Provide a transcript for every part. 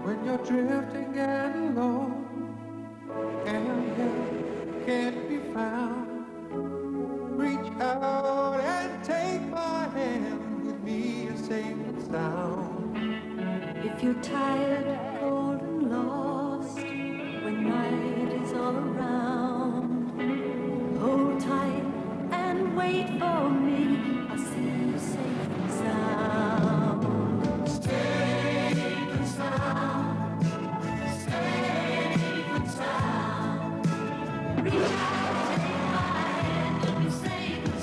when you're drifting and alone, can't be found. Reach out and take my hand, with me you're safe and sound. If you're tired, cold and lost, when night is all around, hold tight and wait for me, I'll see you safe and sound. Safe and sound, safe and sound. Reach out, take my hand, you'll be safe and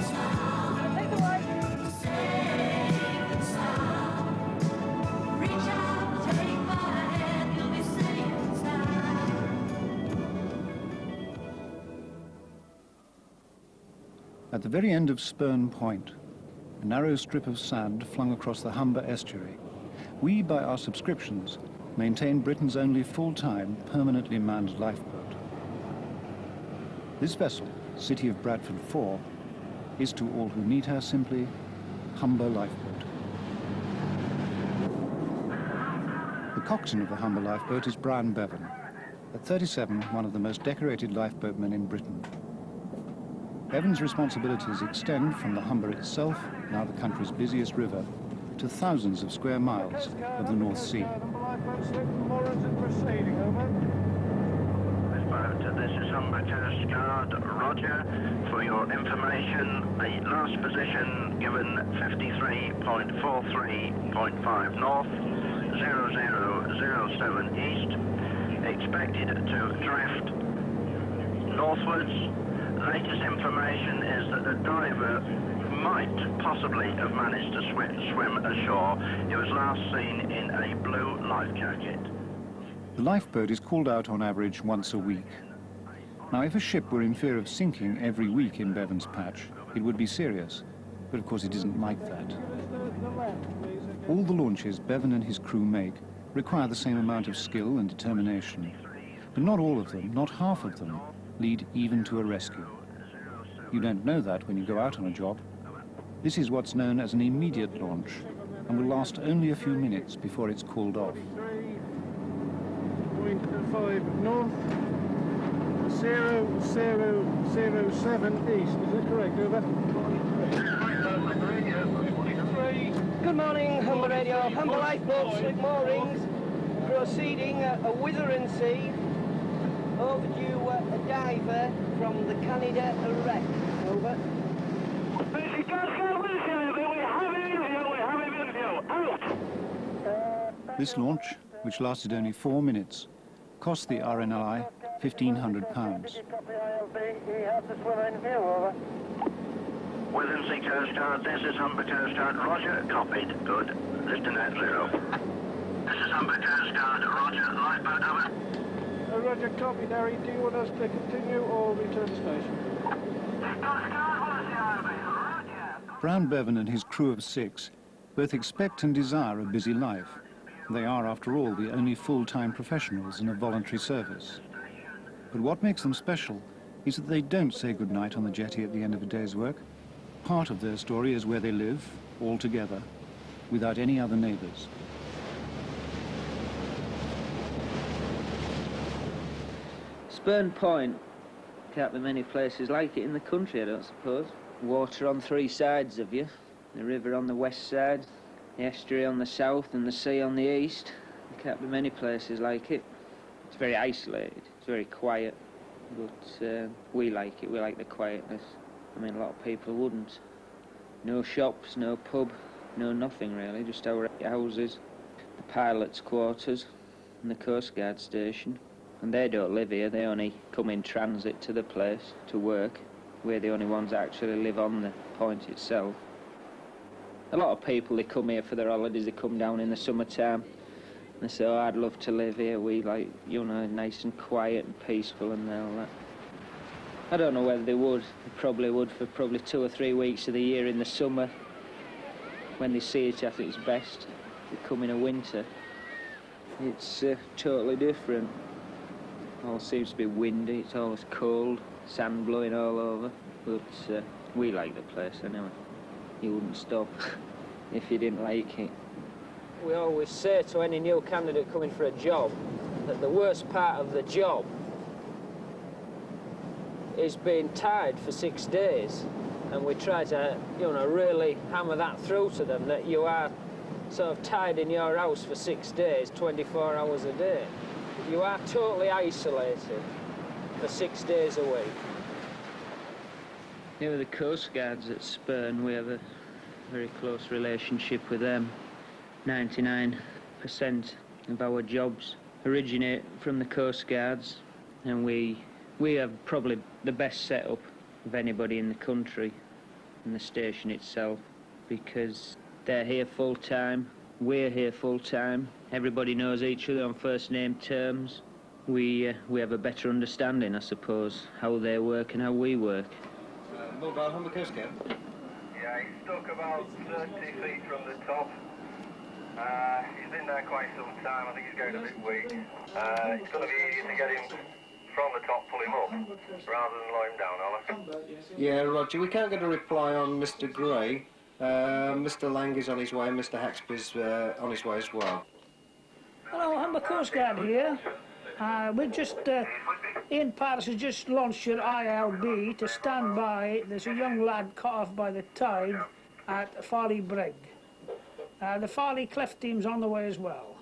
sound. Take the light. Safe and sound. Reach out, take my hand, you'll be safe and sound. At the very end of Spurn Point, a narrow strip of sand flung across the Humber estuary, we, by our subscriptions, maintain Britain's only full-time, permanently manned lifeboat. This vessel, City of Bradford 4, is to all who meet her simply Humber Lifeboat. The coxswain of the Humber Lifeboat is Brian Bevan, at 37 one of the most decorated lifeboatmen in Britain. Bevan's responsibilities extend from the Humber itself, now the country's busiest river, to thousands of square miles of the North Sea. This is Humber Coast Guard, roger. For your information, a last position given 53.43.5 north, 0007 east, expected to drift northwards. Latest information is that the diver might possibly have managed to swim ashore. He was last seen in a blue life jacket. The lifeboat is called out on average once a week. Now, if a ship were in fear of sinking every week in Bevan's patch, it would be serious. But of course it isn't like that. All the launches Bevan and his crew make require the same amount of skill and determination. But not all of them, not half of them, lead even to a rescue. You don't know that when you go out on a job. This is what's known as an immediate launch and will last only a few minutes before it's called off. 3.5 north, 0007 east. Is that correct? Over. Good morning, Humber Radio. Humber Lifeboat, slick moorings, proceeding a Withering Sea. Overdue a diver from the Canada wreck. Over. This launch, which lasted only 4 minutes, cost the RNLI £1,500. Withering Sea Coast Guard, this is Humber Coast Guard, roger, copied, good, lifting at 0. This is Humber Coast Guard, roger, lifeboat, over. Roger, copy, Harry. Do you want us to continue or return to station? Brown Bevan and his crew of 6 both expect and desire a busy life. They are, after all, the only full-time professionals in a voluntary service. But what makes them special is that they don't say goodnight on the jetty at the end of a day's work. Part of their story is where they live, all together, without any other neighbours. Spurn Point, can't be many places like it in the country, I don't suppose. Water on 3 sides of you, the river on the west side, the estuary on the south and the sea on the east. There can't be many places like it. It's very isolated, it's very quiet, but we like it, we like the quietness. I mean, a lot of people wouldn't. No shops, no pub, no nothing really, just our houses, the pilot's quarters and the Coast Guard station. And they don't live here, they only come in transit to the place to work. We're the only ones that actually live on the point itself. A lot of people, they come here for their holidays, they come down in the summertime. They say, oh, I'd love to live here, we like, you know, nice and quiet and peaceful and all that. I don't know whether they would. They probably would for probably 2 or 3 weeks of the year in the summer. When they see it, I think it's best. They come in the winter. It's totally different. All seems to be windy, it's always cold, sand blowing all over. But we like the place anyway. You wouldn't stop if you didn't like it. we always say to any new candidate coming for a job that the worst part of the job is being tied for 6 days, and we try to, you know, really hammer that through to them, that you are sort of tied in your house for 6 days, 24 hours a day. You are totally isolated for 6 days a week. Yeah, with the Coast Guards at Spurn, we have a very close relationship with them. 99% of our jobs originate from the Coast Guards, and we have probably the best setup of anybody in the country, in the station itself, because they're here full time, we're here full time, everybody knows each other on first name terms. We have a better understanding, I suppose, how they work and how we work. Mobile Humber Coast Guard? Yeah, he's stuck about 30 feet from the top. He's been there quite some time. I think he's going a bit weak. It's going to be easy to get him from the top, pull him up, rather than lower him down, Oliver. Yeah, Roger. We can't get a reply on Mr. Gray. Mr. Lang is on his way, and Mr. Haxby's on his way as well. Hello, Humber Coast Guard here. We're just, Ian Paris has just launched your ILB to stand by. There's a young lad caught off by the tide at Farley Brig. The Farley Cliff team's on the way as well.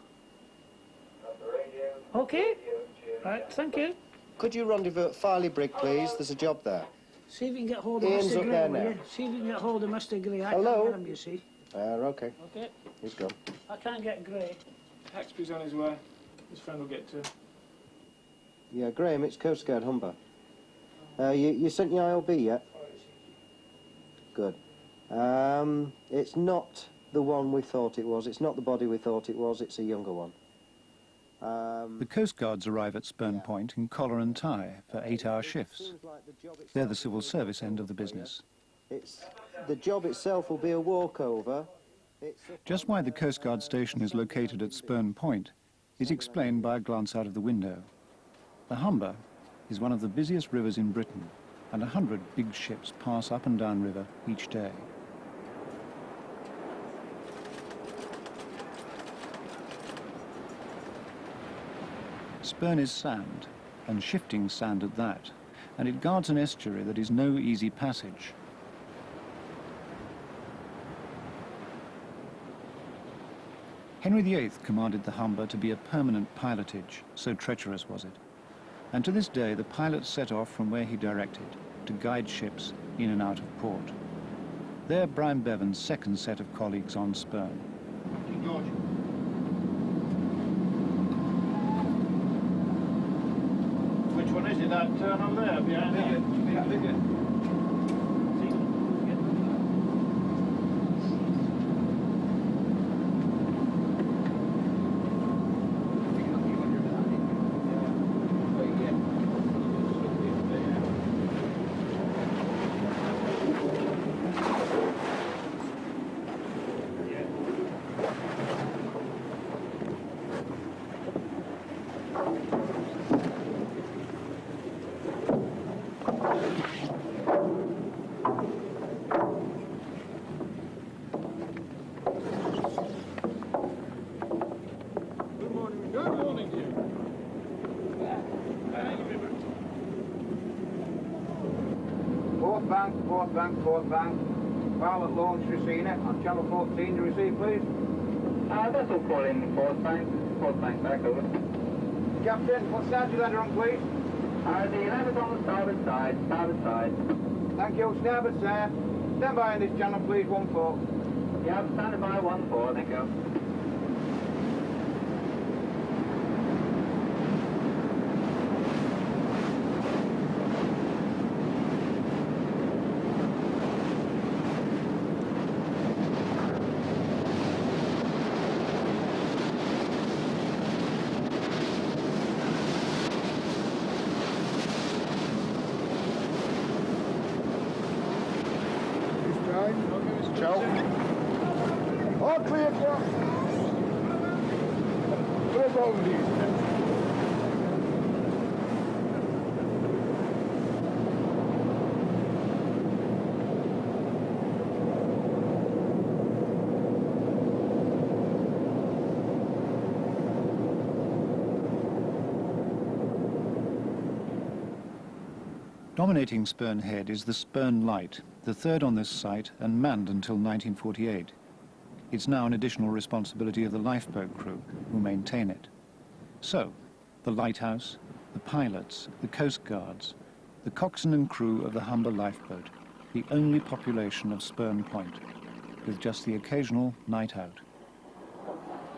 Okay? Right, thank you. Could you rendezvous at Farley Brig, please? There's a job there. See if you can get hold of Ian's Mr. up Gray, there will now. you? See if you can get hold of Mr. Gray. I Hello? can't get him, you see. Okay. Okay? He's gone. I can't get Gray. Haxby's on his way. His friend will get to him. Yeah, Graham, it's Coast Guard Humber. You sent your ILB yet? Good. It's not the one we thought it was. It's not the body we thought it was. It's a younger one. The Coast Guards arrive at Spurn Point in collar and tie for 8-hour shifts. They're the civil service end of the business. The job itself will be a walkover. Just why the Coast Guard station is located at Spurn Point is explained by a glance out of the window. The Humber is one of the busiest rivers in Britain, and 100 big ships pass up and down river each day. Spurn is sand, and shifting sand at that, and it guards an estuary that is no easy passage. Henry VIII commanded the Humber to be a permanent pilotage, so treacherous was it. And to this day, the pilots set off from where he directed to guide ships in and out of port. They're Brian Bevan's second set of colleagues on Spurn. Which one is it? That turn over there, behind there? Fourth bank. Pilot launch Racina on channel 14 to receive, please. Vessel calling fourth bank back over. Captain, what side you ladder on, please? The ladder's on the starboard side, Thank you, starboard, sir. Stand by in this channel, please, 1-4. Yeah, standing by 1-4, thank you. All clear, sir. Clear over here. Dominating Spurn Head is the Spurn Light, the third on this site and manned until 1948. It's now an additional responsibility of the lifeboat crew who maintain it. So, the Lighthouse, the pilots, the coast guards, the coxswain and crew of the Humber Lifeboat, the only population of Spurn Point, with just the occasional night out.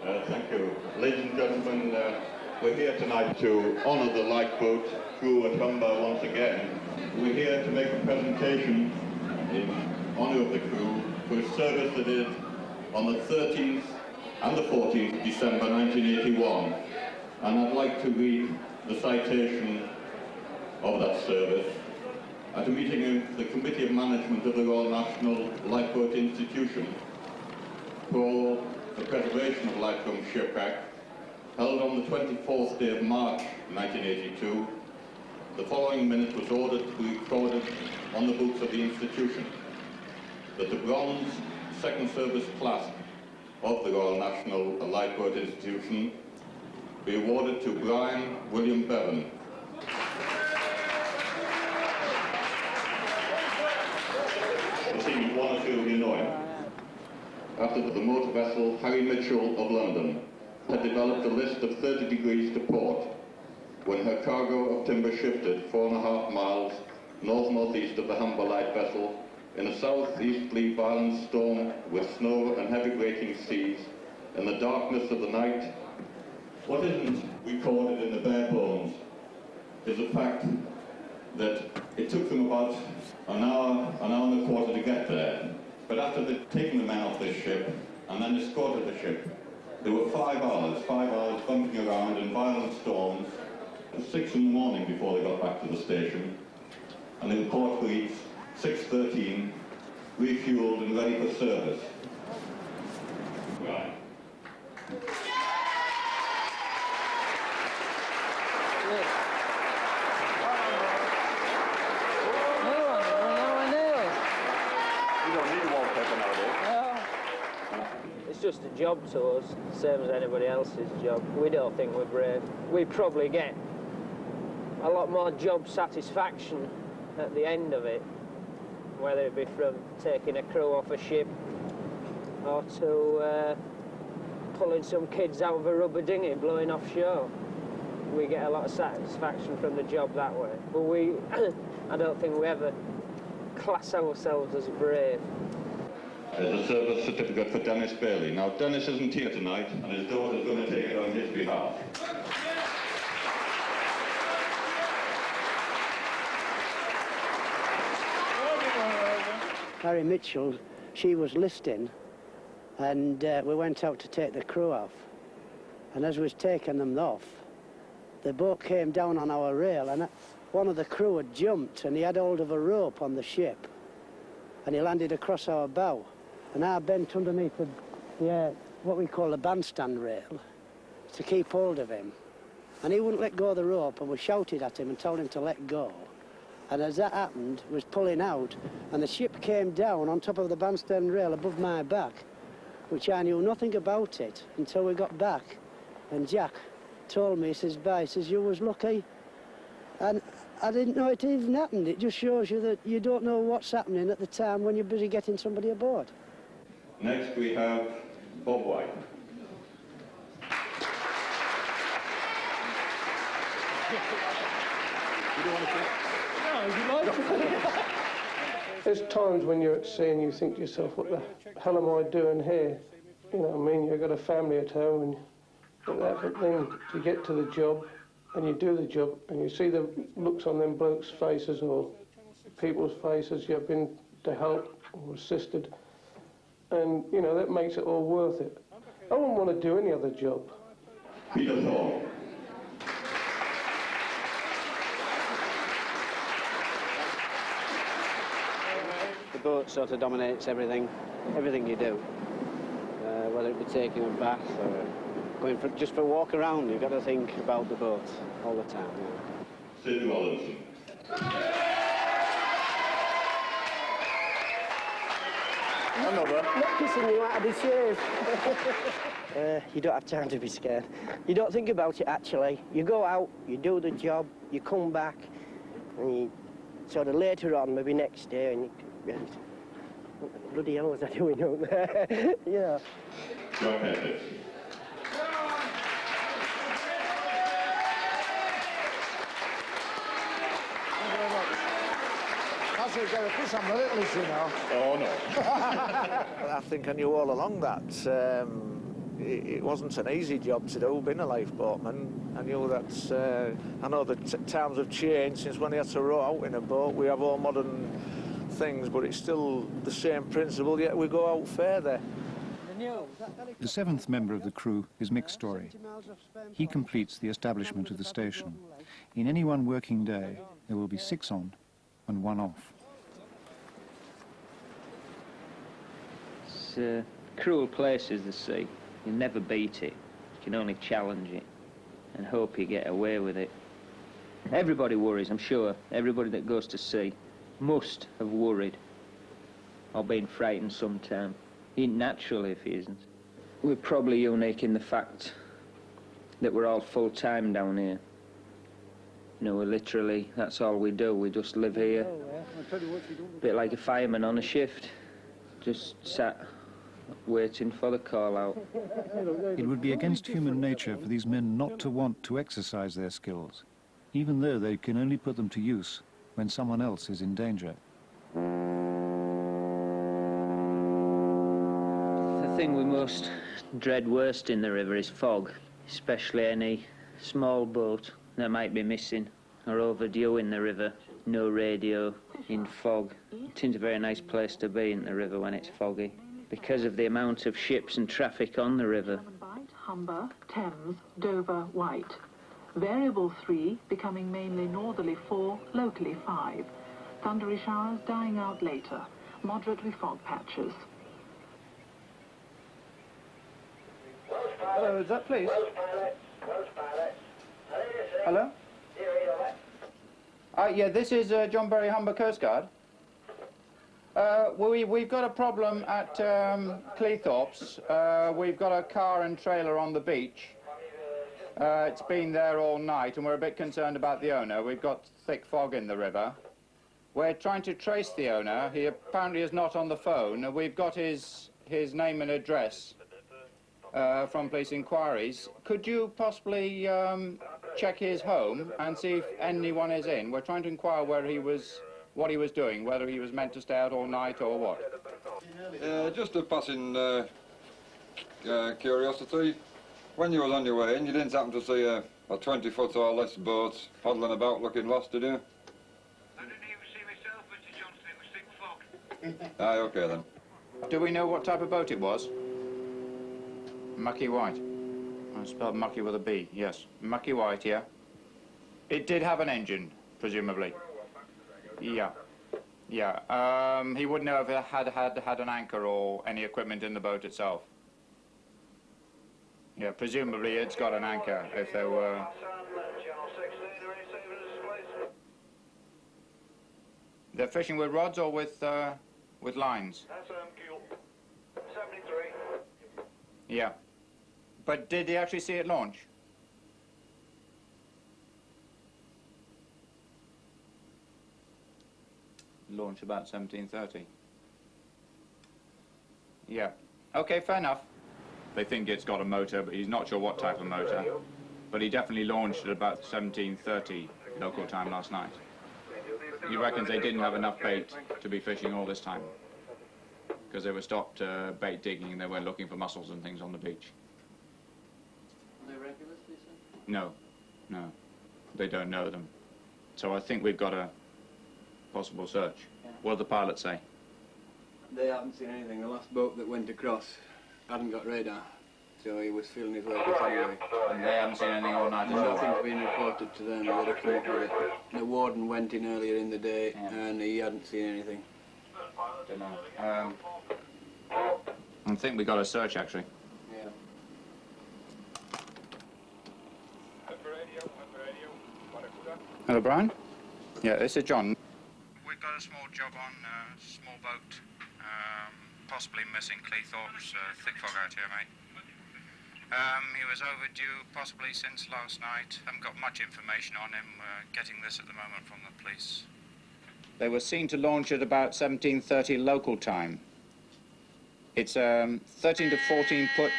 Thank you. Ladies and gentlemen, we're here tonight to honour the lifeboat crew at Humber once again. We're here to make a presentation in honour of the crew for a service that is on the 13th and the 14th December 1981. And I'd like to read the citation of that service at a meeting of the Committee of Management of the Royal National Lifeboat Institution for the Preservation of Life from Shipwreck, held on the 24th day of March 1982. The following minute was ordered to be recorded on the books of the institution that the bronze second service clasp of the Royal National Lifeboat Institution be awarded to Brian William Bevan. It seems one or two of you know him. After the motor vessel Harry Mitchell of London had developed a list of 30 degrees to port when her cargo of timber shifted 4.5 miles north-northeast of the Humber light vessel in a southeasterly violent storm with snow and heavy breaking seas in the darkness of the night. What isn't recorded in the bare bones is the fact that it took them about an hour and a quarter to get there. But after they'd taken the men off this ship and then escorted the ship, there were 5 hours bumping around in violent storms, at 6 in the morning before they got back to the station. And the port reached 6:13, refueled and ready for service. Right. It's just a job to us, same as anybody else's job. We don't think we're brave. We probably get a lot more job satisfaction at the end of it, whether it be from taking a crew off a ship or to pulling some kids out of a rubber dinghy blowing offshore. We get a lot of satisfaction from the job that way. But I don't think we ever class ourselves as brave. There's a service certificate for Dennis Bailey. Now, Dennis isn't here tonight, and his daughter's going to take it on his behalf. Harry Mitchell, she was listing, and we went out to take the crew off. And as we was taking them off, the boat came down on our rail, and one of the crew had jumped, and he had hold of a rope on the ship, and he landed across our bow. And I bent underneath the what we call the bandstand rail to keep hold of him. And he wouldn't let go of the rope, and we shouted at him and told him to let go. And as that happened, was pulling out, and the ship came down on top of the bandstand rail above my back, which I knew nothing about it until we got back. And Jack told me, he says, "Bye," he says, "you was lucky." And I didn't know it even happened. It just shows you that you don't know what's happening at the time when you're busy getting somebody aboard. Next we have Bob White. You don't want to say? No, if you like. There's times when you're at sea and you think to yourself, what the hell am I doing here? You know what I mean? You've got a family at home, and but then you get to the job and you do the job and you see the looks on them blokes' faces or people's faces you've been to help or assisted, and you know that makes it all worth it. I wouldn't want to do any other job. Peter Thorne. The boat sort of dominates everything you do, whether it be taking a bath or going for, just for a walk around. You've got to think about the boat all the time. Sid Rollinson. Not kissing you out of the shave. You don't have time to be scared. You don't think about it, actually. You go out, you do the job, you come back, and sort of later on, maybe next day, and you can, what the bloody hell was I doing out there? Yeah. Go ahead. That's a get a piss on the little issue now. Oh, no. I think I knew all along that it wasn't an easy job to do, being a lifeboatman. I knew that, I know that times have changed since when they had to row out in a boat. We have all modern things, but it's still the same principle, yet we go out further. The seventh member of the crew is Mick Story. He completes the establishment of the station. In any one working day, there will be 6 on and 1 off. It's a cruel place is the sea. You never beat it. You can only challenge it and hope you get away with it. Everybody worries, I'm sure. Everybody that goes to sea must have worried or been frightened sometime. He ain't natural if he isn't. We're probably unique in the fact that we're all full-time down here. You know, we're literally, that's all we do. We just live here. A bit like a fireman on a shift. Just sat waiting for the call out. It would be against human nature for these men not to want to exercise their skills, even though they can only put them to use when someone else is in danger. The thing we most dread worst in the river is fog, especially any small boat that might be missing or overdue in the river. No radio in fog. It isn't a very nice place to be in the river when it's foggy, because of the amount of ships and traffic on the river. Humber, Thames, Dover, White. Variable 3 becoming mainly northerly 4, locally 5. Thundery showers dying out later. Moderately fog patches. Hello, is that please? Hello? Yeah, this is John Berry, Humber Coast Guard. We've got a problem at Cleethorpes. We've got a car and trailer on the beach. It's been there all night, and we're a bit concerned about the owner. We've got thick fog in the river. We're trying to trace the owner. He apparently is not on the phone. We've got his name and address from police inquiries. Could you possibly check his home and see if anyone is in? We're trying to inquire where he was, what he was doing, whether he was meant to stay out all night or what. Just a passing curiosity. When you was on your way in, you didn't happen to see a 20-foot or less boat paddling about looking lost, did you? I didn't even see myself, Mr. Johnson. It was thick fog. Aye, okay then. Do we know what type of boat it was? Mucky White. I spelled mucky with a B, yes. Mucky White, yeah. It did have an engine, presumably. Yeah. Yeah. He wouldn't know if it had an anchor or any equipment in the boat itself. Yeah, presumably it's got an anchor if there were... They're fishing with rods or with lines? That's Q 73. Yeah. But did he actually see it launch? Launch about 17:30. Yeah. Okay, fair enough. They think it's got a motor, but he's not sure what type of motor. But he definitely launched at about 17:30 local time last night. He reckons they didn't have enough bait to be fishing all this time, because they were stopped bait digging and they were looking for mussels and things on the beach. Are they regulars, do you say? No, no, they don't know them. So I think we've got a possible search. Yeah. What did the pilot say? They haven't seen anything. The last boat that went across hadn't got radar, so he was feeling his way across anyway. And they haven't seen anything all night? Nothing's been reported to them. They'd have come up with it. The warden went in earlier in the day, and he hadn't seen anything. Don't know. I think we got a search actually. Yeah. Hello, Brian. Yeah, this is John. We've got a small job on a small boat, possibly missing Cleethorpes, thick fog out here, mate. He was overdue possibly since last night. Haven't got much information on him. Getting this at the moment from the police. They were seen to launch at about 17:30 local time. It's a 13 to 14 foot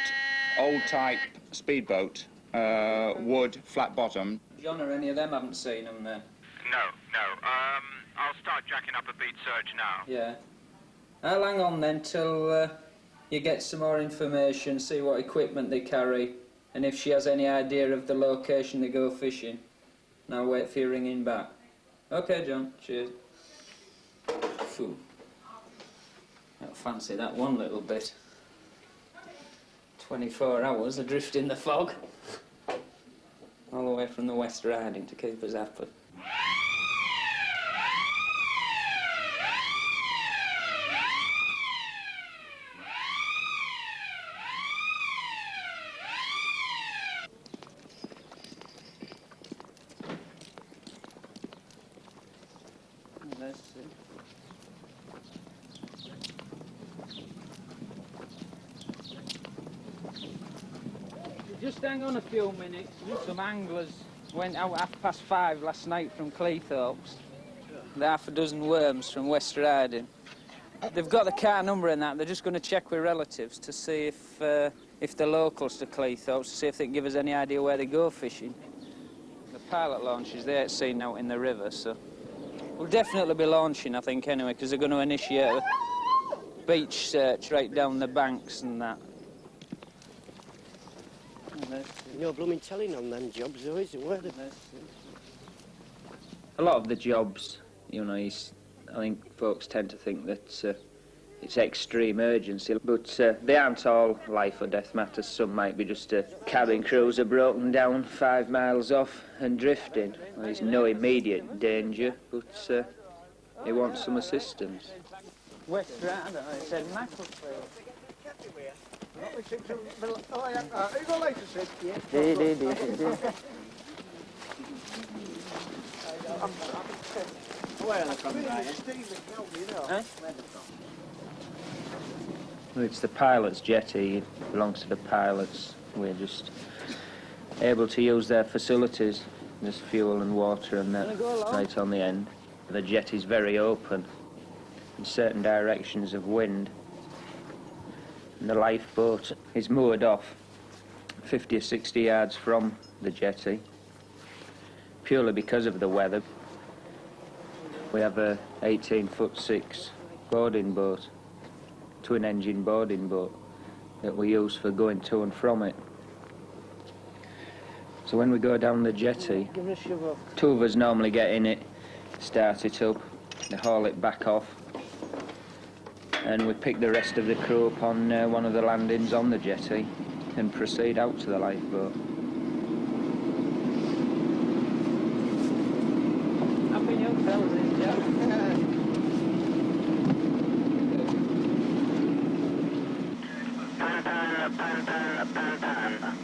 old type speedboat, wood, flat bottom. John or any of them haven't seen them there? No. I'll start jacking up a beat search now. Yeah. I'll hang on then till you get some more information, see what equipment they carry, and if she has any idea of the location they go fishing. And I'll wait for you ringing back. Okay, John. Cheers. Phew. I don't fancy that one little bit. 24 hours adrift in the fog. All the way from the West Riding to keep us happy. Let's see. Just hang on a few minutes. Some anglers went out at 5:30 last night from Cleethorpes. With half a dozen worms from West Riding. They've got the car number in that. They're just going to check with relatives to see if they're locals to Cleethorpes, to see if they can give us any idea where they go fishing. The pilot launches they ain't seen out in the river, so we'll definitely be launching, I think, anyway, because they're going to initiate a beach search right down the banks and that. No blooming telling on them jobs, though, is it? Where the... A lot of the jobs, you know, I think folks tend to think that it's extreme urgency, but they aren't all life or death matters. Some might be just a cabin cruiser broken down 5 miles off and drifting. Well, there's no immediate danger, but they want some assistance. West Riding, I said Macclesfield. Where are they from, Brian? Huh? Well, it's the pilot's jetty, it belongs to the pilots. We're just able to use their facilities. There's fuel and water and that right on the end. The jetty's very open in certain directions of wind. And the lifeboat is moored off 50 or 60 yards from the jetty, purely because of the weather. We have a 18'6" boarding boat, twin-engine boarding boat, that we use for going to and from it. So when we go down the jetty, 2 of us normally get in it, start it up, they haul it back off, and we pick the rest of the crew up on one of the landings on the jetty and proceed out to the lifeboat. Happy young fellas, yeah. Pan.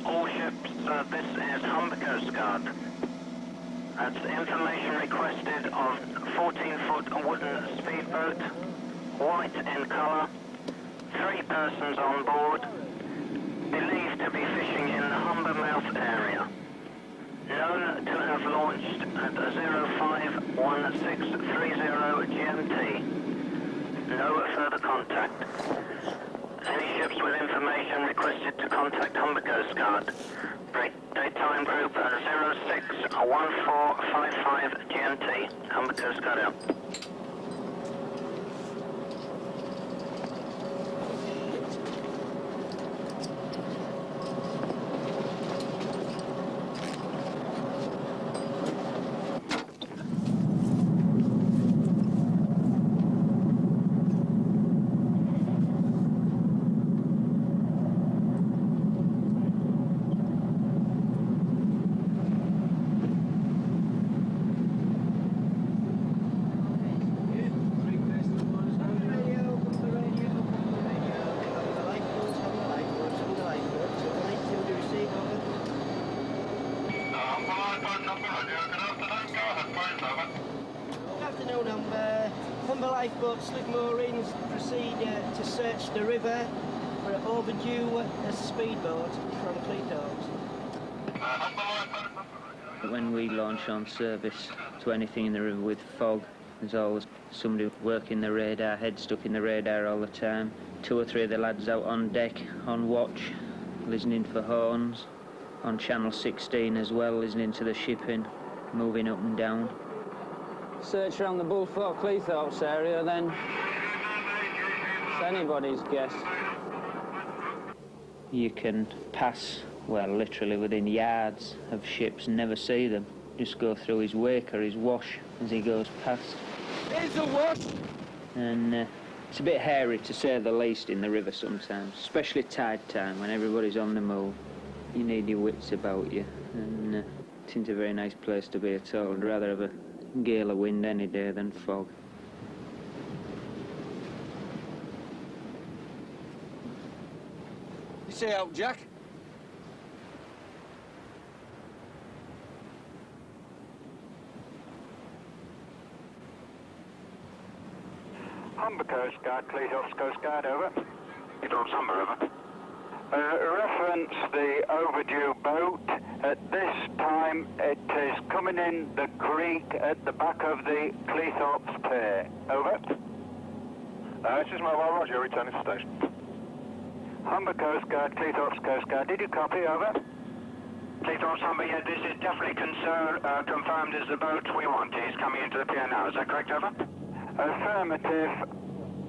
All ships, this is Humber Coast Guard. That's information requested of 14-foot wooden speedboat, white in colour, 3 persons on board, believed to be fishing in the Humber Mouth area. Known to have launched at 051630 GMT. No further contact. Any ships with information requested to contact Humber Coast Guard. Daytime group 061455 GMT. Humber Coast Guard out. Humber Lifeboat, slip moorings, proceed to search the river for an overdue speedboat from Cleethorpes. When we launch on service to anything in the river with fog, There's always somebody working the radar, head stuck in the radar all the time. 2 or 3 of the lads out on deck, on watch, listening for horns. On Channel 16 as well, listening to the shipping, moving up and down. Search around the Bullthorpe Cleethorpes area, then it's anybody's guess. You can pass, well, literally within yards of ships, never see them. Just go through his wake or his wash as he goes past. Here's a wash! And it's a bit hairy, to say the least, in the river sometimes, especially tide time when everybody's on the move. You need your wits about you, and it isn't a very nice place to be at all. I'd rather have a gale of wind any day than fog. You say out, Jack? Humber Coast Guard, Cleethorpes Coast Guard, over. Cleethorpes Humber, over. Reference the overdue boat. At this time, it is coming in the creek at the back of the Cleethorpes Pier. Over. This is Mobile Roger, returning to station. Humber Coast Guard, Cleethorpes Coast Guard. Did you copy? Over. Cleethorpes Humber, yeah, this is definitely confirmed as the boat we want. He's coming into the pier now. Is that correct, over? Affirmative.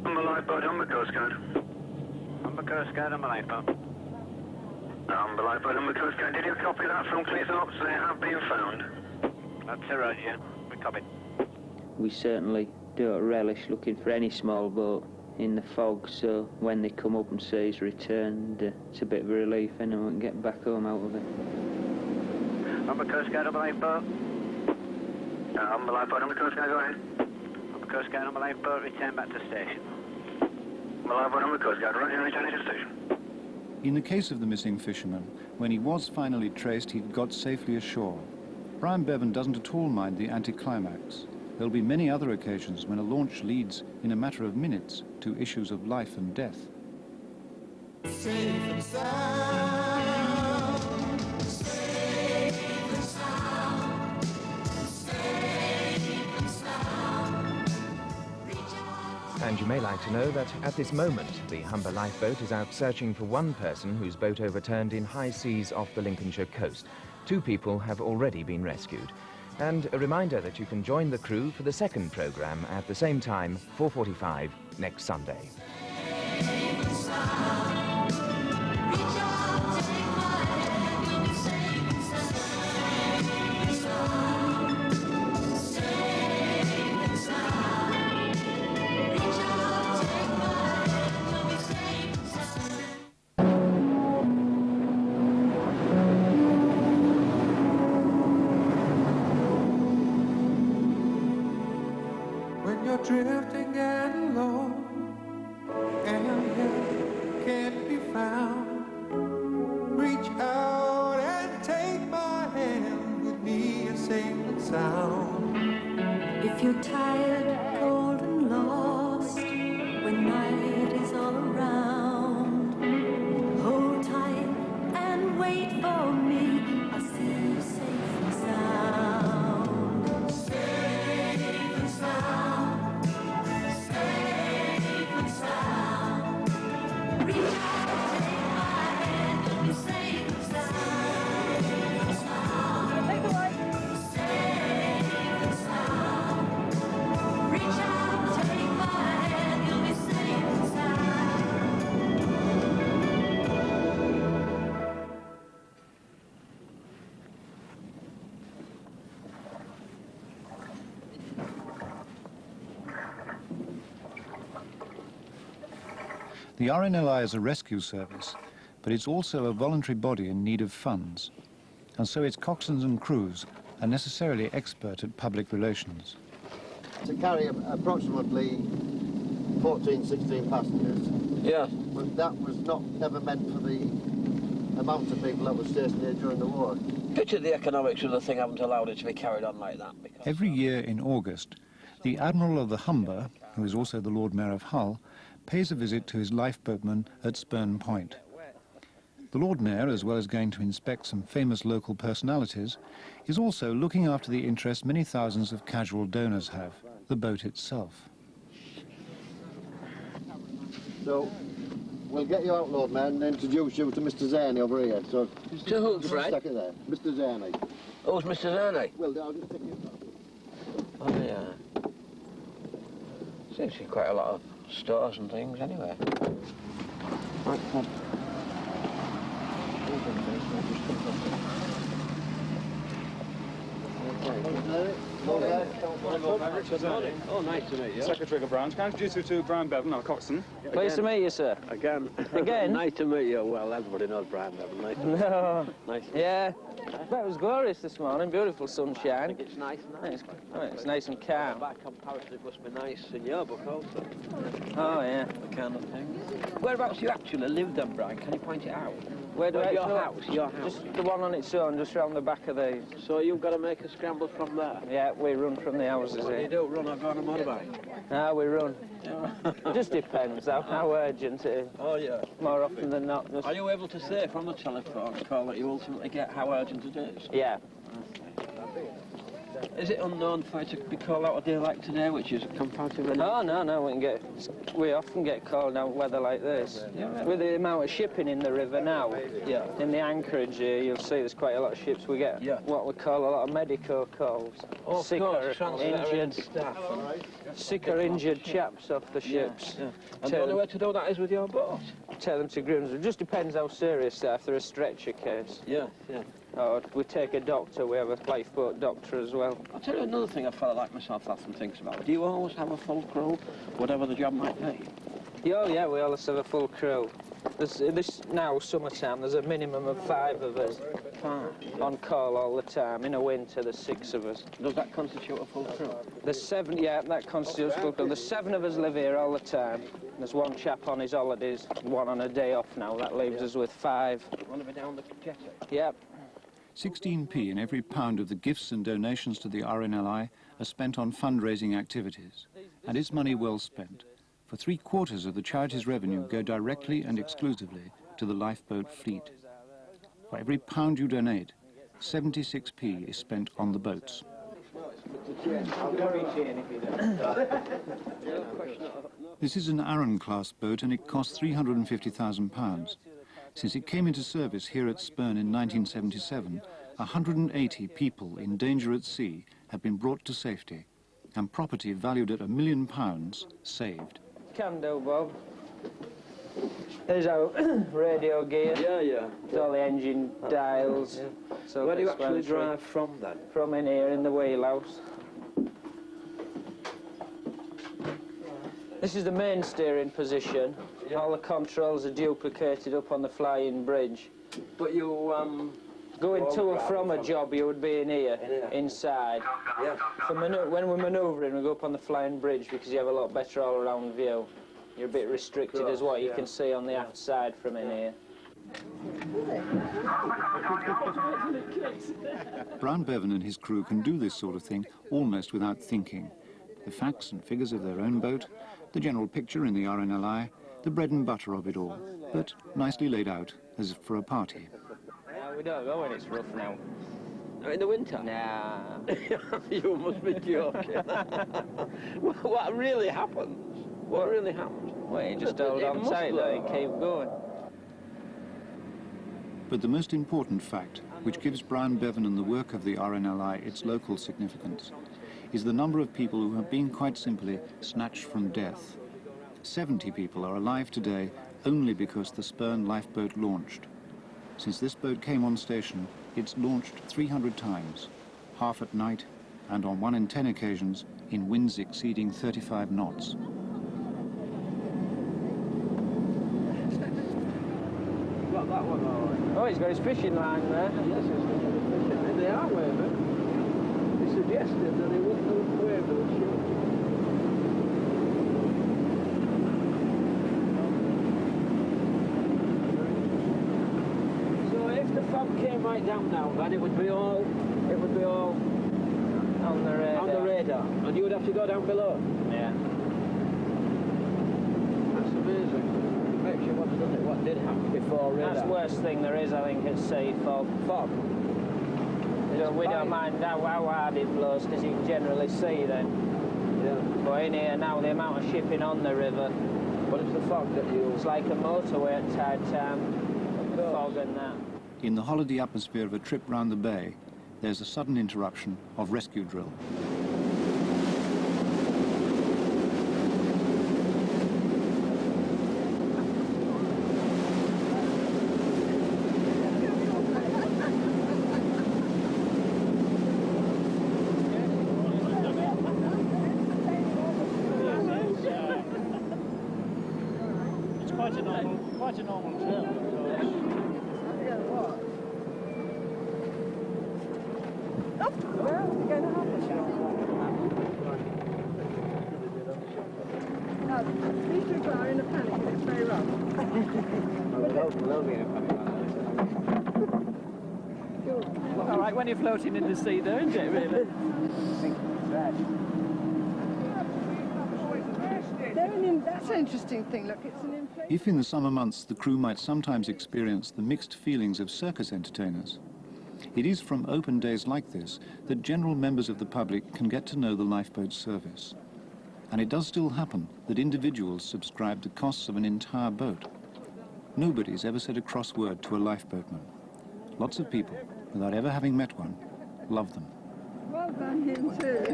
Humber Lifeboat, Humber Coast Guard. Humber Coast Guard, Humber Lifeboat. Humber Lifeboat, Humber Coast Guard. Did you copy that from Cleethorpes? They have been found. That's it, right, yeah. We copied. We certainly don't relish looking for any small boat in the fog, so when they come up and see he's returned, it's a bit of a relief, and we can get back home out of it. Humber Coast Guard, Humber Lifeboat. Humber Lifeboat, Humber Coast Guard, go ahead. Humber Coast Guard, Humber Lifeboat, return back to station. Humber Lifeboat, Humber Coast Guard, right, returning to station. In the case of the missing fisherman, when he was finally traced, he'd got safely ashore. Brian Bevan doesn't at all mind the anticlimax. There'll be many other occasions when a launch leads, in a matter of minutes, to issues of life and death. Safe and sound, safe and sound, safe and sound. And you may like to know that at this moment, the Humber Lifeboat is out searching for one person whose boat overturned in high seas off the Lincolnshire coast. 2 people have already been rescued. And a reminder that you can join the crew for the second programme at the same time, 4:45 next Sunday. Drifting and alone, and help can't be found. Reach out and take my hand with me, a safe and sound. If you're tired, cold and lost, when night is all around, hold tight and wait for me. I'll see you safe and sound. Safe and sound. The RNLI is a rescue service, but it's also a voluntary body in need of funds. And so its coxswains and crews are necessarily expert at public relations. To carry approximately 14, 16 passengers. Yeah. But that was never meant for the amount of people that were stationed here during the war. Picture the economics of the thing haven't allowed it to be carried on like that. Every year in August, the Admiral of the Humber, who is also the Lord Mayor of Hull, pays a visit to his lifeboatman at Spurn Point. The Lord Mayor, as well as going to inspect some famous local personalities, is also looking after the interest many thousands of casual donors have, the boat itself. So, we'll get you out, Lord Man, and introduce you to Mr. Zany over here. So, to who, just Fred? stuck it there. Mr. Zany. Who's Mr. Zany? Well, I'll just take you. Oh, yeah. Seems to be quite a lot of stores and things, anyway. Right, come on. Oh, nice to meet you. Secretary of the branch. Can I introduce you to Brian Bevan, our coxswain? Pleased to meet you, sir. Again. Again? Nice to meet you. Well, everybody knows Brian Bevan. Nice to meet you. No. Nice. Yeah. That was glorious this morning. Beautiful sunshine. I think it's nice and nice. It's nice and calm. By comparison, it must be nice in your book also. Oh, yeah. The kind of thing. Whereabouts you actually live then, Brian? Can you point it out? Where do I your house? Your house. Just the one on its own, just round the back of these. So you've got to make a scramble from there? Yeah, we run from the houses What do here. you do? Run or go on a motorbike? Ah, we run. It just depends how urgent it is. Oh, yeah. More often than not. Are you able to say from the telephone call that you ultimately get how urgent it is? Yeah. Is it unknown for you to be called out a day like today, which is comparatively... Oh, no, we often get called out weather like this. Yeah. With the amount of shipping in the river now, yeah. In the anchorage here, you'll see there's quite a lot of ships. We get what we call a lot of medico calls. Oh, sick or injured staff. Sick or injured chaps off the ships. Yeah. And the only way to do that is with your boat? Take them to Grimsby. It just depends how serious they are. If they're a stretcher case. Yeah, yeah. Or we take a doctor, we have a lifeboat doctor as well. I'll tell you another thing a fella like myself often thinks about. Do you always have a full crew, whatever the job might be? Yeah, we always have a full crew. This now, summertime, there's a minimum of 5 of us on call all the time. In the winter, there's 6 of us. Does that constitute a full crew? There's 7, yeah, that constitutes a full crew. There's 7 of us live here all the time. There's 1 chap on his holidays, 1 on a day off now. That leaves us with 5. Want to be down the jetty? Yep. 16p in every pound of the gifts and donations to the RNLI are spent on fundraising activities, and is money well spent. For 3/4 of the charity's revenue go directly and exclusively to the lifeboat fleet. For every pound you donate, 76p is spent on the boats. This is an Arran-class boat and it cost £350,000. Since it came into service here at Spurn in 1977, 180 people in danger at sea have been brought to safety, and property valued at £1 million saved. Can do, Bob. There's our radio gear. Yeah. There's all the engine dials. Yeah. So where do you actually drive from then? From in here in the wheelhouse. This is the main steering position. Yeah. All the controls are duplicated up on the flying bridge. But you going to or from a job, you would be in here, inside. Yeah. When we're manoeuvring, we go up on the flying bridge because you have a lot better all-around view. You're a bit restricted as what you can see on the aft side from in here. Brian Bevan and his crew can do this sort of thing almost without thinking. The facts and figures of their own boat, the general picture in the RNLI, the bread and butter of it all, but nicely laid out as for a party. We don't go when it's rough now. In the winter? Nah. You must be joking. What really happens? What really happens? Well, you just hold on tight though and keep going. But the most important fact, which gives Brian Bevan and the work of the RNLI its local significance, is the number of people who have been quite simply snatched from death. 70 people are alive today only because the Spurn lifeboat launched. Since this boat came on station, it's launched 300 times, half at night, and on 1 in 10 occasions in winds exceeding 35 knots. Got that one all right. Oh, he's got his fishing line there. Yes, it's fishing. They are waving. They suggested that they wouldn't wave with the ship. So if the fog came right down now, then it would be all on the radar. On the radar, and you would have to go down below. Yeah. That's amazing. It makes you wonder, doesn't it, what did happen before radar? That's the worst thing there is, I think, at sea, fog. Fog. We don't mind how hard it blows, because you can generally see then. Yeah. But in here now, the amount of shipping on the river, What is the fog that you... it's like a motorway at tide time, fog and that. In the holiday atmosphere of a trip round the bay, there's a sudden interruption of rescue drill. Quite a normal drill, These people are in a panic and it's very rough. They'll be in a panic. all right when you're floating in the sea, though, isn't it, really? That's an interesting thing. Look, it's an inflation. If in the summer months the crew might sometimes experience the mixed feelings of circus entertainers, it is from open days like this that general members of the public can get to know the lifeboat service. And it does still happen that individuals subscribe the costs of an entire boat. Nobody's ever said a cross word to a lifeboatman. Lots of people, without ever having met one, love them. Well done, him too.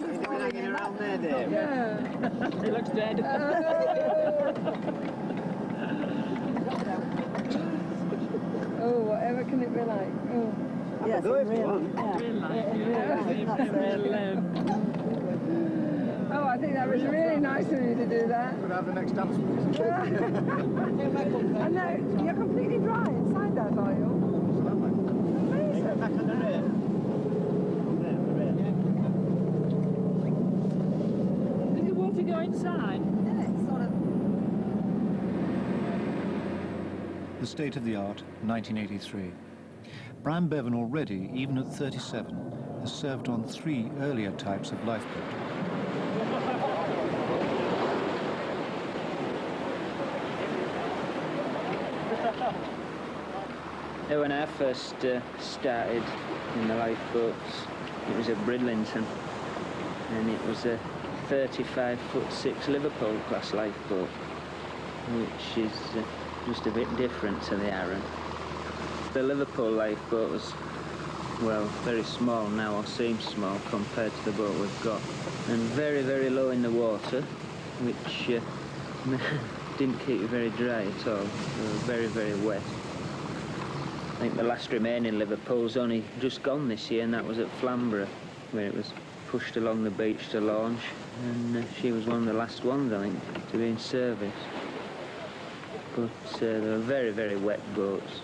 He's been hanging around there, Dave. Yeah. He looks dead. Oh, whatever can it be like? Oh. Yes, in real Oh, I think that was really nice of you to do that. We'll have the next dance with I know, you're completely dry inside that, are you? Amazing. Back on the rear. Did the water go inside? Yeah, it's sort of... The state of the art, 1983. Bram Bevan already, even at 37, has served on 3 earlier types of lifeboat. When I first started in the lifeboats, it was at Bridlington, and it was a 35'6" Liverpool class lifeboat, which is just a bit different to the Arran. The Liverpool lifeboat was, well, very small now, or seems small compared to the boat we've got, and very, very low in the water, which didn't keep you very dry at all. They were very, very wet. I think the last remaining Liverpool's only just gone this year, and that was at Flamborough, where it was pushed along the beach to launch, and she was one of the last ones, I think, to be in service. But they were very, very wet boats.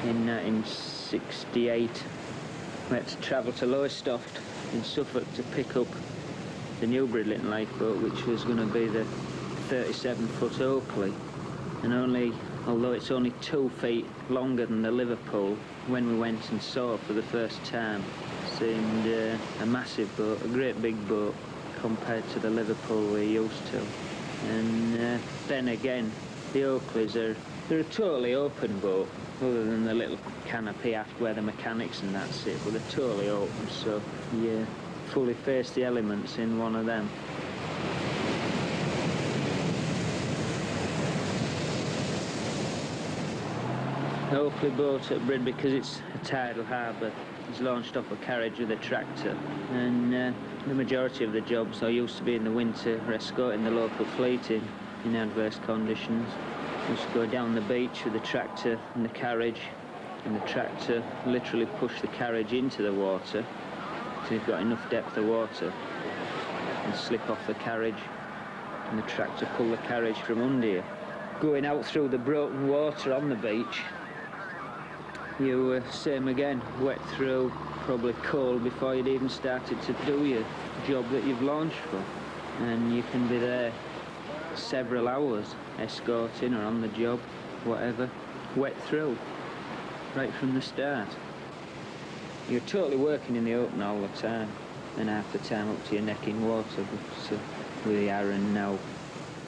In 1968, we had to travel to Lowestoft in Suffolk to pick up the new Bridlington lifeboat, which was going to be the 37-foot Oakley. And although it's only 2 feet longer than the Liverpool, when we went and saw it for the first time, it seemed a massive boat, a great big boat, compared to the Liverpool we're used to. And then again, the Oakleys they're a totally open boat, other than the little canopy aft where the mechanics and that sit, but they're totally open, so you fully face the elements in one of them. The Oakley boat at Brid, because it's a tidal harbour, is launched off a carriage with a tractor, and the majority of the jobs I used to be in the winter escorting the local fleet in adverse conditions. Just go down the beach with the tractor and the carriage, and the tractor literally push the carriage into the water so you've got enough depth of water, and slip off the carriage, and the tractor pull the carriage from under you. Going out through the broken water on the beach, you same again, wet through, probably cold before you'd even started to do your job that you've launched for, and you can be there several hours escorting or on the job, whatever, wet through, right from the start. You're totally working in the open all the time, and half the time up to your neck in water. But with the Arran now,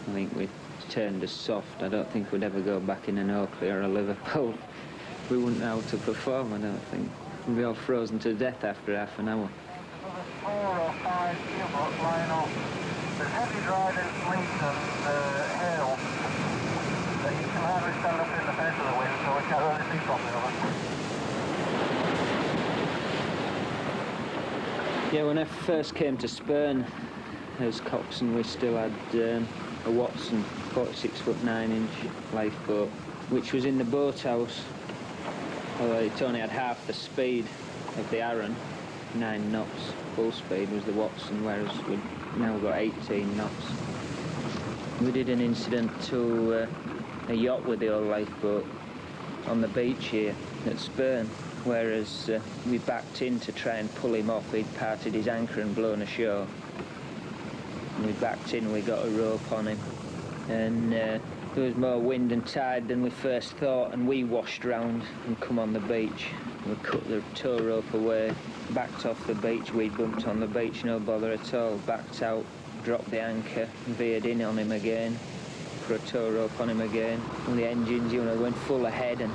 I think we've turned us soft. I don't think we'd ever go back in an Oakley or a Liverpool. We wouldn't know how to perform, I don't think. We'd be all frozen to death after half an hour. 4 or 5 U-boats lying off. There's heavy driving sleet and hail that you can hardly stand up in the face of the wind, so we can't really see properly of it. Yeah, when I first came to Spurn as coxswain, we still had a Watson 46-foot 9-inch lifeboat, which was in the boathouse, although it only had half the speed of the Arran. 9 knots full speed was the Watson, whereas we've now got 18 knots. We did an incident to a yacht with the old lifeboat on the beach here at Spurn, whereas we backed in to try and pull him off. He'd parted his anchor and blown ashore. And we backed in, we got a rope on him, and there was more wind and tide than we first thought, and we washed round and come on the beach. We cut the tow rope away, backed off the beach. We bumped on the beach, no bother at all. Backed out, dropped the anchor, veered in on him again, put a tow rope on him again. And the engines, you know, went full ahead and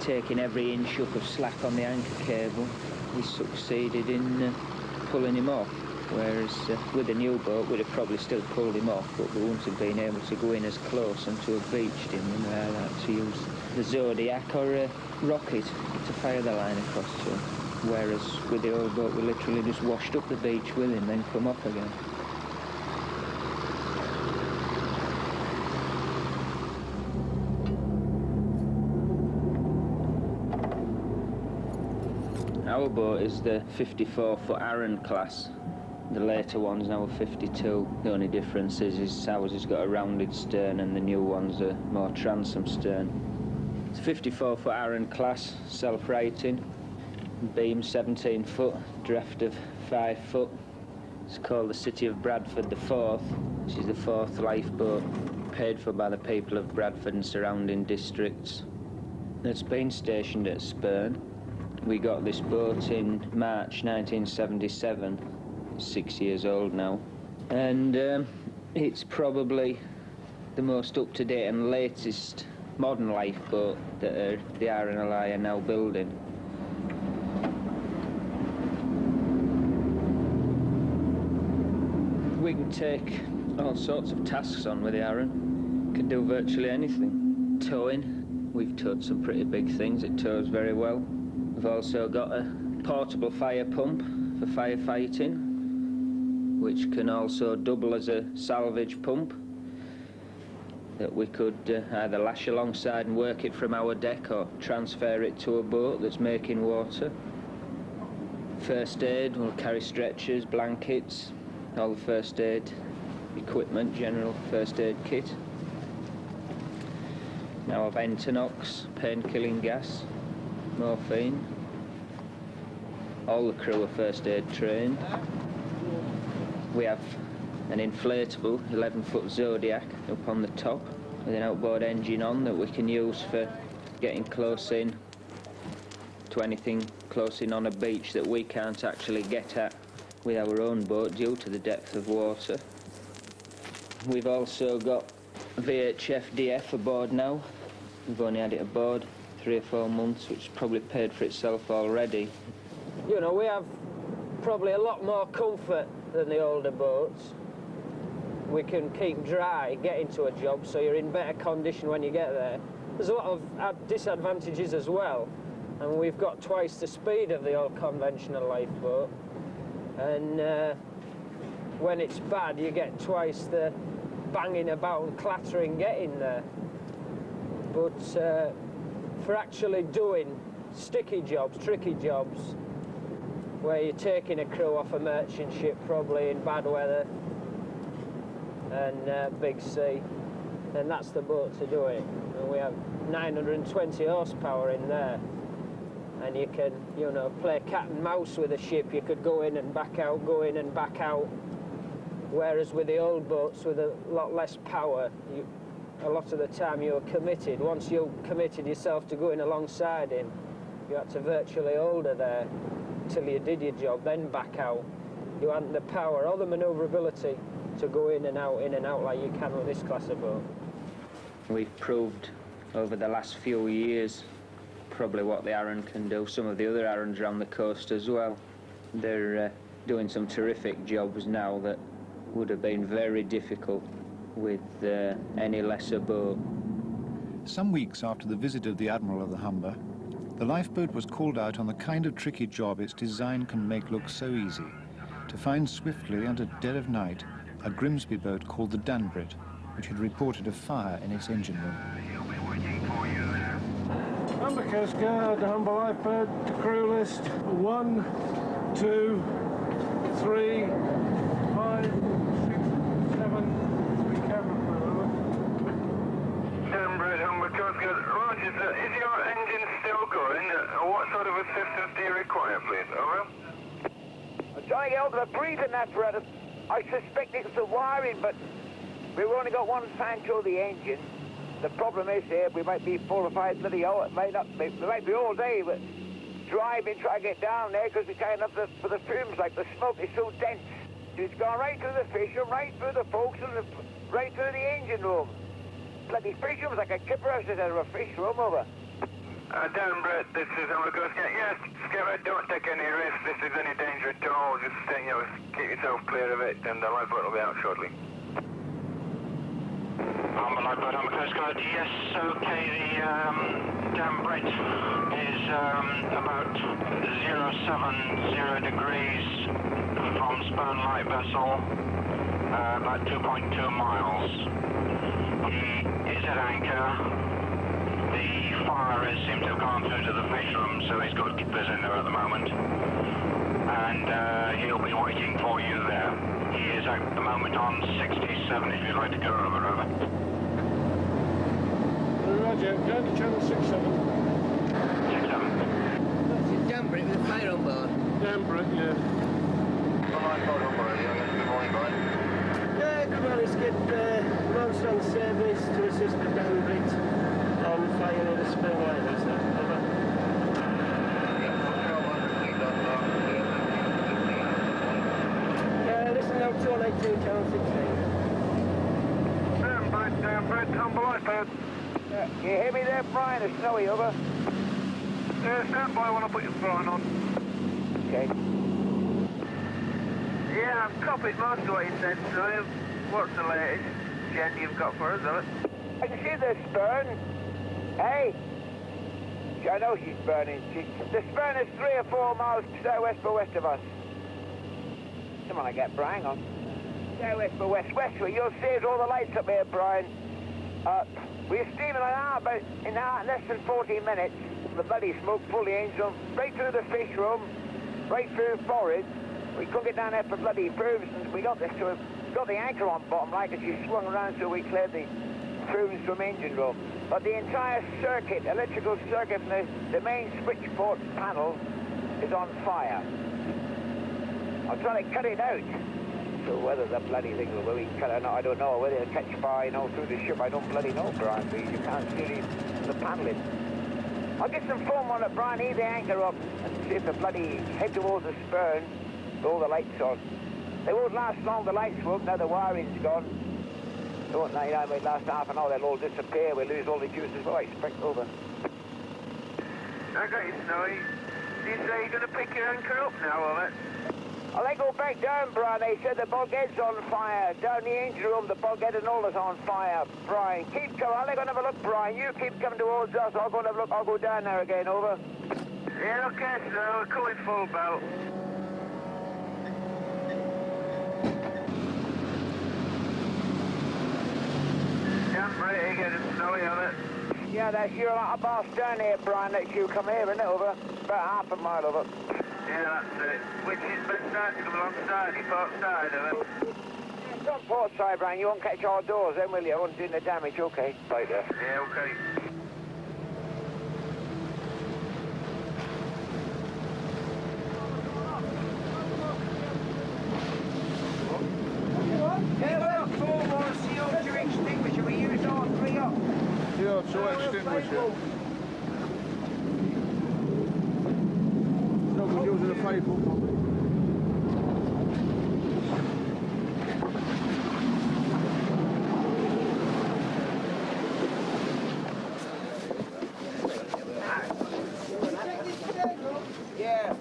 taking every inch up of slack on the anchor cable. We succeeded in pulling him off. Whereas with a new boat, we'd have probably still pulled him off, but we wouldn't have been able to go in as close and to have beached him. And I had to use the Zodiac or a rocket to fire the line across to him. Whereas with the old boat, we literally just washed up the beach with him, then come up again. Our boat is the 54-foot Arran class. The later one's now a 52. The only difference is ours has got a rounded stern and the new one's a more transom stern. It's a 54-foot Arran class, self-righting, beam 17 foot, draft of 5 foot. It's called the City of Bradford the 4th, which is the 4th lifeboat, paid for by the people of Bradford and surrounding districts. It's been stationed at Spurn. We got this boat in March 1977. 6 years old now, and it's probably the most up-to-date and latest modern lifeboat that the RNLI are now building. We can take all sorts of tasks on with the Arran. Can do virtually anything. Towing, we've towed some pretty big things. It tows very well. We've also got a portable fire pump for firefighting, which can also double as a salvage pump that we could either lash alongside and work it from our deck or transfer it to a boat that's making water. First aid, we'll carry stretchers, blankets, all the first aid equipment, general first aid kit. Now I've Entonox, pain-killing gas, morphine. All the crew are first aid trained. We have an inflatable 11-foot Zodiac up on the top with an outboard engine on that we can use for getting close in to anything close in on a beach that we can't actually get at with our own boat due to the depth of water. We've also got VHF DF aboard now. We've only had it aboard 3 or 4 months, which probably paid for itself already. You know, we have probably a lot more comfort than the older boats. We can keep dry, get into a job, so you're in better condition when you get there. There's a lot of disadvantages as well, and we've got twice the speed of the old conventional lifeboat, and when it's bad you get twice the banging about and clattering getting there. But for actually doing sticky jobs, tricky jobs, where you're taking a crew off a merchant ship probably in bad weather and big sea, and that's the boat to do it. And we have 920 horsepower in there, and you can, you know, play cat and mouse with a ship. You could go in and back out, go in and back out, Whereas with the old boats with a lot less power, a lot of the time you were committed. Once you committed yourself to going alongside him, you had to virtually hold her there till you did your job, then back out. You hadn't the power or the manoeuvrability to go in and out like you can with this class of boat. We've proved over the last few years probably what the Arran can do. Some of the other Arrans around the coast as well. They're doing some terrific jobs now that would have been very difficult with any lesser boat. Some weeks after the visit of the Admiral of the Humber, the lifeboat was called out on the kind of tricky job its design can make look so easy, to find swiftly and at dead of night a Grimsby boat called the Danbrit, which had reported a fire in its engine room. Humber Coast Guard, the Humber Lifeboat, the crew list 1, 2, 3, 5, 6, 7, 3 cabin crew. Danbrit, Humber Coast Guard. Roger, sir. Is your engine still going? What sort of assistance do you require, please? Over. I'm trying to get hold of a breathing apparatus. I suspect it's the wiring, but we've only got one fan to the engine. The problem is here, we might be 4 or 5 bloody hours, we might be all day, but driving, trying to get down there because we can't have for the fumes, like the smoke is so dense. It's gone right through the fish room, right through the forecastle, and right through the engine room. Bloody fish room's like a kipper house instead of a fish room, over. Danbrit, this is Humber Coast Guard. Yes, Skipper, don't take any risks. If there's any danger at all, just keep yourself clear of it, and the lifeboat will be out shortly. Humber Lifeboat, Humber Coast Guard. Yes, okay, the Danbrit is about 070 degrees from Spurn light vessel, about 2.2 miles. He is at anchor. The fire seems to have gone through to the fish room, so he's got keepers in there at the moment. And he'll be waiting for you there. He is at the moment on 67, if you'd like to go over, over. Roger, go to channel 67. 67. That's a Danbrit with a fire on board. Danbrit, yeah. Good morning, Good morning, boy. Yeah, come on, let's get launched on service to assist the Danbrit on fire in the Spurn Lighthouse there. Over. Listen now, 218, channel 16. Danbrit, Humber Lifeboat. Yeah, you hear me there, Brian? It's snowy, over. Yeah, stand by when I put your phone on. Okay. Yeah, I've copied most of what you said, so what's the latest gen you've got for us, Alex? I can see the Spurn. Hey! I know she's burning. The Spurn is 3 or 4 miles southwest but west of us. Come on, I get Brian on. Southwest but westward. You'll see it, all the lights up here, Brian. We're steaming an hour, but in less than 14 minutes. The bloody smoke full the engine room, right through the fish room, right through forward. We couldn't get down there for bloody fumes, and we got this to got the anchor on bottom, like, and she swung around so we cleared the fumes from engine room. But the entire circuit, electrical circuit from the main switchboard panel is on fire. I'm trying to cut it out. So whether the bloody thing will be cut or not, I don't know. Whether it'll catch fire, through the ship, I don't bloody know, Brian, because you can't see the paneling. I'll get some foam on it, Brian, heave the anchor up and see if the bloody head towards the Spurn with all the lights on. They won't last long, the lights won't, now the wiring's gone. They won't wait last half an hour, they'll all disappear, we'll lose all the juices. Oh, I expect over. I got you, Snowy. Do you say you're going to pick your anchor up now, or that? Oh, they go back down, Brian. They said the bulkhead's on fire. Down the engine room, the bulkhead and all is on fire. Brian, keep coming. I'll go and have a look, Brian. You keep coming towards us. I'll go and have a look. I'll go down there again, over. Yeah, okay, sir. We're coming full belt. Jump right again, it's Snowy on it. Yeah, that's your lot of boss down here, Brian. That's you come here, isn't it, over? About half a mile over. Yeah, that's it. Which is best side to come alongside, your port side of it. It's on port side, Brian. You won't catch our doors then, will you? I won't do the damage, okay? Right there. Yeah, okay. Someone using a paper. Yeah.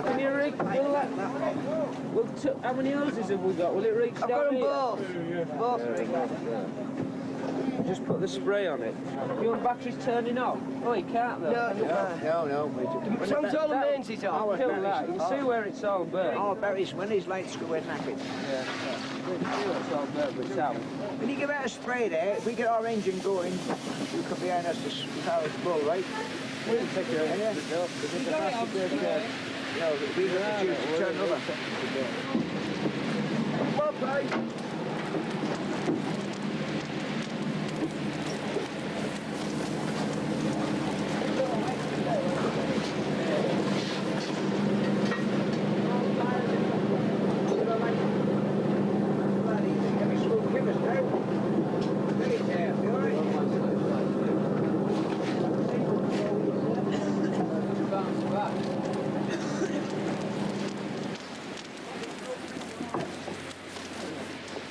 Can you reach? How many hoses have we got? Will it reach I've down got them here? both. Just put the spray on it. Your battery's turning off. Oh, you can't though. No. Sometimes all the mains is on. I'll kill that. You can see where it's all burnt. Oh, Berriff, when his lights go in napping. Yeah. You can see where it's all burnt, but it's out. Can you give out a spray there? If we get our engine going, you could behind us to power the bull, right? We'll take care of it. Yeah. No, we got the juice to turn over. Come on, boy.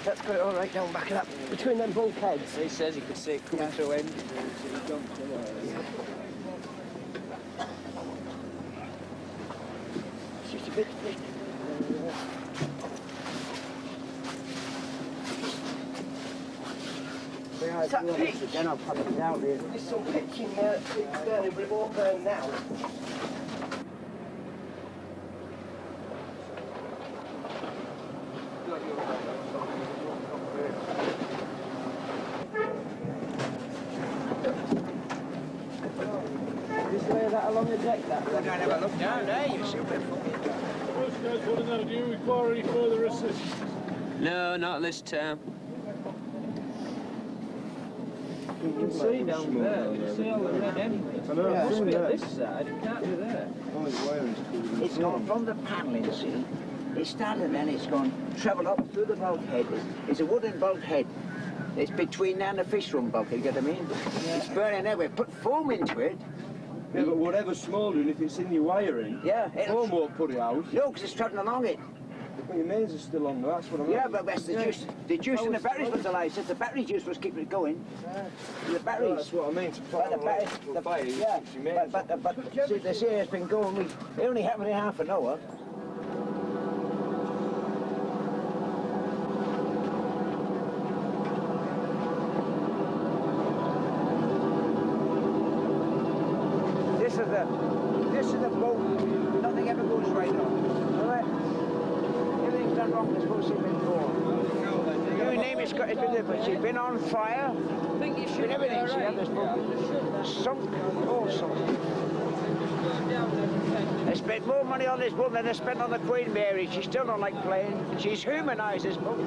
That's got it all right down back it up between them bulkheads. He says he could see it coming through engines. It's just a bit thick. It's that pitch. Then I'll put it down there. There's some pitch in there. It's burning, but it won't burn now. Just lay that along the deck, that. I don't ever look down there, you stupid fucking. First guys, what do you require any further assistance? No, not this time. You can see down there, you can see all the red embers. It must be at this side, it can't be there. It's gone from the paneling, see? It started then, it's gone, travelled up through the bulkhead. It's a wooden bulkhead. It's between now and the fish room bulkhead, you get what I mean? It's burning everywhere. Put foam into it. Yeah, but whatever's smouldering, if it's in your wiring, foam won't put it out. No, because it's travelling along it. But your mains are still on, that's what I mean. Yeah, but that's the juice. The juice in the batteries was alive. So the battery juice was keeping it going. The batteries. Well, that's what I mean. To But the battery, but see, this here has been going. It only happened in half an hour. This is the boat. Nothing ever goes right on. All right. Everything's done wrong. It's supposed to have been before. You name it's got. It's been different. She's been on fire. I think you should. Been everything. She had this boat sunk. All sunk. They spent more money on this boat than they spent on the Queen Mary. She still don't like playing. She's humanised this boat.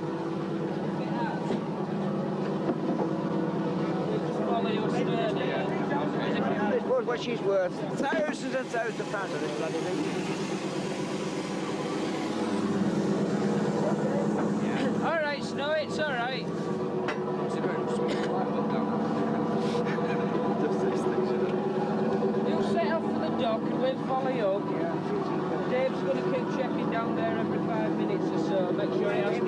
This boat, what she's worth. Thousands and thousands of pounds of this bloody thing. All right, Snow, it's all right. You set off for the dock and we'll follow you up. Dave's going to keep checking down there every 5 minutes or so. Make sure he has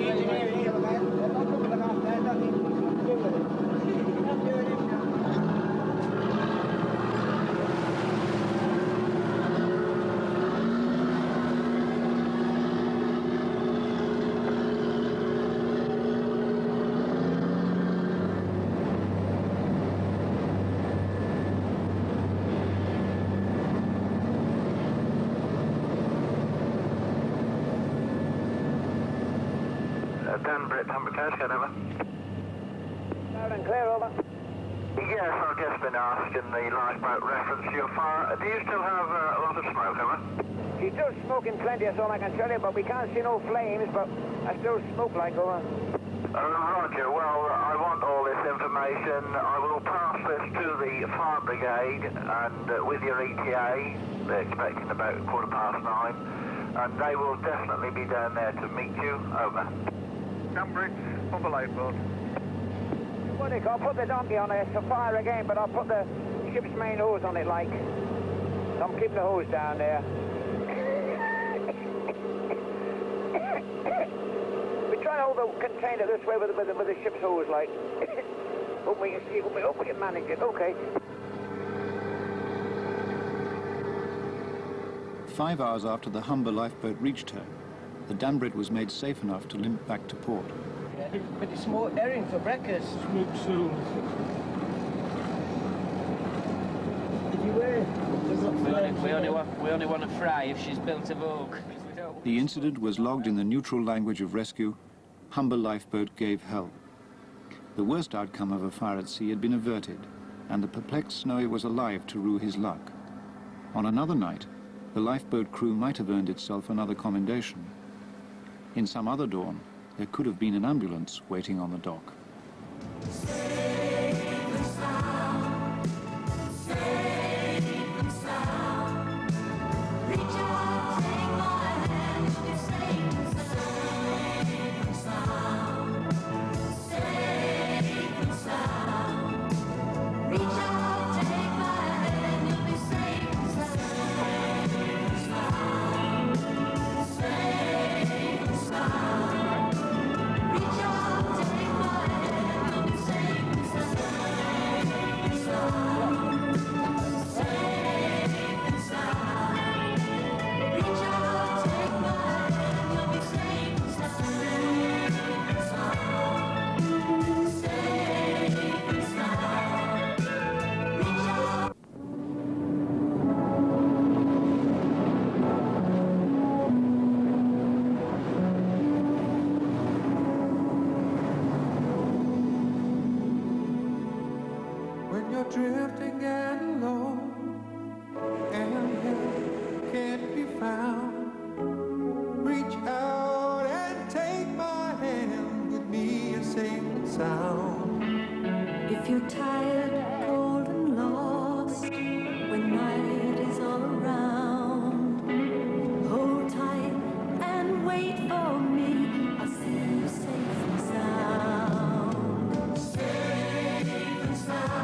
Humber Cascade, over. Loud and clear, over. Yes, I've just been asked in the lifeboat reference to your fire. Do you still have a lot of smoke, over? She's still smoking plenty, that's all I can tell you, but we can't see no flames, but I still smoke like over. Roger, well, I want all this information. I will pass this to the fire brigade, and with your ETA, they're expecting about 9:15, and they will definitely be down there to meet you. Over. Cambridge, Humber Lifeboat. Well, Nick, I'll put the donkey on it to fire again, but I'll put the ship's main hose on it, like. So I'm keeping the hose down there. We try to hold the container this way with the ship's hose, like. Hope we can see, hope we can manage it. Okay. 5 hours after the Humber lifeboat reached her, the Danbrit was made safe enough to limp back to port. Yeah, but it's smoked herring for breakfast. Smoked soon. Did you wear? We only want to fry if she's built of oak. The incident was logged in the neutral language of rescue. Humber lifeboat gave help. The worst outcome of a fire at sea had been averted, and the perplexed Snowy was alive to rue his luck. On another night, the lifeboat crew might have earned itself another commendation. In some other dawn, there could have been an ambulance waiting on the dock. Drifting and alone, and help can't be found. Reach out and take my hand with me and safe and sound. If you're tired, cold and lost, when night is all around, hold tight and wait for me. I'll see you safe and sound. Safe and sound.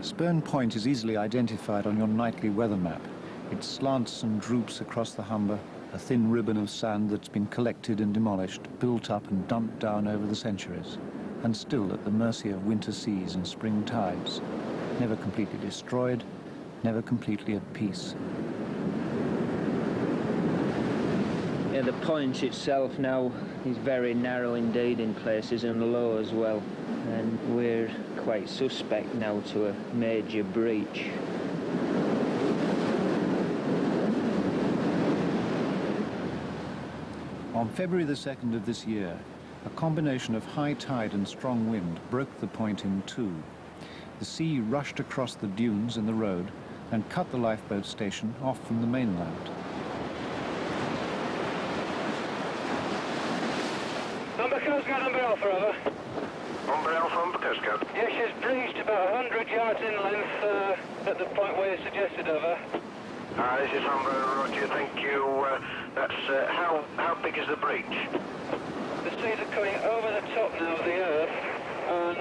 Spurn Point is easily identified on your nightly weather map. It slants and droops across the Humber, a thin ribbon of sand that's been collected and demolished, built up and dumped down over the centuries, and still at the mercy of winter seas and spring tides. Never completely destroyed, never completely at peace. Yeah, the point itself now is very narrow indeed in places and low as well, and we're quite suspect now to a major breach. On February the 2nd of this year, a combination of high tide and strong wind broke the point in two. The sea rushed across the dunes in the road and cut the lifeboat station off from the mainland. Humber Coast Guard, Humber Alpha, over. Humber Alpha, Humber Coast Guard. Yeah, she's breached about 100 yards in length at the point where you suggested, over. This is Humber, Roger, thank you. That's, how big is the breach? The seas are coming over the top now of the earth, and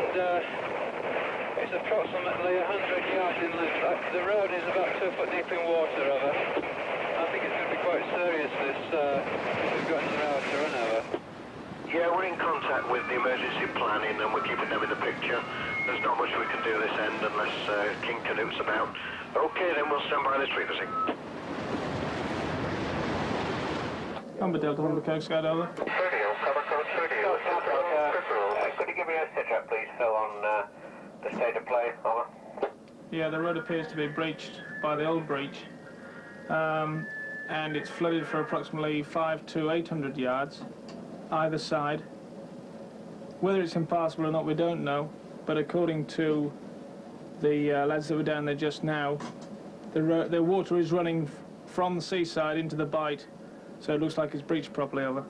it's approximately 100 yards in length. The road is about 2 foot deep in water, over. I think it's going to be quite serious, this we've got another hour to run, over. Yeah, we're in contact with the emergency planning and we're keeping them in the picture. There's not much we can do this end unless King Canute's about. Okay, then we'll stand by this frequency. Humber Delta, Humber Coast Guard, over. Studio, cover code studio. Could you give me a sit-up, please, Phil, on the state of play? Over. Yeah, the road appears to be breached by the old breach, and it's flooded for approximately 500 to 800 yards either side. Whether it's impassable or not, we don't know, but according to the lads that were down there just now, the water is running from the seaside into the bight, so it looks like it's breached properly. Over.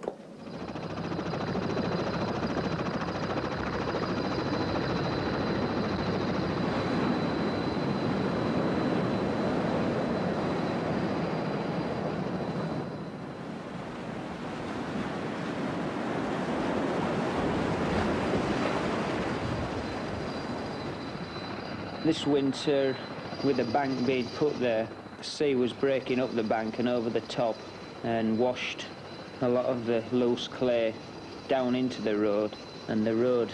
This winter, with the bank being put there, the sea was breaking up the bank and over the top and washed a lot of the loose clay down into the road, and the road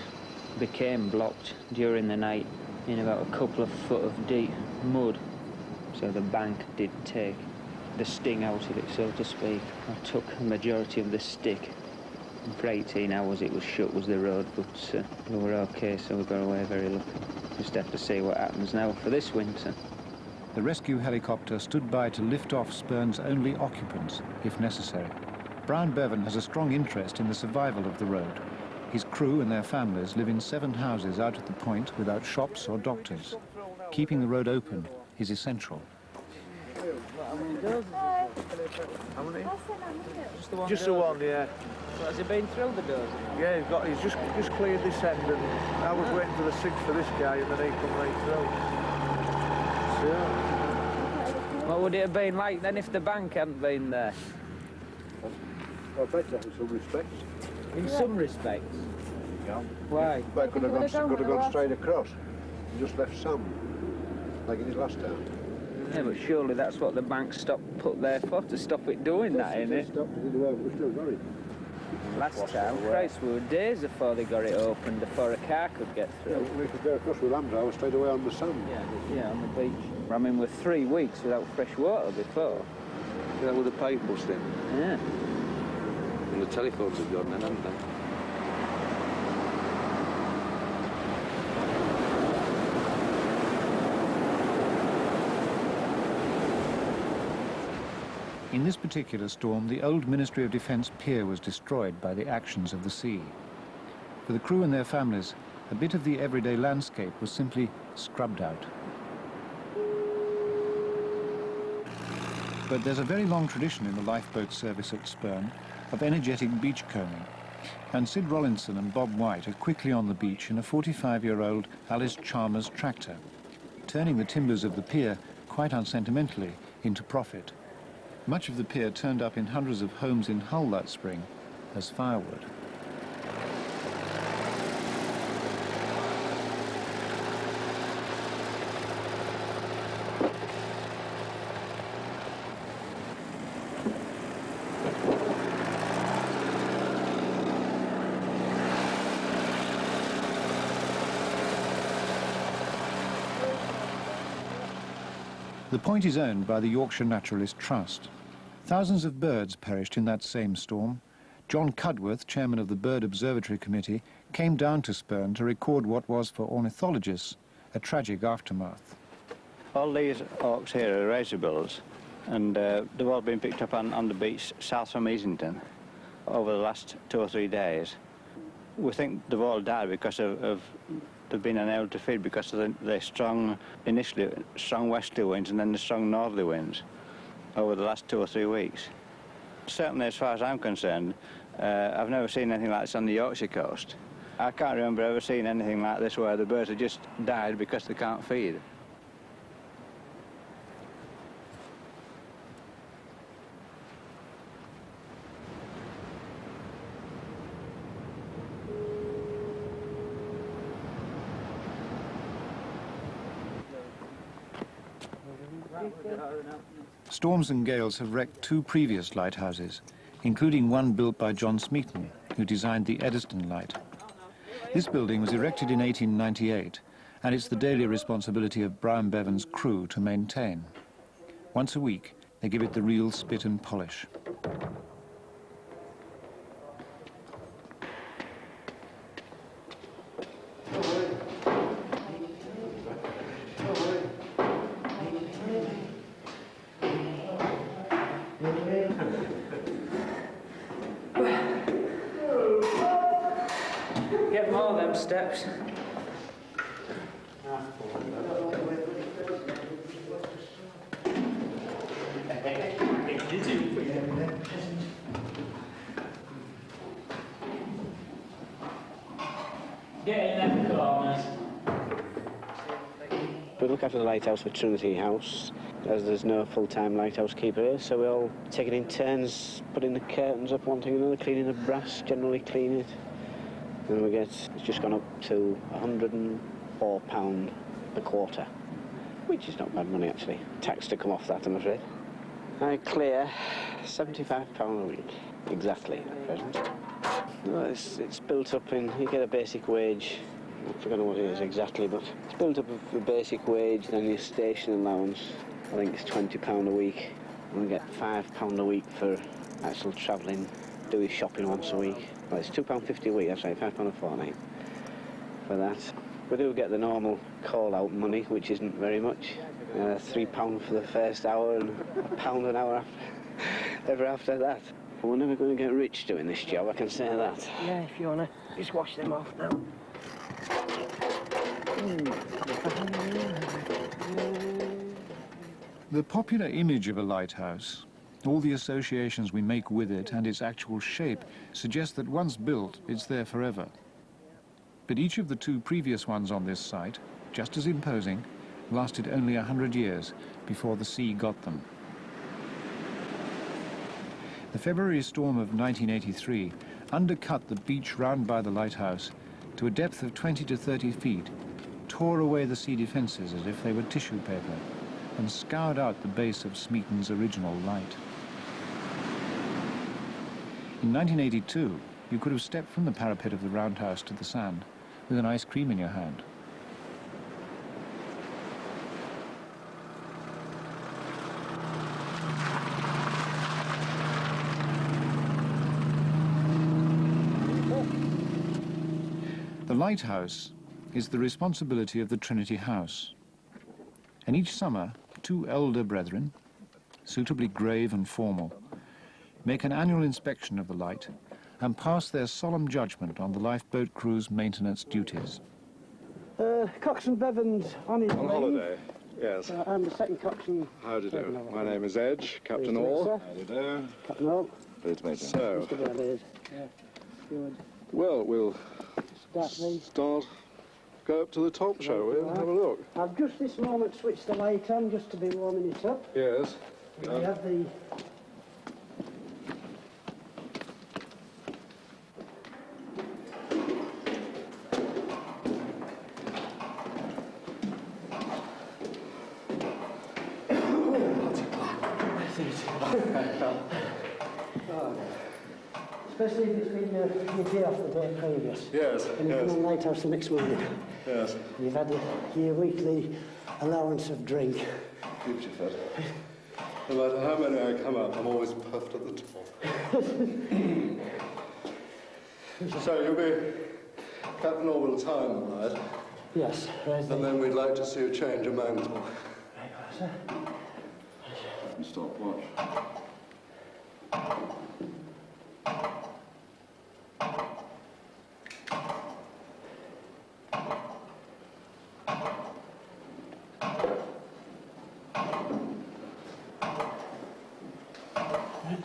became blocked during the night in about a couple of foot of deep mud. So the bank did take the sting out of it, so to speak. I took a majority of the stick, and for 18 hours it was shut, was the road, but we were okay, so we got away very lucky. Just have to see what happens now for this winter. The rescue helicopter stood by to lift off Spurn's only occupants, if necessary. Brian Bevan has a strong interest in the survival of the road. His crew and their families live in 7 houses out at the point without shops or doctors. Keeping the road open is essential. Just the one, yeah. So has he been through the doors? Yeah, he's just cleared this end, and I was waiting for the 6 for this guy, and then he come right through. So, what would it have been like then if the bank hadn't been there? I bet that in some respects. In some respects? Yeah. Why? But could have gone straight across and just left some, like in his last town. Yeah, but surely that's what the bank put there for, to stop it doing that, isn't it? Stopped it, we still got it. Last time, Christ, we were days before they got it open, before a car could get through. Yeah, we could go across with Lambs straight away on the sand. Yeah, on the beach. I mean, we're 3 weeks without fresh water before. Yeah, with the pipe busting. Yeah. And the telephones have gone then, haven't they? In this particular storm, the old Ministry of Defence pier was destroyed by the actions of the sea. For the crew and their families, a bit of the everyday landscape was simply scrubbed out. But there's a very long tradition in the lifeboat service at Spurn of energetic beachcombing, and Sid Rollinson and Bob White are quickly on the beach in a 45-year-old Alice Chalmers tractor, turning the timbers of the pier, quite unsentimentally, into profit. Much of the pier turned up in hundreds of homes in Hull that spring as firewood. The point is owned by the Yorkshire Naturalist Trust. Thousands of birds perished in that same storm. John Cudworth, chairman of the Bird Observatory Committee, came down to Spurn to record what was, for ornithologists, a tragic aftermath. All these auks here are razorbills, and they've all been picked up on the beach south from Easington over the last 2 or 3 days. We think they've all died because of they've been unable to feed because of the strong, initially strong westerly winds and then the strong northerly winds over the last 2 or 3 weeks. Certainly, as far as I'm concerned, I've never seen anything like this on the Yorkshire coast. I can't remember ever seeing anything like this where the birds have just died because they can't feed. Storms and gales have wrecked 2 previous lighthouses, including one built by John Smeaton, who designed the Eddystone Light. This building was erected in 1898, and it's the daily responsibility of Brian Bevan's crew to maintain. Once a week, they give it the real spit and polish. steps. Get in them corners. We look after the lighthouse for Trinity House, as there's no full-time lighthouse keeper here, so we're all taking in turns, putting the curtains up, one thing or another, cleaning the brass, generally clean it. And we get, it's just gone up to £104 a quarter, which is not bad money actually. Tax to come off that, I'm afraid. I clear £75 a week, exactly at present. No, it's built up in, you get a basic wage, I've forgotten what it is exactly, but it's built up of the basic wage, then your station allowance, I think it's £20 a week. And we get £5 a week for actual travelling, do your shopping once a week. Well, it's £2.50 a week, that's right, £5 a fortnight for that. We do get the normal call-out money, which isn't very much. £3 for the first hour and £1 an hour ever after that. But we're never going to get rich doing this job, I can say that. Yeah, if you want to just wash them off now. The popular image of a lighthouse, all the associations we make with it and its actual shape, suggest that once built, it's there forever. But each of the two previous ones on this site, just as imposing, lasted only 100 years before the sea got them. The February storm of 1983 undercut the beach round by the lighthouse to a depth of 20 to 30 feet, tore away the sea defences as if they were tissue paper, and scoured out the base of Smeaton's original light. In 1982, you could have stepped from the parapet of the roundhouse to the sand with an ice cream in your hand. The lighthouse is the responsibility of the Trinity House, and each summer, two elder brethren, suitably grave and formal, make an annual inspection of the light and pass their solemn judgment on the lifeboat crew's maintenance duties. Coxswain Bevan's on his On leave. holiday, yes. I'm the second coxswain. How do you do? My name is Edge, Captain Orr. How do you do? Captain Orr. Pleased to meet you. So, Mr. Berriff. Yeah. Good. well, we'll go up to the top, shall we, and have a look? I've just this moment switched the light on just to be warming it up. Yes. We have the... Especially if it's been your day off the day previous. Yes, and you've been on Lighthouse the next morning. Yes. You've had your weekly allowance of drink. Keeps you fit. No matter how many I come up, I'm always puffed at the top. So you'll be Captain Orwell time, all right? Yes. And then we'd like to see a change of mantle. Right, sir. Stopwatch.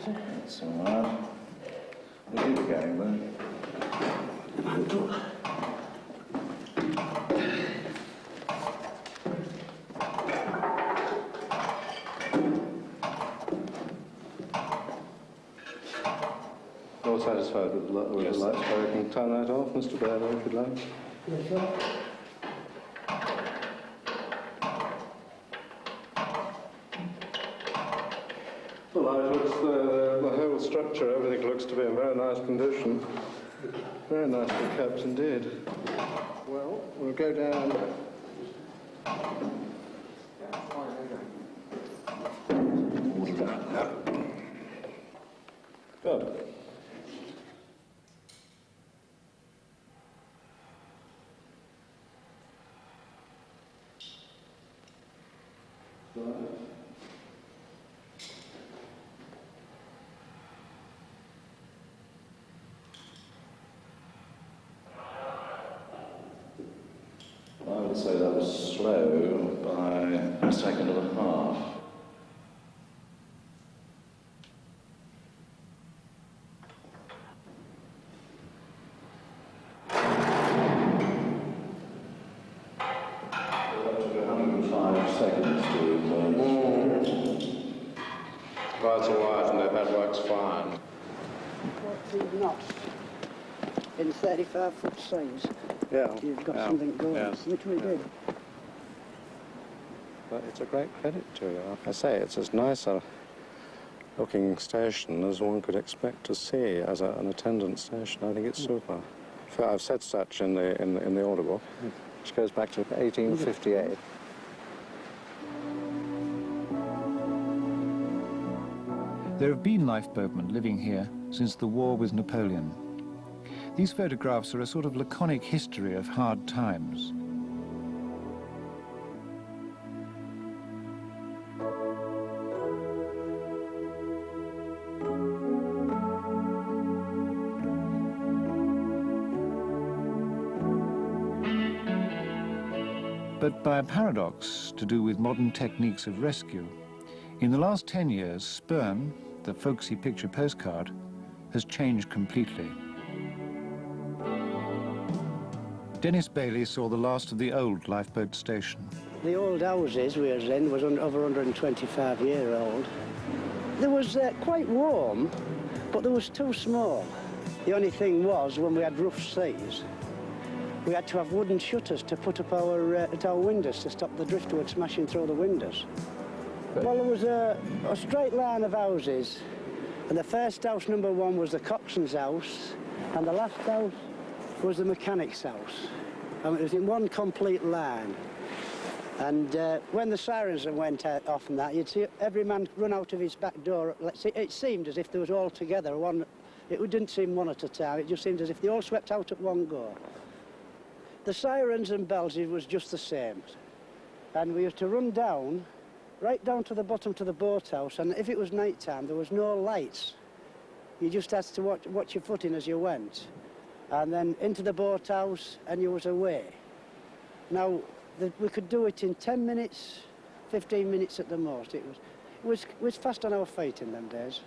That's all right. We'll keep going then. Mantle. You're satisfied with the lights, so I can turn that off, Mr. Berriff, if you'd like. Yes, sir. The light looks, the whole structure, everything looks to be in very nice condition. Very nicely kept indeed. Well, we'll go down. Good. I would say that was slow by a second and a half. That took 105 seconds to emerge. That's all right, and that works fine. 14 knots in 35-foot seas. Yeah. You've got something going, Yes. which we did. But it's a great credit to you. Like I say, it's as nice a looking station as one could expect to see as an attendant station. I think it's super. I've said such in the order book, which goes back to 1858. There have been lifeboatmen living here since the war with Napoleon. These photographs are a sort of laconic history of hard times. But by a paradox to do with modern techniques of rescue, in the last 10 years, Spurn, the folksy picture postcard, has changed completely. Dennis Bailey saw the last of the old lifeboat station. The old houses we was in was over 125 year old. There was quite warm, but there was too small. The only thing was, when we had rough seas, we had to have wooden shutters to put up at our windows to stop the driftwood smashing through the windows. Well, there was a straight line of houses, and the first house, number 1, was the coxswain's house, and the last house was the mechanic's house. And it was in one complete line. And when the sirens went off and that, you'd see every man run out of his back door. It seemed as if they was all together. It didn't seem one at a time. It just seemed as if they all swept out at one go. The sirens and bells, it was just the same. And we used to run down, right down to the bottom to the boathouse, and if it was night time, there was no lights. You just had to watch your footing as you went. And then into the boathouse, and you was away. Now, we could do it in 10 minutes, 15 minutes at the most. It was fast on our feet in them days.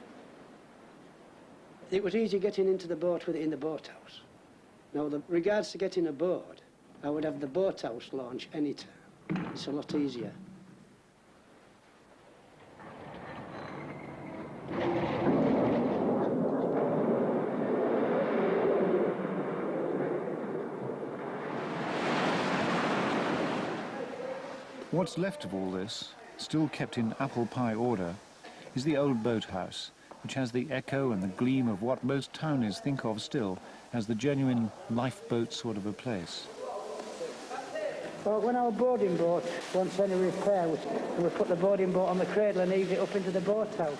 It was easy getting into the boat with it in the boathouse. Now, regards to getting aboard, I would have the boathouse launch any time. It's a lot easier. What's left of all this, still kept in apple pie order, is the old boathouse, which has the echo and the gleam of what most townies think of still as the genuine lifeboat sort of a place. Well, when our boarding boat wants any repair, we put the boarding boat on the cradle and ease it up into the boathouse,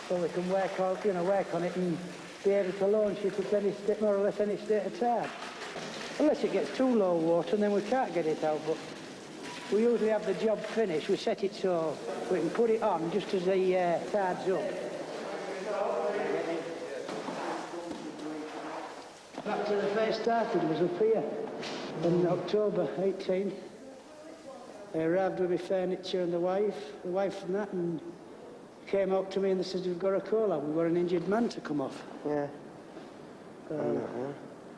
so we can work on it and be able to launch it at more or less any state of tide. Unless it gets too low water, and then we can't get it out. But we usually have the job finished. We set it so we can put it on just as the tide's up. Back to the first started was up here in October 18. I arrived with my furniture and the wife and that, and came out to me and they said, "We've got a call out, we've got an injured man to come off." Yeah.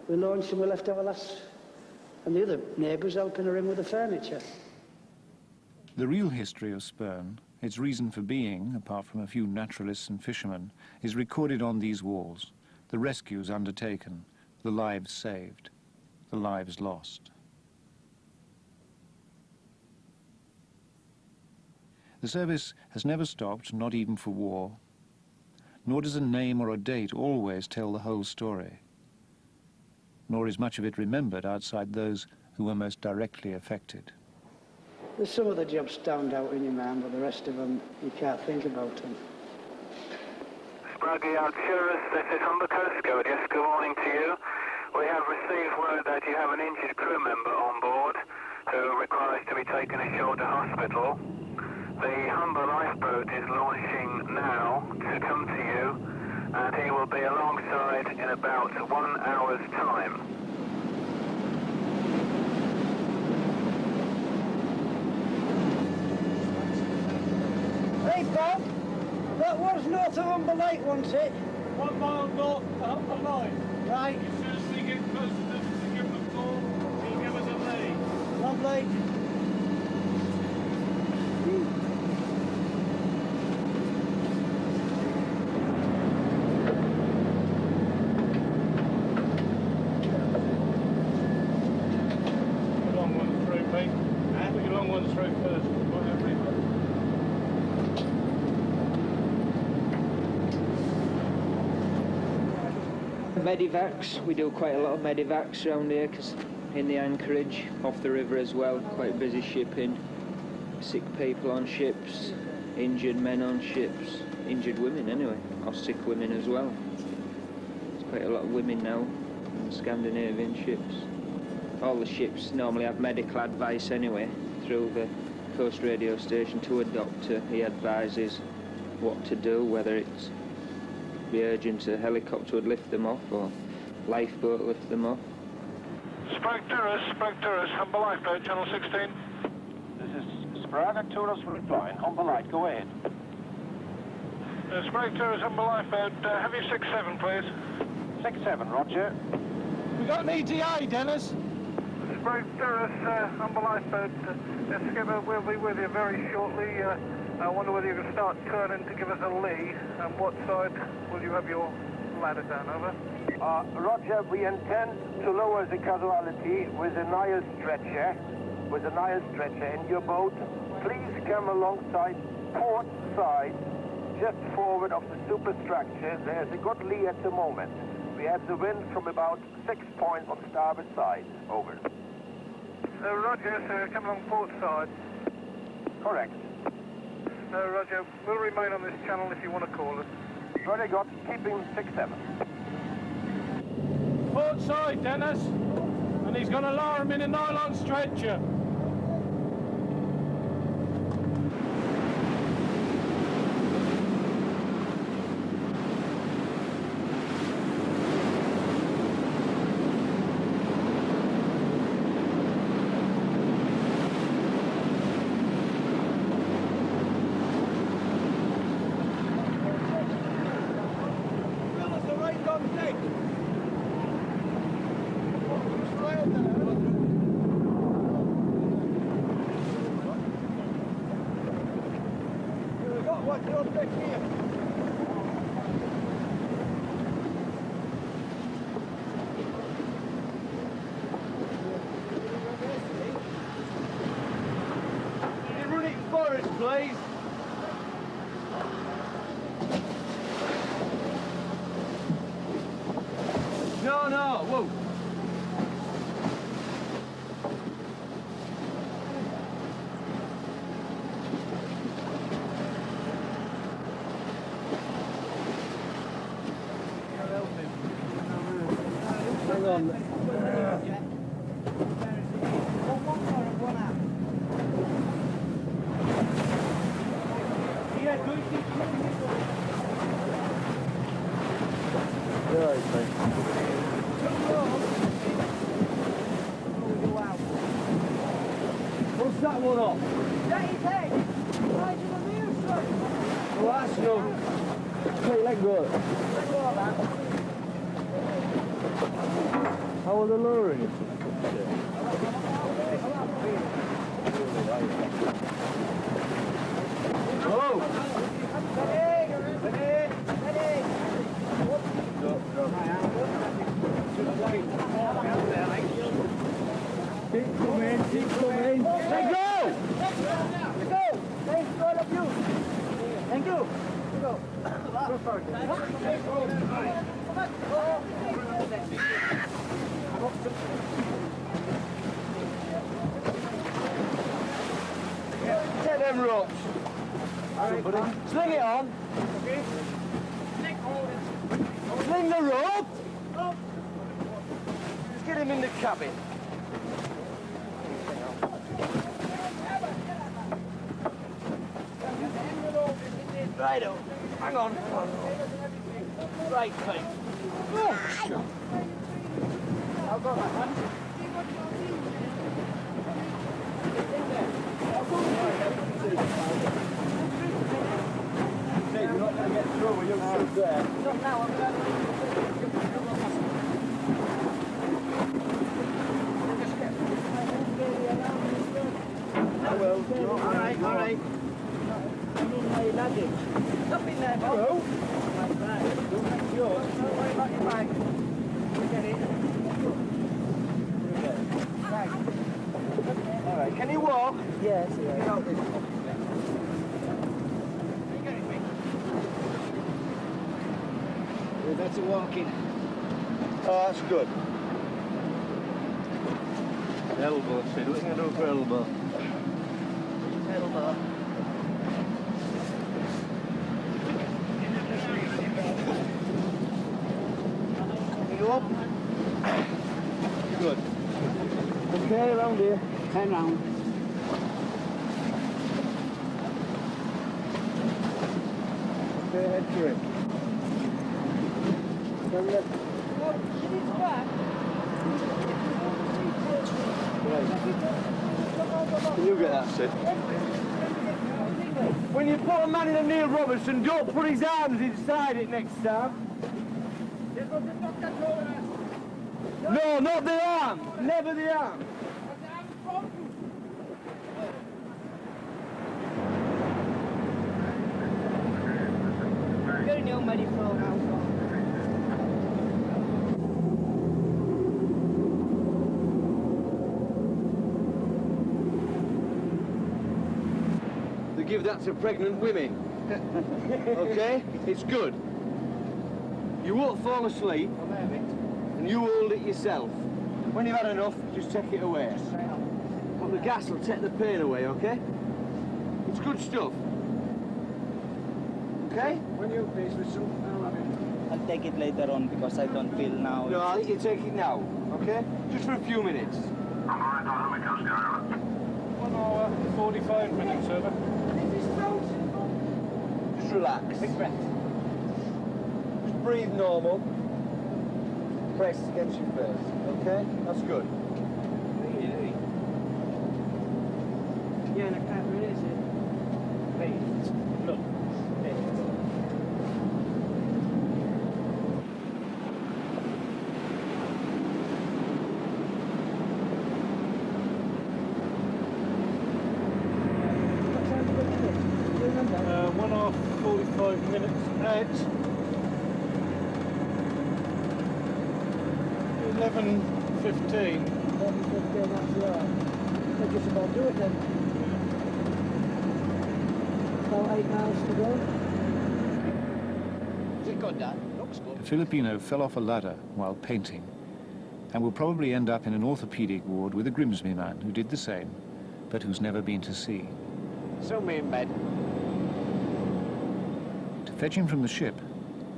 We launched and we left our lass and the other neighbours helping her in with the furniture. The real history of Spurn, its reason for being, apart from a few naturalists and fishermen, is recorded on these walls. The rescues undertaken, the lives saved, the lives lost. The service has never stopped, not even for war, nor does a name or a date always tell the whole story, nor is much of it remembered outside those who were most directly affected. There's some of the jobs stand out in your mind, but the rest of them, you can't think about them. Spraggy Arcturus, this is Humber Coast Guard. Yes, good morning to you. We have received word that you have an injured crew member on board who requires to be taken ashore to hospital. The Humber Lifeboat is launching now to come to you, and he will be alongside in about 1 hour's time. north of Humber Lake, won't it? 1 mile north of Humber Lake. Right. As soon as we get close enough to give him a call, he'll give us a lead. Lovely. Put on one through, mate. Put your long one through first. Whatever it Medivacs, we do quite a lot of medivacs around here because in the anchorage, off the river as well, quite busy shipping. Sick people on ships, injured men on ships, injured women anyway, or sick women as well. There's quite a lot of women now on Scandinavian ships. All the ships normally have medical advice anyway through the coast radio station to a doctor. He advises what to do, whether it's be urgent a helicopter would lift them off or lifeboat lift them off. Sprague Terrace, Humber Lifeboat, channel 16. This is Sprague Terrace replying. Humber Light, go ahead. Sprague Terrace, Humber Lifeboat, have you 6-7, please? 6-7, roger. We got an ETA, Dennis. Sprague Terrace, Humber Lifeboat, Skipper, we'll be with you very shortly. I wonder whether you can start turning to give us a lee, and what side will you have your ladder down, over? Roger, we intend to lower the casualty with a Nile stretcher, in your boat. Please come alongside port side, just forward of the superstructure. There's a good lee at the moment. We have the wind from about 6 points on starboard side, over. Roger, so come along port side. Correct. Roger, we'll remain on this channel if you want to call us. Very good, keeping 6-7. Port side, Dennis. And he's going to lower him in a nylon stretcher. Please. No, whoa. Hang on. What's that one off? That is head. Right to the rear, sir. Well, that's no. Okay, let go. Let go of that. How are they lowering it? Hello? Keep coming. Let go! Let go. Thanks to all of you. Thank you. Let go. Take them ropes. Sling it on. Sling the rope. Let's get him in the cabin. Righto. Hang on. Right, mate. Oh, shit. I'll go that one. You're not going to get through, All right, all right. I'm in my luggage. Up in there, Bob. Hello. My bag. That's yours. Don't worry about your bag. We get it. Right. All right, can you walk? Yes, yes. Out this. We're better walking. Oh, that's good. Elbow, see, what are you going to do for elbow? Elbow. You up? Good. Okay, around here. 10 round. Okay, head grip. Can you get that, Sid? When you put a man in a Neil Robertson, don't put his arms inside it next time. No, not the arm. Never the arm. Getting your money thrown out. They give that to pregnant women. Okay? It's good. You won't fall asleep, and you hold it yourself. When you've had enough, just take it away. But the gas will take the pain away, okay? It's good stuff. Okay? When you're pleased with some, I'll have it. I'll take it later on because I don't feel now. No, I'll let you take it now, okay? Just for a few minutes. 1 hour, 45 minutes, over. Just relax. Big breath. Just breathe normal. Press against your face, okay? That's good. Yeah, in a couple of minutes. Wait. Look. 1 hour, 45 minutes at 11:15. 11:15, that's right. Let's just about do it then. About 8 miles to go. Is it good, Dad? Looks good. A Filipino fell off a ladder while painting and will probably end up in an orthopedic ward with a Grimsby man who did the same, but who's never been to sea. So me in bed. To fetch him from the ship,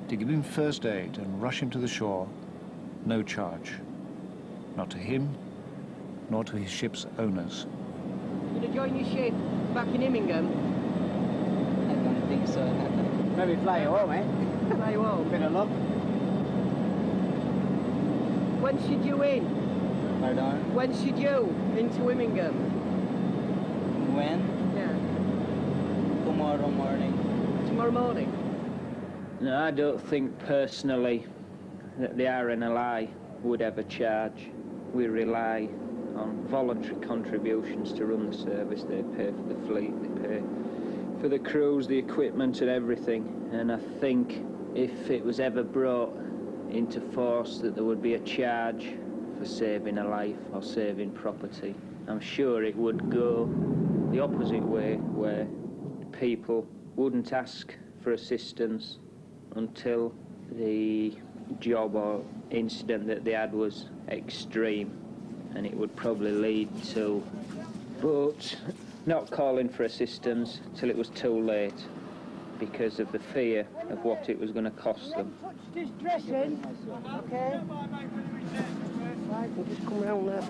to give him first aid and rush him to the shore, no charge. Not to him, nor to his ship's owners. Gonna join your ship back in Immingham? I don't think so. Maybe fly home, eh? Fly home. Bit of luck. When should you in? Pardon? When should you into Immingham? When? Yeah. Tomorrow morning. Tomorrow morning? No, I don't think personally that the RNLI would ever charge. We rely on voluntary contributions to run the service. They pay for the fleet, they pay for the crews, the equipment and everything. And I think if it was ever brought into force that there would be a charge for saving a life or saving property, I'm sure it would go the opposite way, where people wouldn't ask for assistance until the job or incident that they had was extreme, and it would probably lead to boats not calling for assistance till it was too late because of the fear of what it was going to cost them. This dressing, okay? Right, we'll just come round there.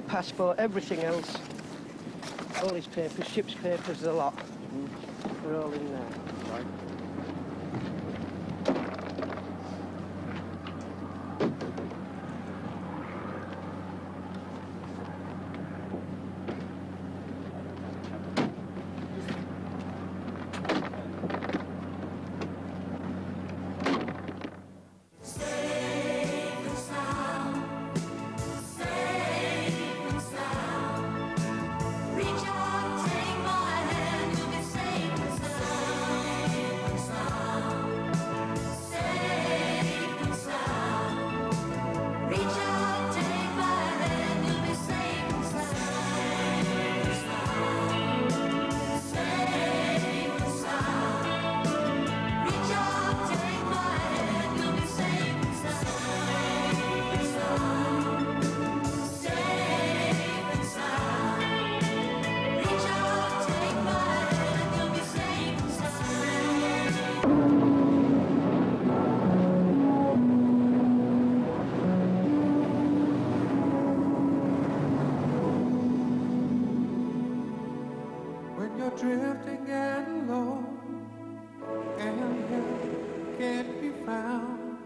Passport, everything else, all his papers, ship's papers, a lot. They're all in there. Right. standing and alone, and help can't be found.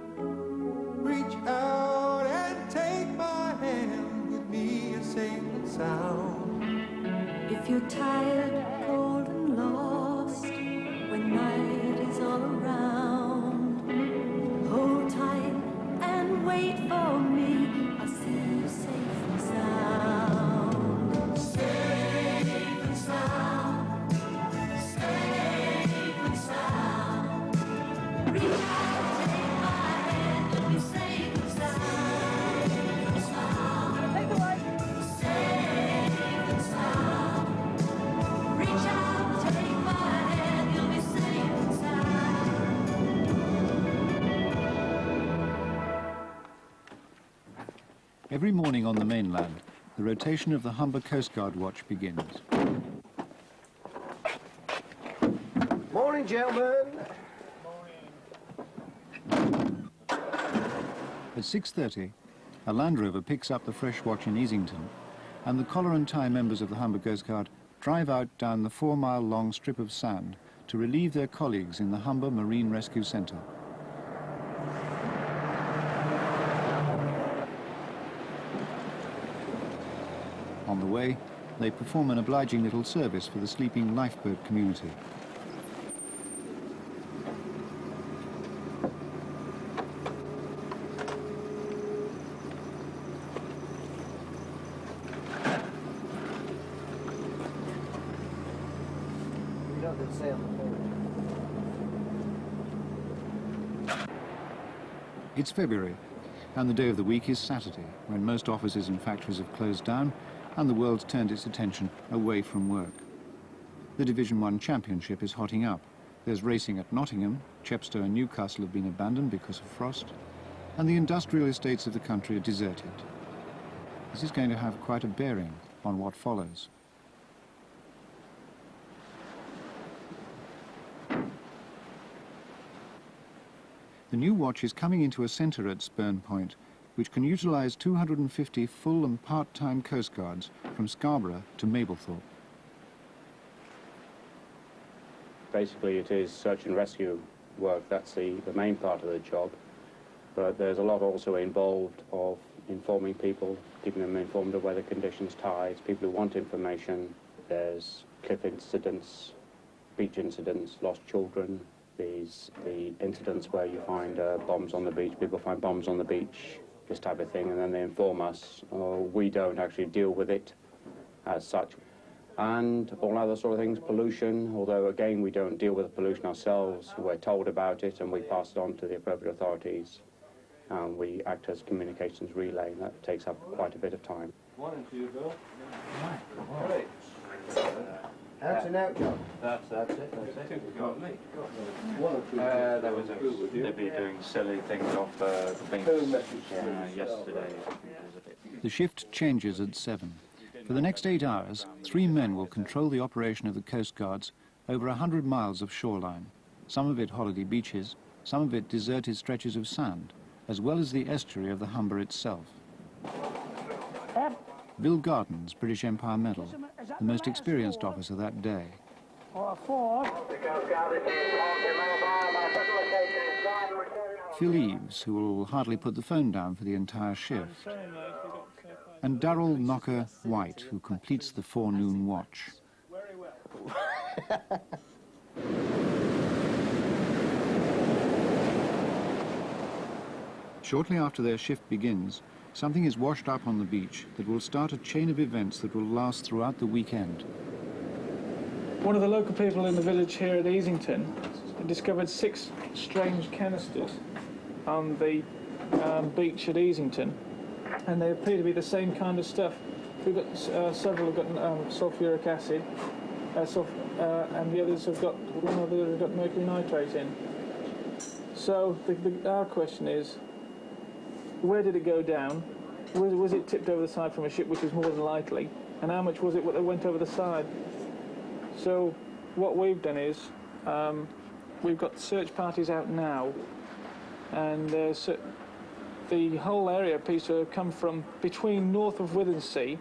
Reach out and take my hand, with me a safe and sound. If you're tired, cold and lost, when night is all around, hold tight and wait for me. I'll see you safe and sound. Safe and sound. Safe and sound. Reach out, take my hand, you'll be safe and sound. Take the light. Safe and sound. Reach out, take my hand, you'll be safe and sound. Every morning on the mainland, the rotation of the Humber Coast Guard watch begins. Morning, gentlemen. At 6:30, a Land Rover picks up the fresh watch in Easington, and the collar and tie members of the Humber Coast Guard drive out down the 4-mile-long strip of sand to relieve their colleagues in the Humber Marine Rescue Centre. On the way, they perform an obliging little service for the sleeping lifeboat community. It's February, and the day of the week is Saturday, when most offices and factories have closed down and the world's turned its attention away from work. The Division 1 Championship is hotting up. There's racing at Nottingham, Chepstow and Newcastle have been abandoned because of frost, and the industrial estates of the country are deserted. This is going to have quite a bearing on what follows. The new watch is coming into a centre at Spurn Point, which can utilise 250 full and part-time Coast Guards from Scarborough to Mablethorpe. Basically it is search and rescue work, that's the main part of the job, but there's a lot also involved of informing people, keeping them informed of weather conditions, tides, people who want information. There's cliff incidents, beach incidents, lost children. There's the incidents where you find bombs on the beach, people find bombs on the beach, this type of thing, and then they inform us. We don't actually deal with it as such. And all other sort of things, pollution, although again we don't deal with the pollution ourselves, we're told about it and we pass it on to the appropriate authorities. And we act as communications relay, and that takes up quite a bit of time. Morning to you, Bill. Right. Out and out job. That's it. Got me. They'd be doing silly things off the beach yesterday. The shift changes at 7. For the next 8 hours, 3 men will control the operation of the Coast Guards over 100 miles of shoreline, some of it holiday beaches, some of it deserted stretches of sand, as well as the estuary of the Humber itself. Bill Gardens, British Empire Medal, the most experienced officer that day. Phil Eves, who will hardly put the phone down for the entire shift. And Darrell Knocker White, who completes the forenoon watch. Shortly after their shift begins, something is washed up on the beach that will start a chain of events that will last throughout the weekend. One of the local people in the village here at Easington discovered 6 strange canisters on the beach at Easington, and they appear to be the same kind of stuff. We've got several have got sulfuric acid, and the others have got mercury nitrate in. So our question is, where did it go down? Was it tipped over the side from a ship, which is more than likely? And how much was it that went over the side? So what we've done is we've got search parties out now, and the whole area appears to have come from between north of Withensea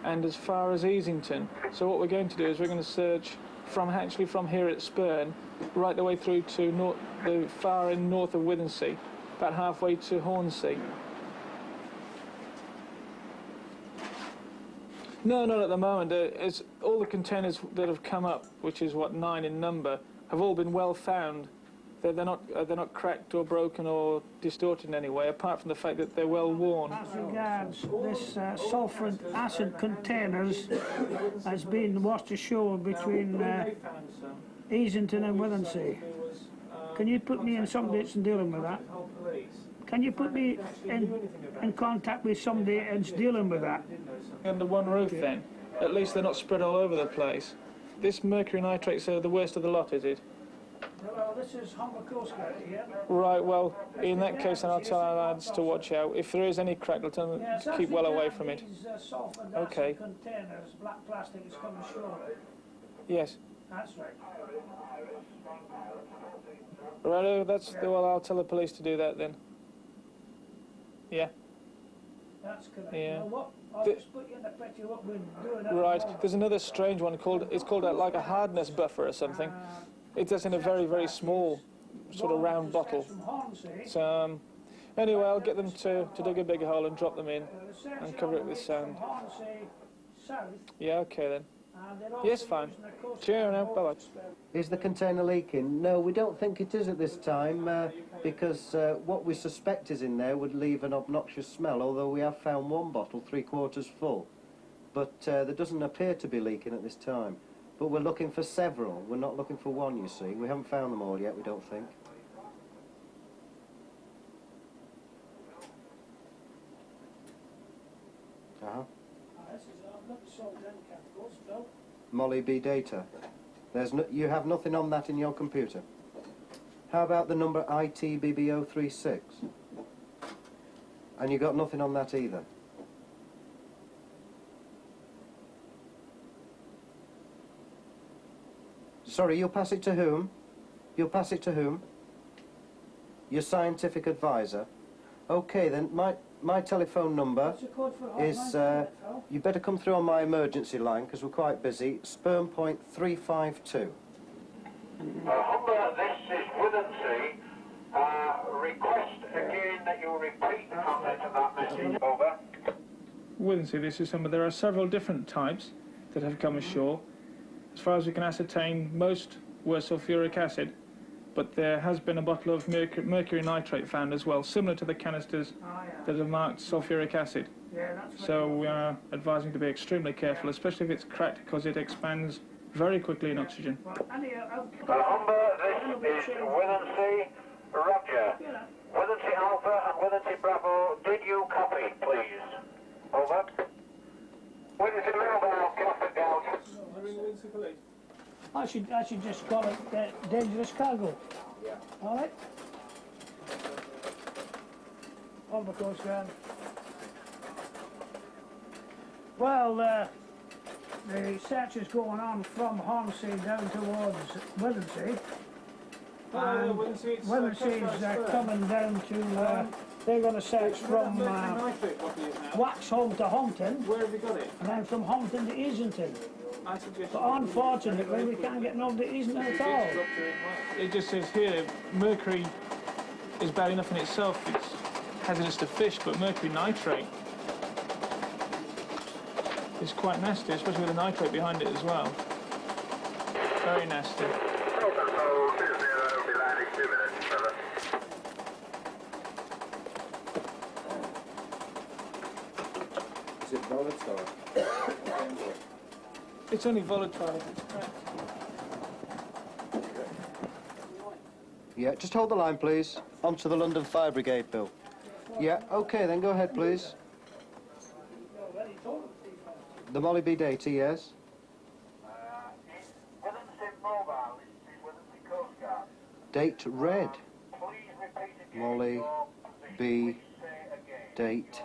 and as far as Easington. So what we're going to do is we're going to search actually from here at Spurn, right the way through to the far end north of Withensea, about halfway to Hornsea. No, not at the moment. It's all the containers that have come up, which is what, 9 in number, have all been well found. They're not cracked or broken or distorted in any way, apart from the fact that they're well worn. As regards this sulphuric acid containers has been washed ashore between Easington and Withensea. Can you put me in somebody that's dealing with that? Can you put me in contact with somebody that's dealing with that? Under one roof then? At least they're not spread all over the place. This mercury nitrate's the worst of the lot, is it? Well, this is Humber Coast Guard here. Right, well, in that case then I'll tell our lads to watch out. If there is any crack, they'll tell them to keep well away from it. Okay. Containers, black plastic is coming ashore. Yes. That's right. Righto, well, I'll tell the police to do that then. Yeah. That's correct. Yeah. Now what? I'll just put you in the picture what we're doing. Right, there's another strange one it's called like a hardness buffer or something. It's just in a very, very small sort of round bottle. So, anyway, I'll get them to dig a bigger hole and drop them in and cover it with sand. Yeah, okay then. Yes, fine. Cheerio now, bye-bye. Is the container leaking? No, we don't think it is at this time because what we suspect is in there would leave an obnoxious smell, although we have found one bottle 3/4 full. But there doesn't appear to be leaking at this time. But we're looking for several. We're not looking for one, you see. We haven't found them all yet, we don't think. Uh-huh. Molly B. data. You have nothing on that in your computer. How about the number ITBB036? And you got nothing on that either. Sorry, you'll pass it to whom? You'll pass it to whom? Your scientific advisor. Okay, then my telephone number is, you better come through on my emergency line because we're quite busy, Spurn point 352. Humber, this is Withensea. Request again that you repeat the content of that message. Over. Withensea, this is there are several different types that have come ashore. As far as we can ascertain, most were sulphuric acid, but there has been a bottle of mercury nitrate found as well, similar to the canisters that are marked sulphuric acid. So we are advising to be extremely careful, especially if it's cracked, because it expands very quickly in oxygen. Humber, this is Withensea. Roger. Withensea Alpha and Withensea Bravo, did you copy, please? Over. Withensea Bravo, Gosford out. I should just call it dangerous cargo. Yeah. All right. Humber Coast Guard. Well, the search is going on from Hornsea down towards Withensea. Withensea coming down to, they're going to search from Waxholm to Humpton. Where have you got it? And then from Humpton to Easington. But unfortunately, we can't get nobody to Easington at all. It just says here, mercury is bad enough in itself. It's hazardous to fish, but mercury nitrate is quite nasty, especially with the nitrate behind it as well. Very nasty. Is it volatile? It's only volatile if it's cracked. Yeah, just hold the line, please. On to the London Fire Brigade, Bill. Yeah, okay, then go ahead, please. The Molly B. data, yes? Date red. Molly B. date.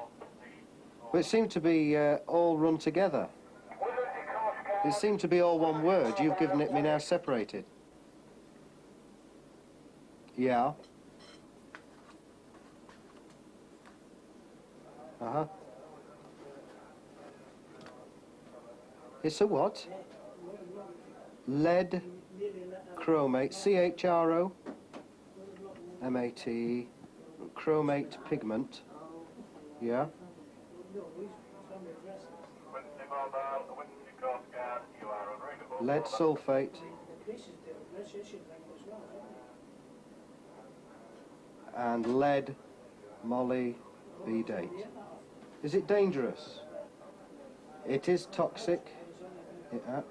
Well, it seemed to be all run together. It seemed to be all one word. You've given it me now separated. Yeah. Uh-huh. It's a what? lead chromate, CHRO-MATE, chromate pigment, yeah. Lead sulfate and lead moly B-date. Is it dangerous? It is toxic. Yeah.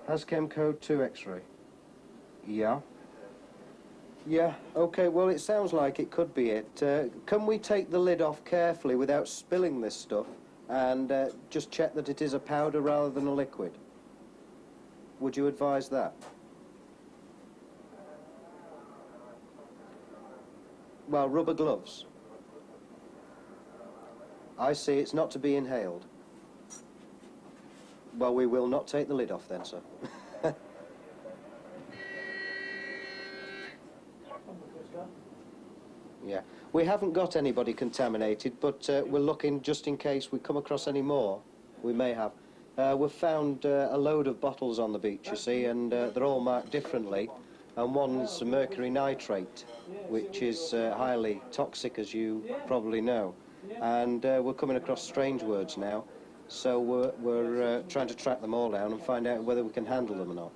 Has chem code 2 X-ray. Yeah. Yeah, okay, well it sounds like it could be it. Can we take the lid off carefully without spilling this stuff and just check that it is a powder rather than a liquid? Would you advise that? Well, rubber gloves. I see, it's not to be inhaled. Well, we will not take the lid off then, sir. Yeah, we haven't got anybody contaminated, but we're looking just in case we come across any more. We may have. We've found a load of bottles on the beach, you see, and they're all marked differently. And one's mercury nitrate, which is highly toxic, as you probably know. And we're coming across strange words now, so we're trying to track them all down and find out whether we can handle them or not.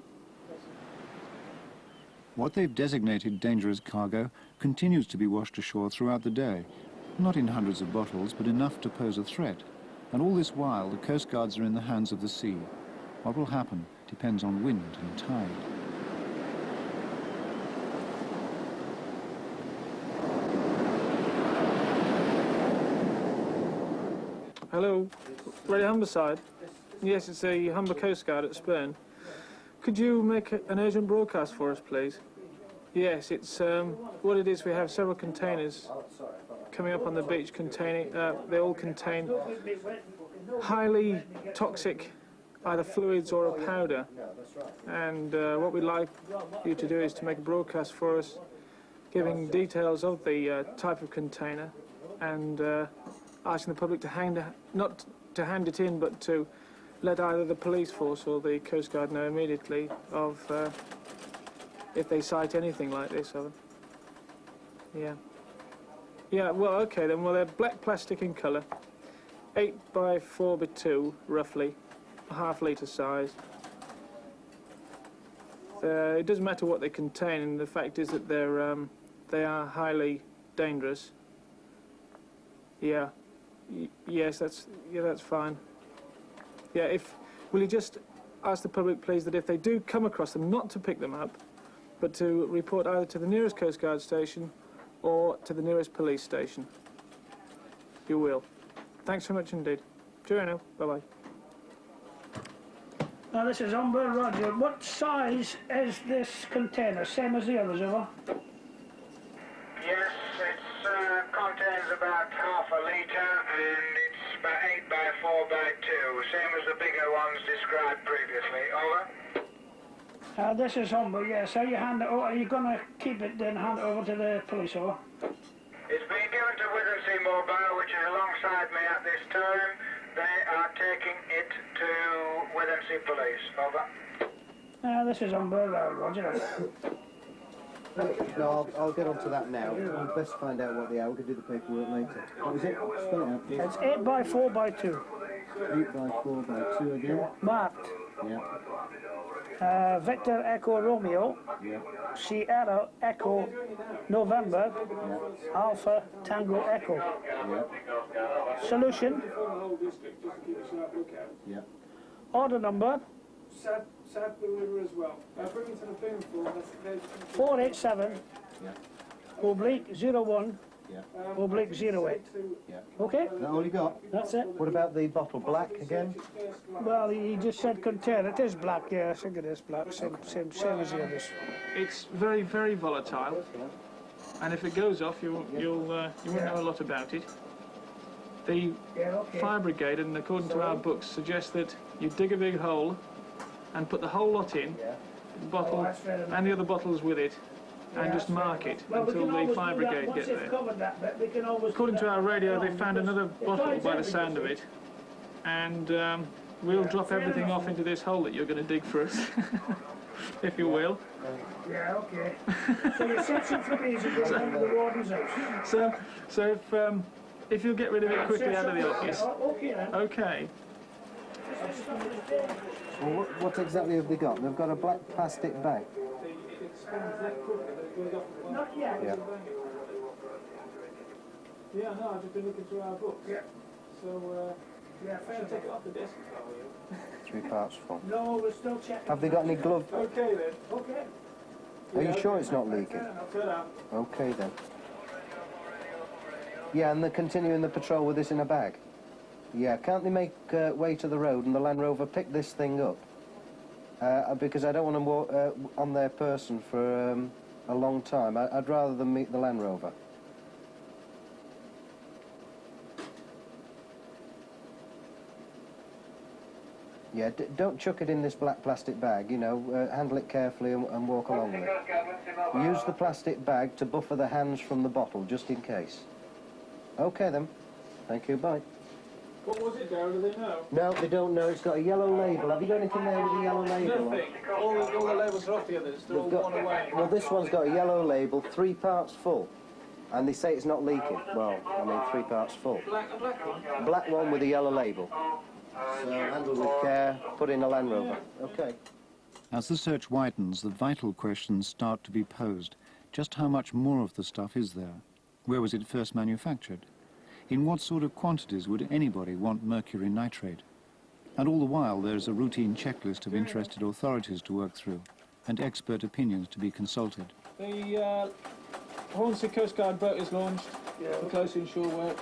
What they've designated dangerous cargo continues to be washed ashore throughout the day. Not in hundreds of bottles, but enough to pose a threat. And all this while, the Coast Guards are in the hands of the sea. What will happen depends on wind and tide. Hello, Radio Humberside. Yes, it's the Humber Coast Guard at Spurn. Could you make an urgent broadcast for us, please? Yes, it's what it is. We have several containers coming up on the beach containing. They all contain highly toxic, either fluids or a powder. And what we'd like you to do is to make a broadcast for us, giving details of the type of container, and asking the public to not to hand it in, but to let either the police force or the Coast Guard know immediately of if they sight anything like this of them. Yeah. Yeah, well, okay then. Well, they're black plastic in colour, 8 by 4 by 2, roughly, a half-litre size. It doesn't matter what they contain, and the fact is that they are highly dangerous. Yeah. Yes, that's fine. Yeah, will you just ask the public, please, that if they do come across them, not to pick them up, but to report either to the nearest Coast Guard station or to the nearest police station. You will. Thanks so much indeed. Cheerio now. Bye-bye. Now, this is Humber, Roger. What size is this container? Same as the others, over? Yes, it contains about half a litre, and it's about 8 by 4 by 2, same as the bigger ones described previously. Over. This is Humber, yes. Are you going to keep it then, hand it over to the police, over? It's been given to Withensea Mobile, which is alongside me at this time. They are taking it to Withensea Police. Over. This is Humber, Roger. No, I'll get onto that now. We'll best find out what they are. We can do the paperwork later. What was it? Spell it out. It's 8 by 4 by 2. 8 by 4 by 2 again. Marked. Yeah. Victor Echo Romeo. Yeah. Sierra Echo November. Yeah. Alpha Tango Echo. Yeah. Solution. Yeah. Order number. South the river as well. Bring it to the film form. That's the page. 487. Yeah. Oblique 01. Yeah. Oblique 08. Yeah. Okay? Is that all you got? That's it. What about the bottle black again? Well, he just said container. It is black, yeah, I think it is black. Same as the others. It's very, very volatile, and if it goes off, you won't know a lot about it. The fire brigade, and according to our books, suggest that you dig a big hole and put the whole lot in, the bottle and the other bottles with it, and just mark it until the fire brigade get there. That bit, we can always According to our radio, they found another bottle by the sound of it, and we'll drop everything off into this hole that you're going to dig for us, if you will. Yeah, okay. So your section for these will be under the warden's house. So if you'll get rid of it quickly out of the office. Okay then. Okay. Well, what exactly have they got? They've got a black plastic bag. Not yet. Yeah. Yeah, no, I've just been looking through our books. Yeah. So, yeah, fair to take it off the desk. 3 parts full. No, we're still checking. Have they got any glove? Okay then. Okay. Are you sure it's not leaking? Okay then. Yeah, and they're continuing the patrol with this in a bag. Yeah, can't they make way to the road and the Land Rover pick this thing up? Because I don't want them on their person for a long time. I'd rather them meet the Land Rover. Yeah, don't chuck it in this black plastic bag, you know, handle it carefully and walk along with it. Use the plastic bag to buffer the hands from the bottle, just in case. Okay then. Thank you, bye. What was it, Darryl? Do they know? No, they don't know. It's got a yellow label. Have you got anything there with a yellow label? Nothing. All the labels are off the others. They're all gone away. Well, this one's got a yellow label, 3 parts full. And they say it's not leaking. Well, I mean 3 parts full. A black one? Black one with a yellow label. So handle with care, put in a Land Rover. Okay. As the search widens, the vital questions start to be posed. Just how much more of the stuff is there? Where was it first manufactured? In what sort of quantities would anybody want mercury nitrate? And all the while there is a routine checklist of interested authorities to work through and expert opinions to be consulted. The Hornsey Coast Guard boat is launched for close inshore work,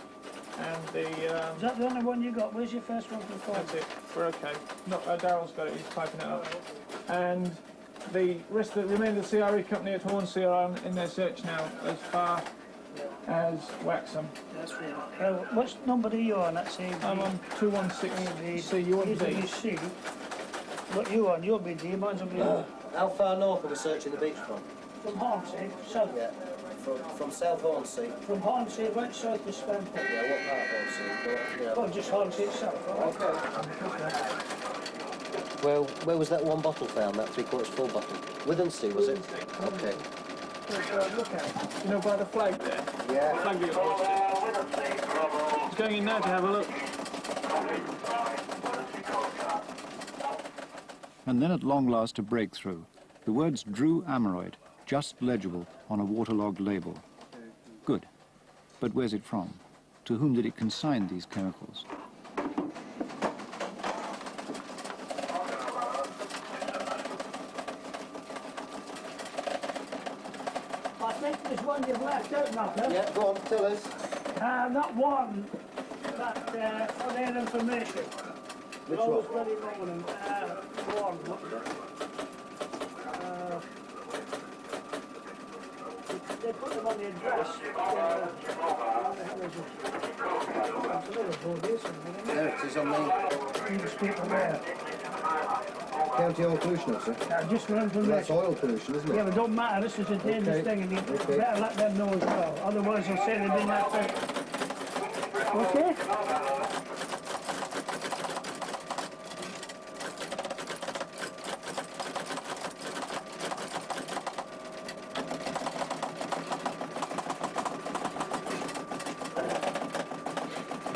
and the... Is that the only one you got? Where's your first one for the That's it. We're okay. No, Darryl's got it. He's typing it up. And the rest of the remainder of the CRE company at Hornsey are in their search now as far as Waxham. That's right. What number are you on? That's I'm on 216C. You want D? C. What you on? You'll be D. Mine's on B. How far north are we searching the beach from? From Hornsey, south. Yeah. From South Hornsey? From Hornsey, went south to Spurn. Yeah, what part of Hornsey? Well, just Hornsey itself. Okay. Well, where was that one bottle found, that 3/4 full bottle? Withensea, was it? Okay. Look at it. You know, by the flag there? Yeah. The flag that you're It's going in now to have a look. And then at long last a breakthrough. The words Drew Amyloid, just legible on a waterlogged label. Good. But where's it from? To whom did it consign these chemicals? I think there's one you've left out, Malcolm. Yeah, go on, tell us. That one, that for their information. Which always one? very long one, what was it? They put them on the address. There it is on the... County Oil Pollution Officer? Just for information. That's oil pollution, isn't it? Yeah, but it don't matter, this is a dangerous thing, and you better let them know as well. Otherwise they'll say they didn't have to. Okay?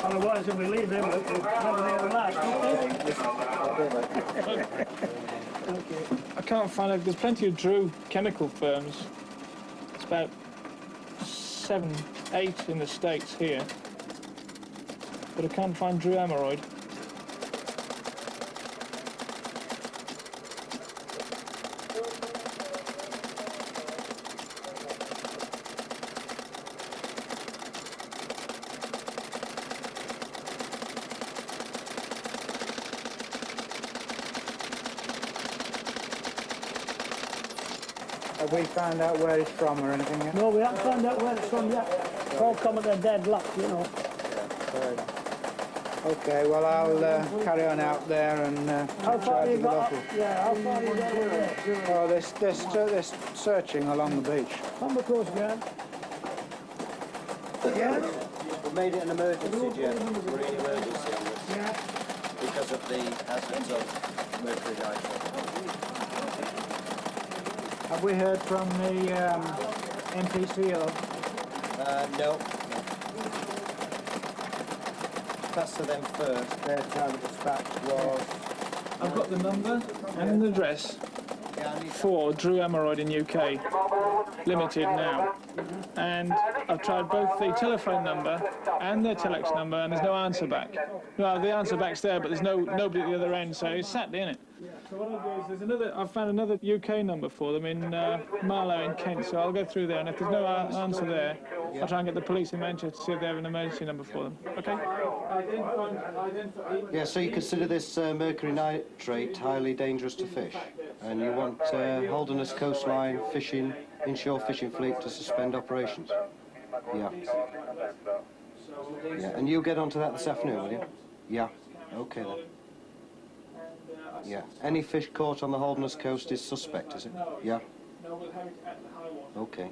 Otherwise, if we leave him, we'll never hear the last. Okay. I can't find it. There's plenty of Drew chemical firms. It's about 7, 8 in the States here. But I can't find Drew Amyloid. Have we found out where it's from or anything yet? No, we haven't found out where it's from yet. It's all come at a dead luck, you know. Okay, well, I'll carry on out there and try to get off. Yeah, how far you got away? Oh, they're searching along the beach. Humber Coast Guard. Yeah? We made it an emergency, Jen. We're in emergency on this. Yeah. Because of the hazards of mercury nitrate. Have we heard from the NPCO? No. That's to them first. Their time of dispatch was... I've got the number and the address for Drew Emeroyd in UK, limited now. And I've tried both the telephone number and their telex number, and there's no answer back. Well, the answer back's there, but there's nobody at the other end, so it's sat there, isn't it? So what I'll do is I've found another UK number for them in Marlow in Kent, so I'll go through there, and if there's no answer there, I'll try and get the police in Manchester to see if they have an emergency number for them. Okay? Yeah, so you consider this mercury nitrate highly dangerous to fish, and you want Holderness Coastline fishing, inshore fishing fleet to suspend operations. Yeah. Yeah, and you'll get onto that this afternoon, will you? Yeah. Okay then. Yeah. Any fish caught on the Holderness coast is suspect, is it? Yeah. Okay.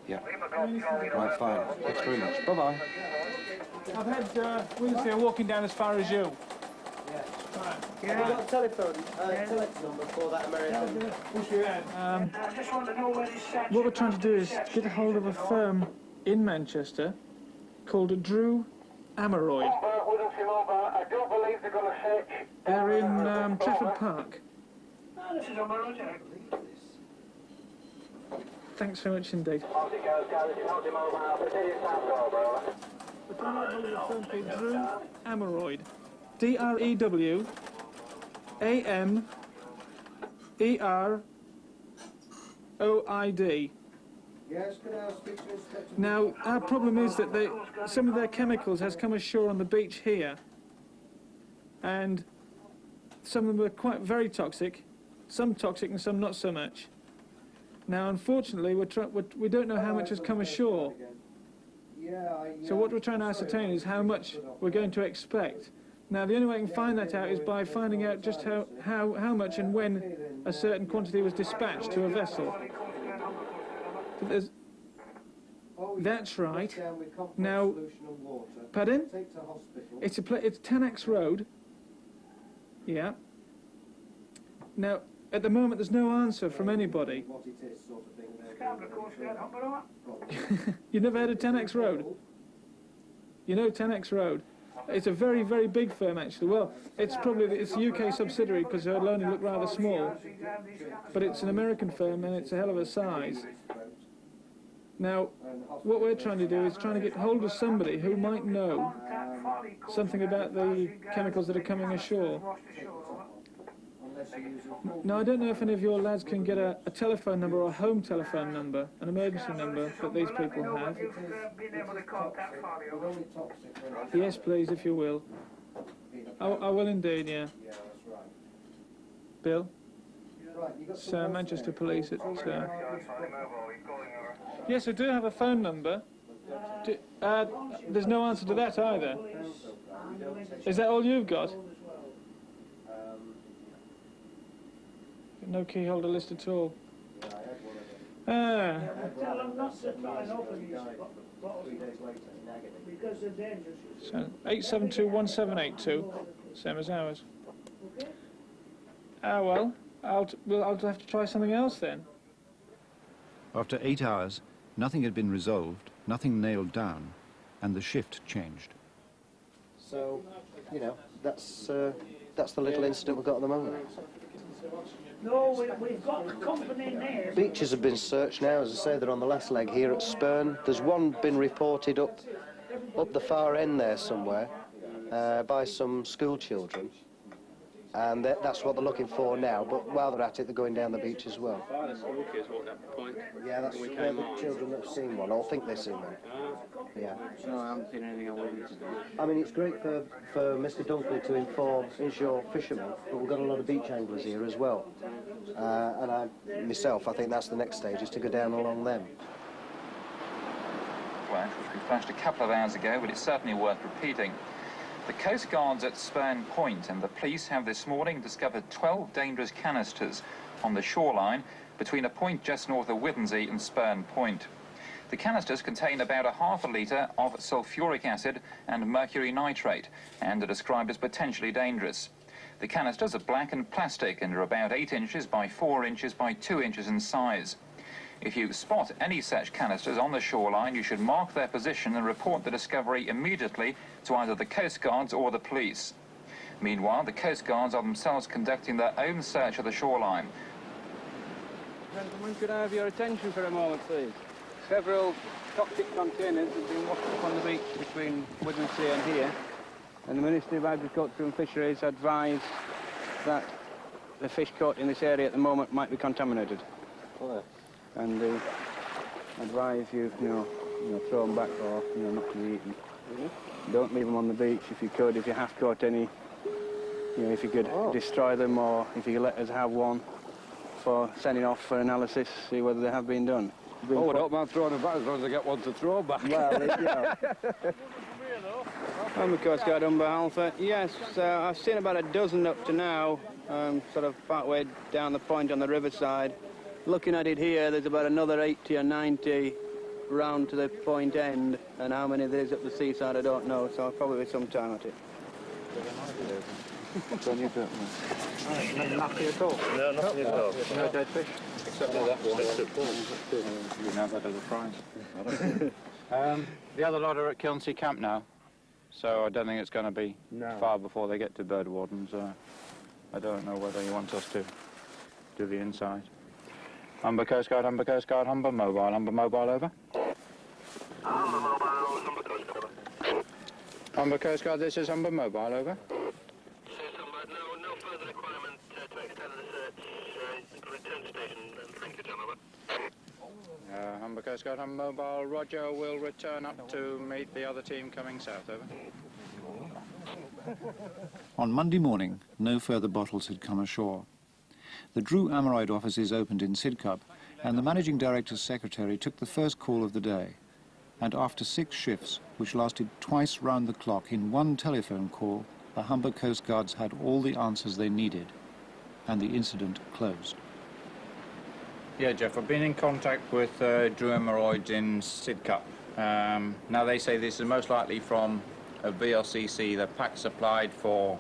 Yeah. Right, fine. Thanks very much. Bye-bye. I've had Wednesday walking down as far as you. Right. Have you got a telephone, telex number for that American? I just want to know where this section... What we're trying to do is get a hold of a firm in Manchester called Drew Emeroyd. I don't believe they're going to search. They're in Trafford Park. No, this is on my road. Thanks very much indeed. We're trying to get a hold of a firm called Drew Emeroyd. D-R-E-W A-M-E-R-O-I-D. Yes, could I speak to Inspector? Now, our problem is that some of their chemicals has come ashore on the beach here, and some of them are very toxic, some toxic and some not so much. Now, unfortunately, we don't know how much has come ashore. So what we're trying to ascertain is how much we're going to expect. Now, the only way I can find that out is by finding out just how much and when a certain quantity was dispatched to a vessel. But that's right. Now, pardon? It's 10X Road. Yeah. Now, at the moment, there's no answer from anybody. You've never heard of 10X Road? You know 10X Road? It's a very, very big firm, actually. Well, it's a UK subsidiary because it'll only look rather small. But it's an American firm and it's a hell of a size. Now, what we're trying to do is trying to get hold of somebody who might know something about the chemicals that are coming ashore. Now, I don't know if any of your lads can get a telephone number or a home telephone number, an emergency number that these people have. Yes, please, if you will. I will indeed, yeah. Bill? It's Manchester Police at... Yes, I do have a phone number. There's no answer to that either. Is that all you've got? No key holder list at all. Ah. So 8721782, same as ours. Ah well, I'll have to try something else then. After 8 hours, nothing had been resolved, nothing nailed down, and the shift changed. So, you know, that's the little incident we've got at the moment. No, we've got the company name. Beaches have been searched now, as I say, they're on the last leg here at Spurn. There's one been reported up the far end there somewhere by some school children. And that's what they're looking for now, but while they're at it, they're going down the beach as well. The school kids walked up the point. Yeah, that's where the children have seen one, or think they've seen one. Yeah. No, I haven't seen anything I wouldn't. I mean, it's great for Mr. Dunkley to inform inshore fishermen, but we've got a lot of beach anglers here as well. And myself, I think that's the next stage, is to go down along them. Flash, which we flashed a couple of hours ago, but it's certainly worth repeating. The Coast Guard's at Spurn Point and the police have this morning discovered 12 dangerous canisters on the shoreline between a point just north of Withensea and Spurn Point. The canisters contain about ½ a litre of sulfuric acid and mercury nitrate and are described as potentially dangerous. The canisters are black and plastic and are about 8 inches by 4 inches by 2 inches in size. If you spot any such canisters on the shoreline, you should mark their position and report the discovery immediately to either the Coast Guards or the police. Meanwhile, the Coast Guards are themselves conducting their own search of the shoreline. Gentlemen, could I have your attention for a moment, please? Several toxic containers have been washed up on the beach between Withensea and here, and the Ministry of Agriculture and Fisheries advised that the fish caught in this area at the moment might be contaminated. Oh, and they advise you, throw them back or, not to be eaten. Don't leave them on the beach if you could. If you have caught any, if you could destroy them, or if you could let us have one for sending off for analysis, see whether they have been done. I don't mind throwing them back as long as I get one to throw back. Well, I'm the Coast Guard, Humber Alpha. Yes, I've seen about a dozen up to now, sort of part way down the point on the riverside. Looking at it here, there's about another 80 or 90 round to the point end, and how many there is up the seaside I don't know, so I'll probably be some time at it. Nothing at all? No, nothing at all. No dead fish? Except that one. You know that as a prize. The other lot are at Kilnsea Camp now, so I don't think it's going to be far before they get to bird wardens. I don't know whether he wants us to do the inside. Humber Coast Guard, Humber Coast Guard, Humber Mobile, over. Humber Mobile, Humber Coast Guard. Humber Coast Guard, this is Humber Mobile, over. Yes, Humber, no further requirement to extend the search. Return to station, and thank you, John, over. Humber Coast Guard, Humber Mobile, Roger, will return up to meet the other team coming south, over. On Monday morning, no further bottles had come ashore. The Drew Ameroyd offices opened in Sidcup, and the Managing Director's secretary took the first call of the day. And after 6 shifts, which lasted twice round the clock in one telephone call, the Humber Coast Guards had all the answers they needed, and the incident closed. Yeah, Jeff, I've been in contact with Drew Ameroyd in Sidcup. Now they say this is most likely from a VLCC. The pack supplied for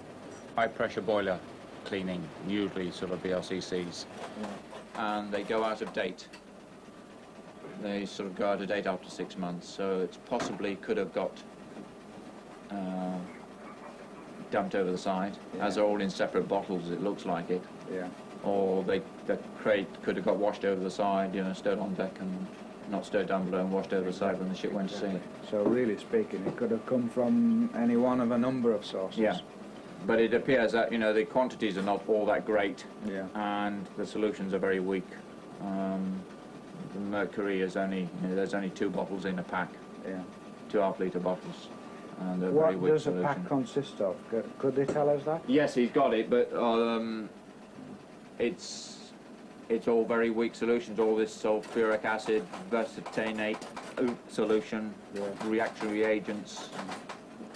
high-pressure boiler cleaning, usually sort of VLCCs, and they go out of date. They sort of go out of date after 6 months, so it's possibly could have got dumped over the side, as they're all in separate bottles, it looks like it. Yeah. Or the crate could have got washed over the side, stowed on deck and not stowed down below and washed over the side when the ship went to sea. So really speaking, it could have come from any one of a number of sources. Yeah. But it appears that, the quantities are not all that great, and the solutions are very weak. The mercury is only, there's only 2 bottles in a pack, 2 half-litre bottles, and a very weak What does solution. a pack consist of? Could they tell us that? Yes, he's got it, but it's all very weak solutions, all this sulfuric acid, versatinate solution, reaction reagents,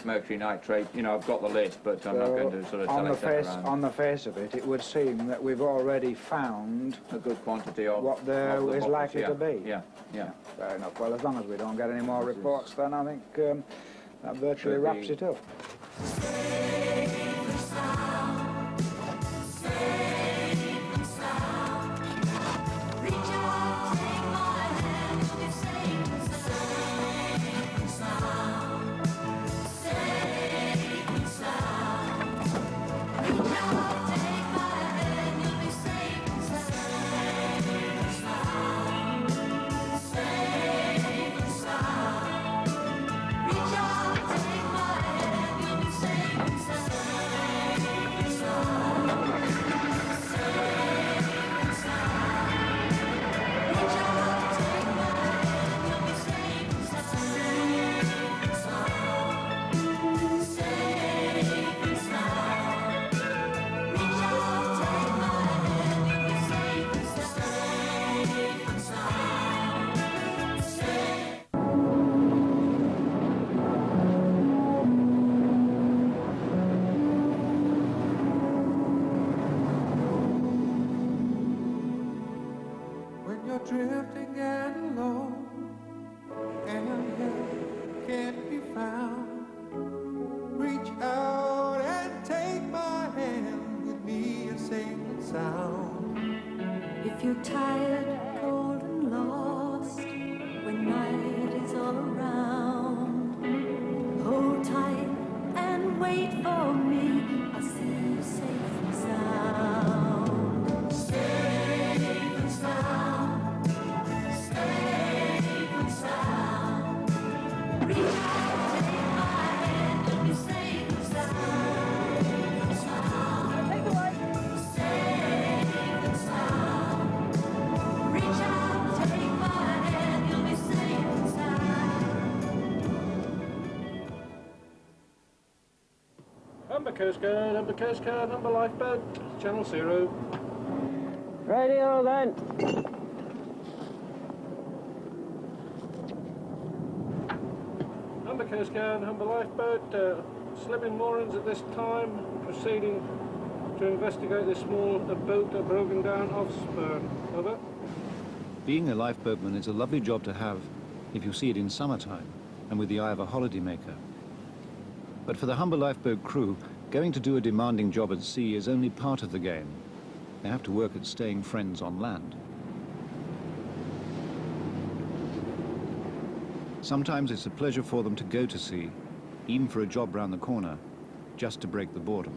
mercury nitrate. I've got the list, but I'm not going to sort of tell it around. On the face of it, it would seem that we've already found a good quantity of what there is likely to be. Yeah. Fair enough. Well, as long as we don't get any more reports, then I think that virtually wraps it up. Reach out, take my hand, you'll be safe and sound. you're drifting and alone, and help can't be found, reach out and take my hand with me, a single sound. If you're tired, cold and lost, when night is all around, hold tight and wait for me, I'll see you safe and sound. Safe and sound, safe and sound. Reach out, take my hand, and be safe and sound. Take the way. Safe and sound. Reach out, take my hand, you'll be safe and sound. Humber Coast Guard, Humber Lifeboat, Channel 0. Radio then. Humber Coast Guard, Humber Lifeboat, slimming moorings at this time, proceeding to investigate this small boat broken down off Spurn. Over. Being a lifeboatman is a lovely job to have if you see it in summertime and with the eye of a holidaymaker. But for the Humber Lifeboat crew, going to do a demanding job at sea is only part of the game. They have to work at staying friends on land. Sometimes it's a pleasure for them to go to sea, even for a job round the corner, just to break the boredom.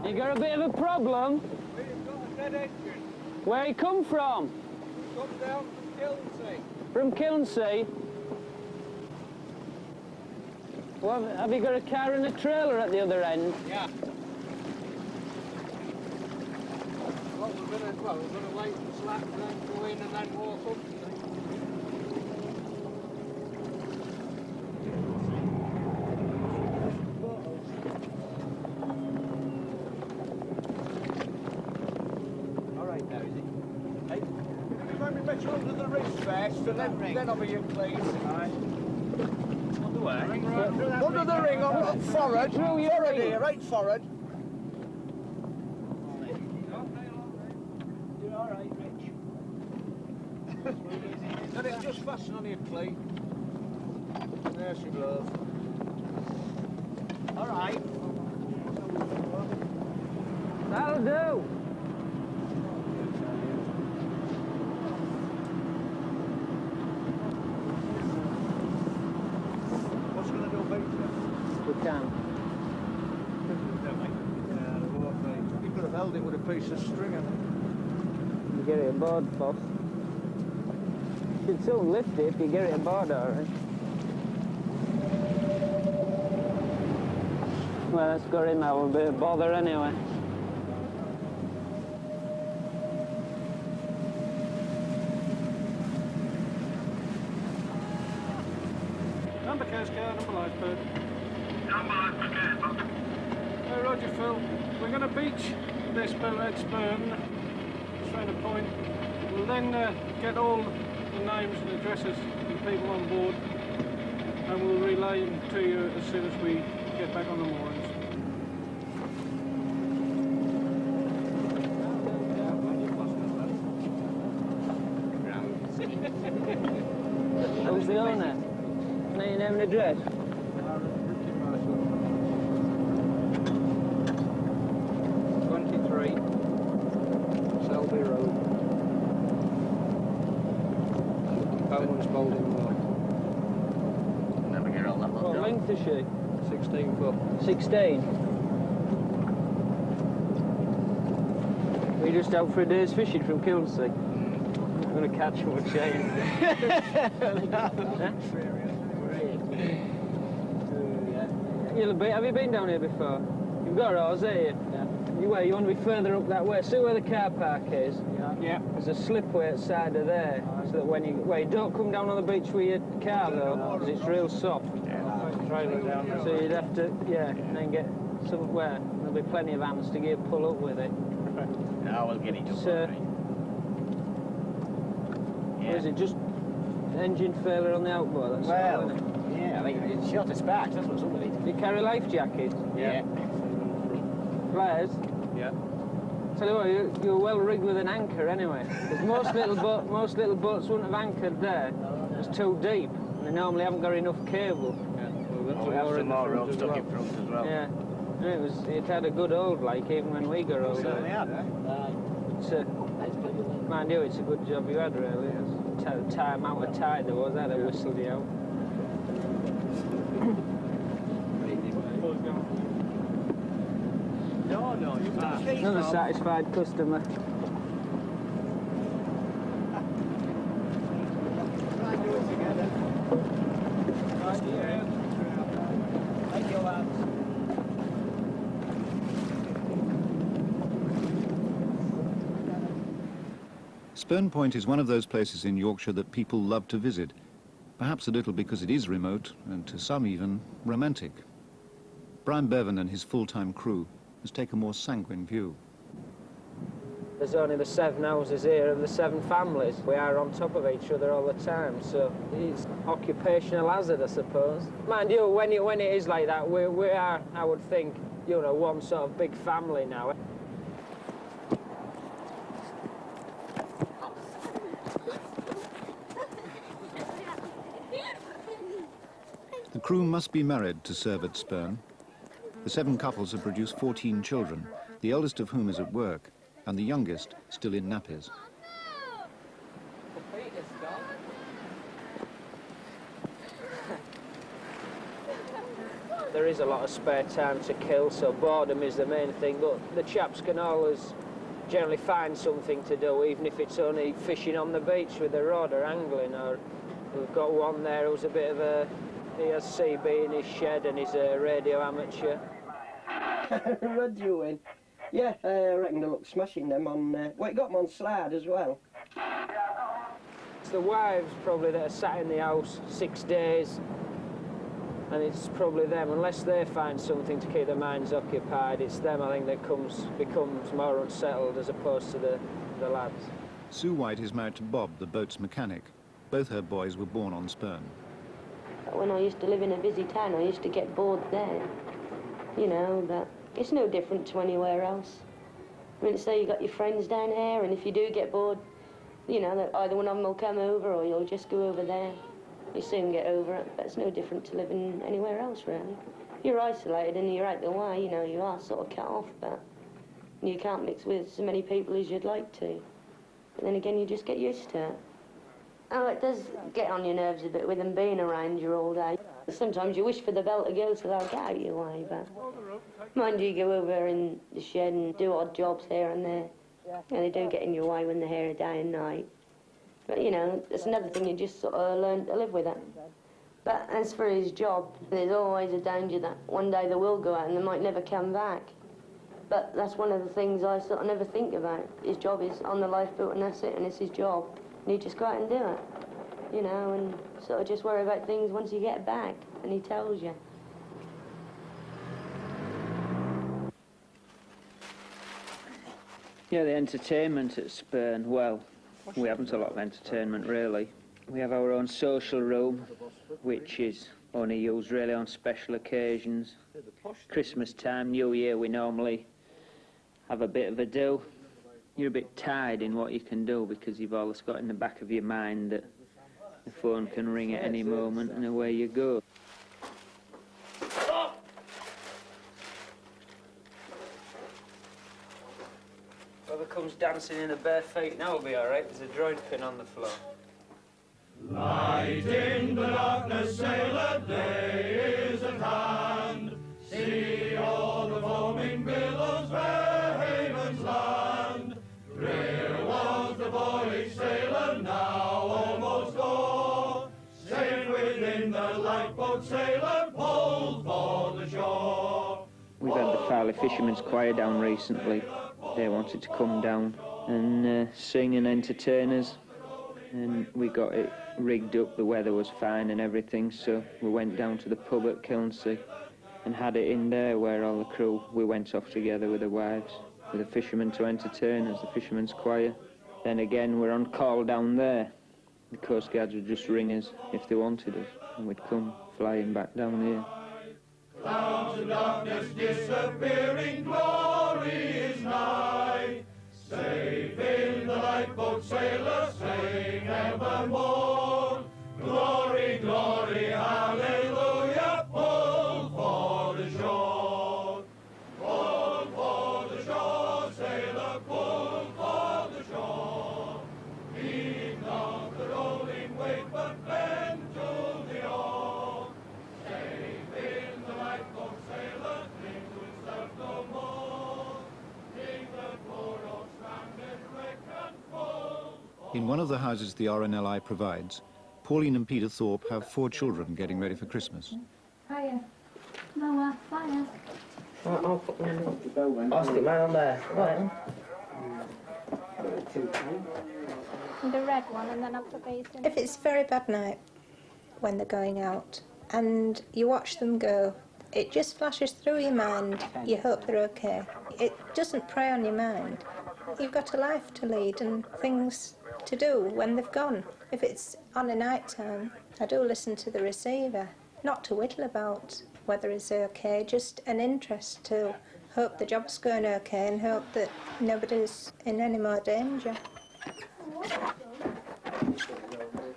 You got a bit of a problem? We've got a dead engine. Where you come from? Come down from Kilnsea. From Kilnsea? Well, have you got a car and a trailer at the other end? Yeah. Well, we're gonna wait and slack and then go in and then walk up. Under the ring first, and then over your clean. Right. Under where? Under the ring, on forward. Forward here, right forward. You're all right, Rich. Let it just fasten on your cleat. There's your glove. All right. That'll do. We can. You could have held it with a piece of string on You get it aboard, boss. You should still lift it if you get it aboard, alright. Well, that's got him out of a bit of bother anyway. Humber Coast Guard, Humber Lifeboat. Roger, Phil. We're going to beach this boat at Spurn, straight a point. We'll then get all the names and addresses of the people on board, and we'll relay them to you as soon as we get back on the moorings. Who's the owner? Name and address? Selby Road. Bowman's Bowling Road. Never get on that one. What length is she? 16 foot. 16? We're just out for a day's fishing from Kilnsea. I'm going to catch one chain. Have you been down here before? You've got ours, have you? Yeah. You want to be further up that way. See where the car park is? Yeah. There's a slipway outside of there, so that when you don't come down on the beach with your car though, because it's real soft. Trailer down there. So you'd have to, and then get somewhere. There'll be plenty of hands to get pull up with it. No, we'll get it. So, Yeah. Or is it just engine failure on the outboard? That's Well, all, isn't it? yeah, I think it's short of sparks, that's what somebody did. Do you carry life jackets? Yeah. Flares? Yeah. Tell you what, you're well rigged with an anchor anyway. Because most little boats wouldn't have anchored there. It's too deep. And they normally haven't got enough cable. Yeah. We have some more rope stuck in front as well. Yeah. And it had a good hold, like, even when we got older. Certainly had. Mind you, it's a good job you had, really. Time out of tide there was, I'd have whistled you out. No, you Another satisfied customer. Spurn Point is one of those places in Yorkshire that people love to visit, perhaps a little because it is remote and to some even romantic. Brian Bevan and his full-time crew must take a more sanguine view. There's only the 7 houses here and the 7 families. We are on top of each other all the time, so it's occupational hazard, I suppose. Mind you, when it is like that, we are, I would think, you know, one sort of big family now. The crew must be married to serve at Spurn. The 7 couples have produced 14 children, the eldest of whom is at work, and the youngest still in nappies. There is a lot of spare time to kill, so boredom is the main thing, but the chaps can always generally find something to do, even if it's only fishing on the beach with a rod or angling. Or we've got one there who's a bit of a... He has CB in his shed and he's a radio amateur. Rod you in? Yeah, I reckon they look smashing them on... well, you got them on slide as well. It's the wives probably that are sat in the house 6 days, and it's probably them, unless they find something to keep their minds occupied, it's them, I think, that becomes more unsettled as opposed to the lads. Sue White is married to Bob, the boat's mechanic. Both her boys were born on Spurn. When I used to live in a busy town, I used to get bored there. You know, that it's no different to anywhere else. I mean, say you got your friends down here, and if you do get bored, you know, that either one of them will come over or you'll just go over there. You soon get over it, but it's no different to living anywhere else, really. You're isolated and you're out the way, you know, you are sort of cut off, but you can't mix with as many people as you'd like to. But then again, you just get used to it. Oh, it does get on your nerves a bit with them being around you all day. Sometimes you wish for the bell to go so they'll get out your way, but mind you, go over in the shed and do odd jobs here and there. And they do get in your way when they're here day and night. But, you know, it's another thing, you just sort of learn to live with it. But as for his job, there's always a danger that one day they will go out and they might never come back. But that's one of the things I sort of never think about. His job is on the lifeboat and that's it, and it's his job. And you just go out and do it, you know, and sort of just worry about things once you get back, and he tells you. Yeah, the entertainment at Spurn, well, we haven't a lot of entertainment, really. We have our own social room, which is only used really on special occasions. Christmas time, New Year, we normally have a bit of a do. You're a bit tired in what you can do because you've always got in the back of your mind that the phone can ring at any moment and away you go. Whoever comes dancing in the bare feet now will be all right. There's a droid pin on the floor. Light in the darkness, sailor, day is at hand. See all the foaming billows, fair havens land. Drear was the boyish sailor, now almost o'er. Safe within the lifeboat, sailor, pulled for the shore. We've had the Farley Fishermen's Choir down recently. They wanted to come down and sing and entertain us, and we got it rigged up. The weather was fine and everything, so we went down to the pub at Kilnsea and had it in there where all the crew, we went off together with the wives, with the fishermen to entertain us, the Fishermen's Choir. Then again, we're on call down there The Coast Guards would just ring us if they wanted us, and we'd come flying back down here. Clouds of darkness disappearing, glory is nigh. Safe in the lifeboat, sailors sing evermore. Glory, glory, hallelujah, pull for the shore. Pull for the shore, sailor, pull for the shore. Heed not the rolling wave, but bend to the oar. Safe in the lifeboat, sailor, cling to his surf no more. England for all stranded wreck and full. In one of the houses the RNLI provides, Pauline and Peter Thorpe have 4 children getting ready for Christmas. Hiya. Noah, hiya. I'll put them in. I'll stick mine on there. Right. The red one, and then I'll put these in. If it's a very bad night when they're going out and you watch them go, it just flashes through your mind, you hope they're okay. It doesn't prey on your mind. You've got a life to lead and things to do when they've gone. If it's on a night time, I do listen to the receiver, not to whittle about whether it's okay, just an interest to hope the job's going okay and hope that nobody's in any more danger.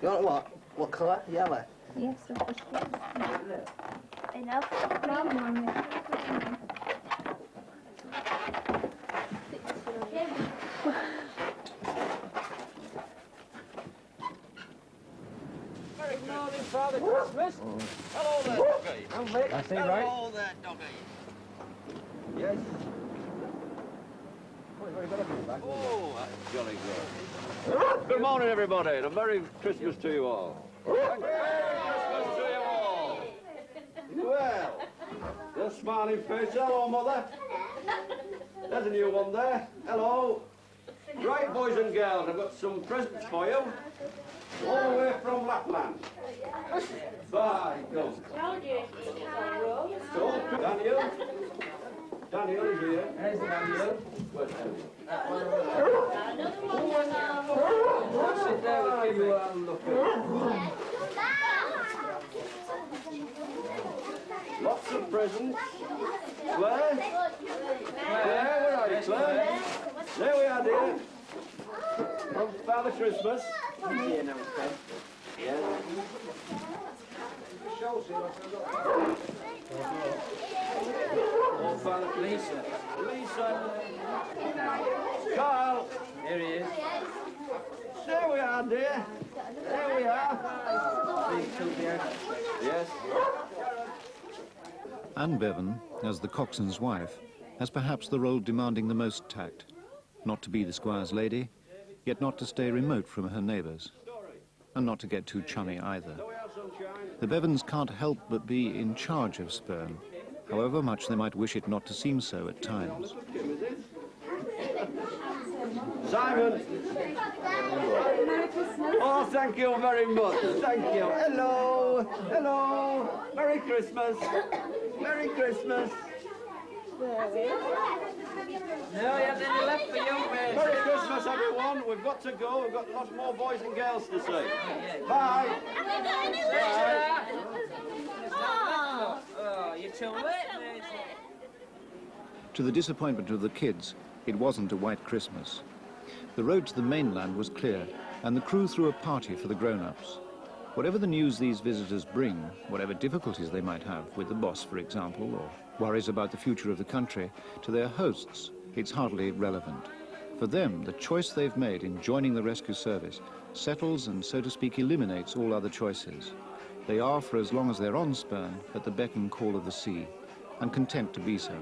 You want what? What colour? Yellow? Yes, of course. Enough. Good morning, Father Christmas. Hello there, doggy. I'm Vic. That's it, Hello right? there, doggy. Yes. Oh, that's jolly good. Good morning, everybody, and a Merry Christmas to you all. Merry Christmas to you all. Well, the smiling face. Hello, Mother. There's a new one there. Hello. Right, boys and girls, I've got some presents for you. All the way from Lapland. Bye, go. So, Daniel. Daniel is here. There's Daniel. Where's Daniel? Sit down if you are looking. Lots of presents. Claire? Claire, where are you, Claire? There we are, dear. From Father Christmas. Here now, Claire. Yeah. Oh, Father Lisa. Lisa. Carl. Here he is. There we are, dear. There we are. Yes. Anne Bevan, as the coxswain's wife, has perhaps the role demanding the most tact. Not to be the squire's lady, yet not to stay remote from her neighbours, and not to get too chummy either. The Bevans can't help but be in charge of Spurn, however much they might wish it not to seem so at times. Simon. Oh, thank you very much. Thank you. Hello. Hello. Merry Christmas. Merry Christmas. No, he hasn't any left for you, mate. Merry Christmas, everyone. We've got to go. We've got lots more boys and girls to see. Bye. Bye. Oh, you're too late, mate. To the disappointment of the kids, it wasn't a white Christmas. The road to the mainland was clear, and the crew threw a party for the grown-ups. Whatever the news these visitors bring, whatever difficulties they might have with the boss, for example, or worries about the future of the country, to their hosts, it's hardly relevant. For them, the choice they've made in joining the rescue service settles and, so to speak, eliminates all other choices. They are, for as long as they're on Spurn, at the beck and call of the sea, and content to be so.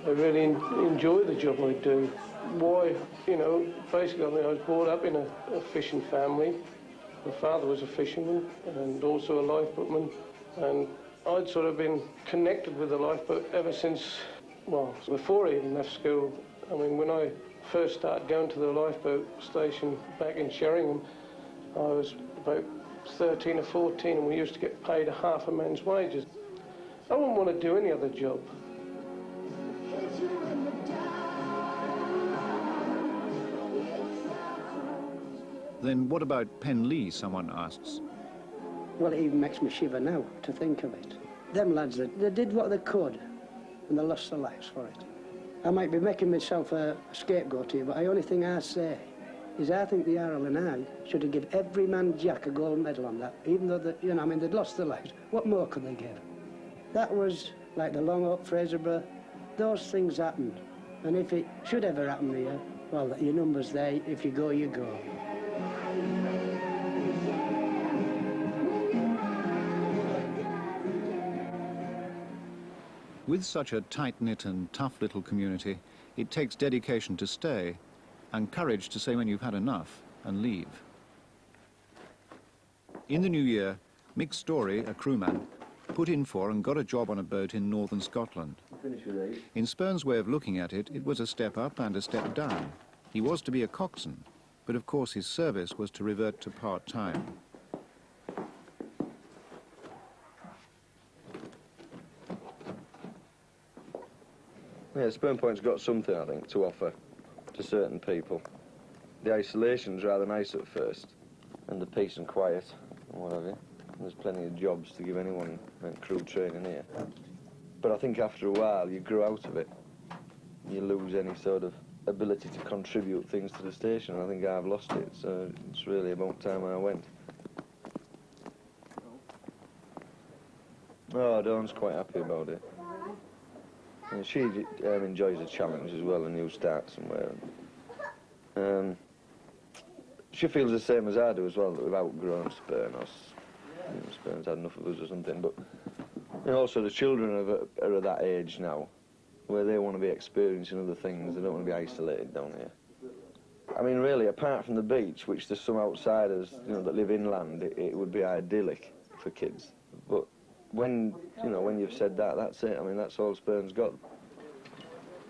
I really enjoy the job I do. Why, you know, basically, I was brought up in a fishing family. My father was a fisherman and also a lifeboatman, and I'd sort of been connected with the lifeboat ever since, well, before I even left school. I mean, when I first started going to the lifeboat station back in Sheringham, I was about 13 or 14, and we used to get paid half a man's wages. I wouldn't want to do any other job. Then what about Penlee, someone asks? Well, it even makes me shiver now to think of it. Them lads, they did what they could, and they lost their lives for it. I might be making myself a scapegoat here, but the only thing I say is I think the RNLI should have given every man Jack a gold medal on that, even though, they'd lost their lives. What more could they give? That was like the Long Up, Fraserburgh. Those things happened. And if it should ever happen here, well, your number's there. If you go, you go. With such a tight-knit and tough little community, it takes dedication to stay and courage to say when you've had enough and leave. In the new year, Mick Story, a crewman, put in for and got a job on a boat in northern Scotland. In Spurn's way of looking at it, it was a step up and a step down. He was to be a coxswain, but of course his service was to revert to part-time. Yeah, Spurn Point's got something, I think, to offer to certain people. The isolation's rather nice at first, and the peace and quiet, and what have you. There's plenty of jobs to give anyone crew training here. But I think after a while, you grow out of it. You lose any sort of ability to contribute things to the station. I think I've lost it, so it's really about time I went. Oh, Dawn's quite happy about it. And she enjoys a challenge as well, a new start somewhere. She feels the same as I do as well, that we've outgrown Spurn, or Spurn's had enough of us or something, but also the children are at that age now, where they want to be experiencing other things, they don't want to be isolated down here. I mean, really, apart from the beach, which there's some outsiders, that live inland, it would be idyllic for kids. But when you've said that, that's it. I mean, that's all Spurn's got.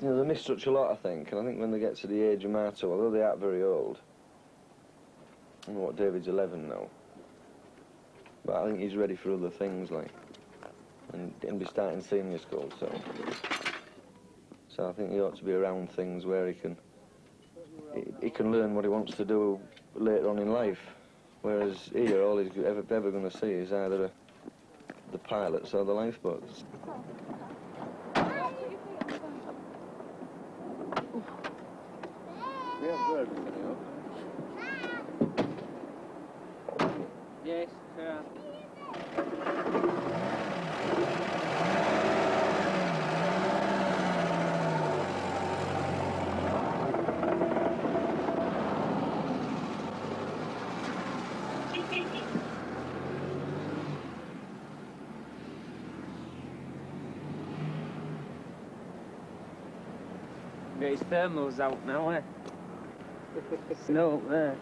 They miss such a lot, I think, and I think when they get to the age of Marto, although they aren't very old, I don't know what, David's 11 now, but I think he's ready for other things, like, and be starting senior school, so I think he ought to be around things where he can learn what he wants to do later on in life, whereas here, all he's ever going to see is either the pilots or the lifeboats. We have birds, Yes, Get his thermals out now, eh? Snow up there.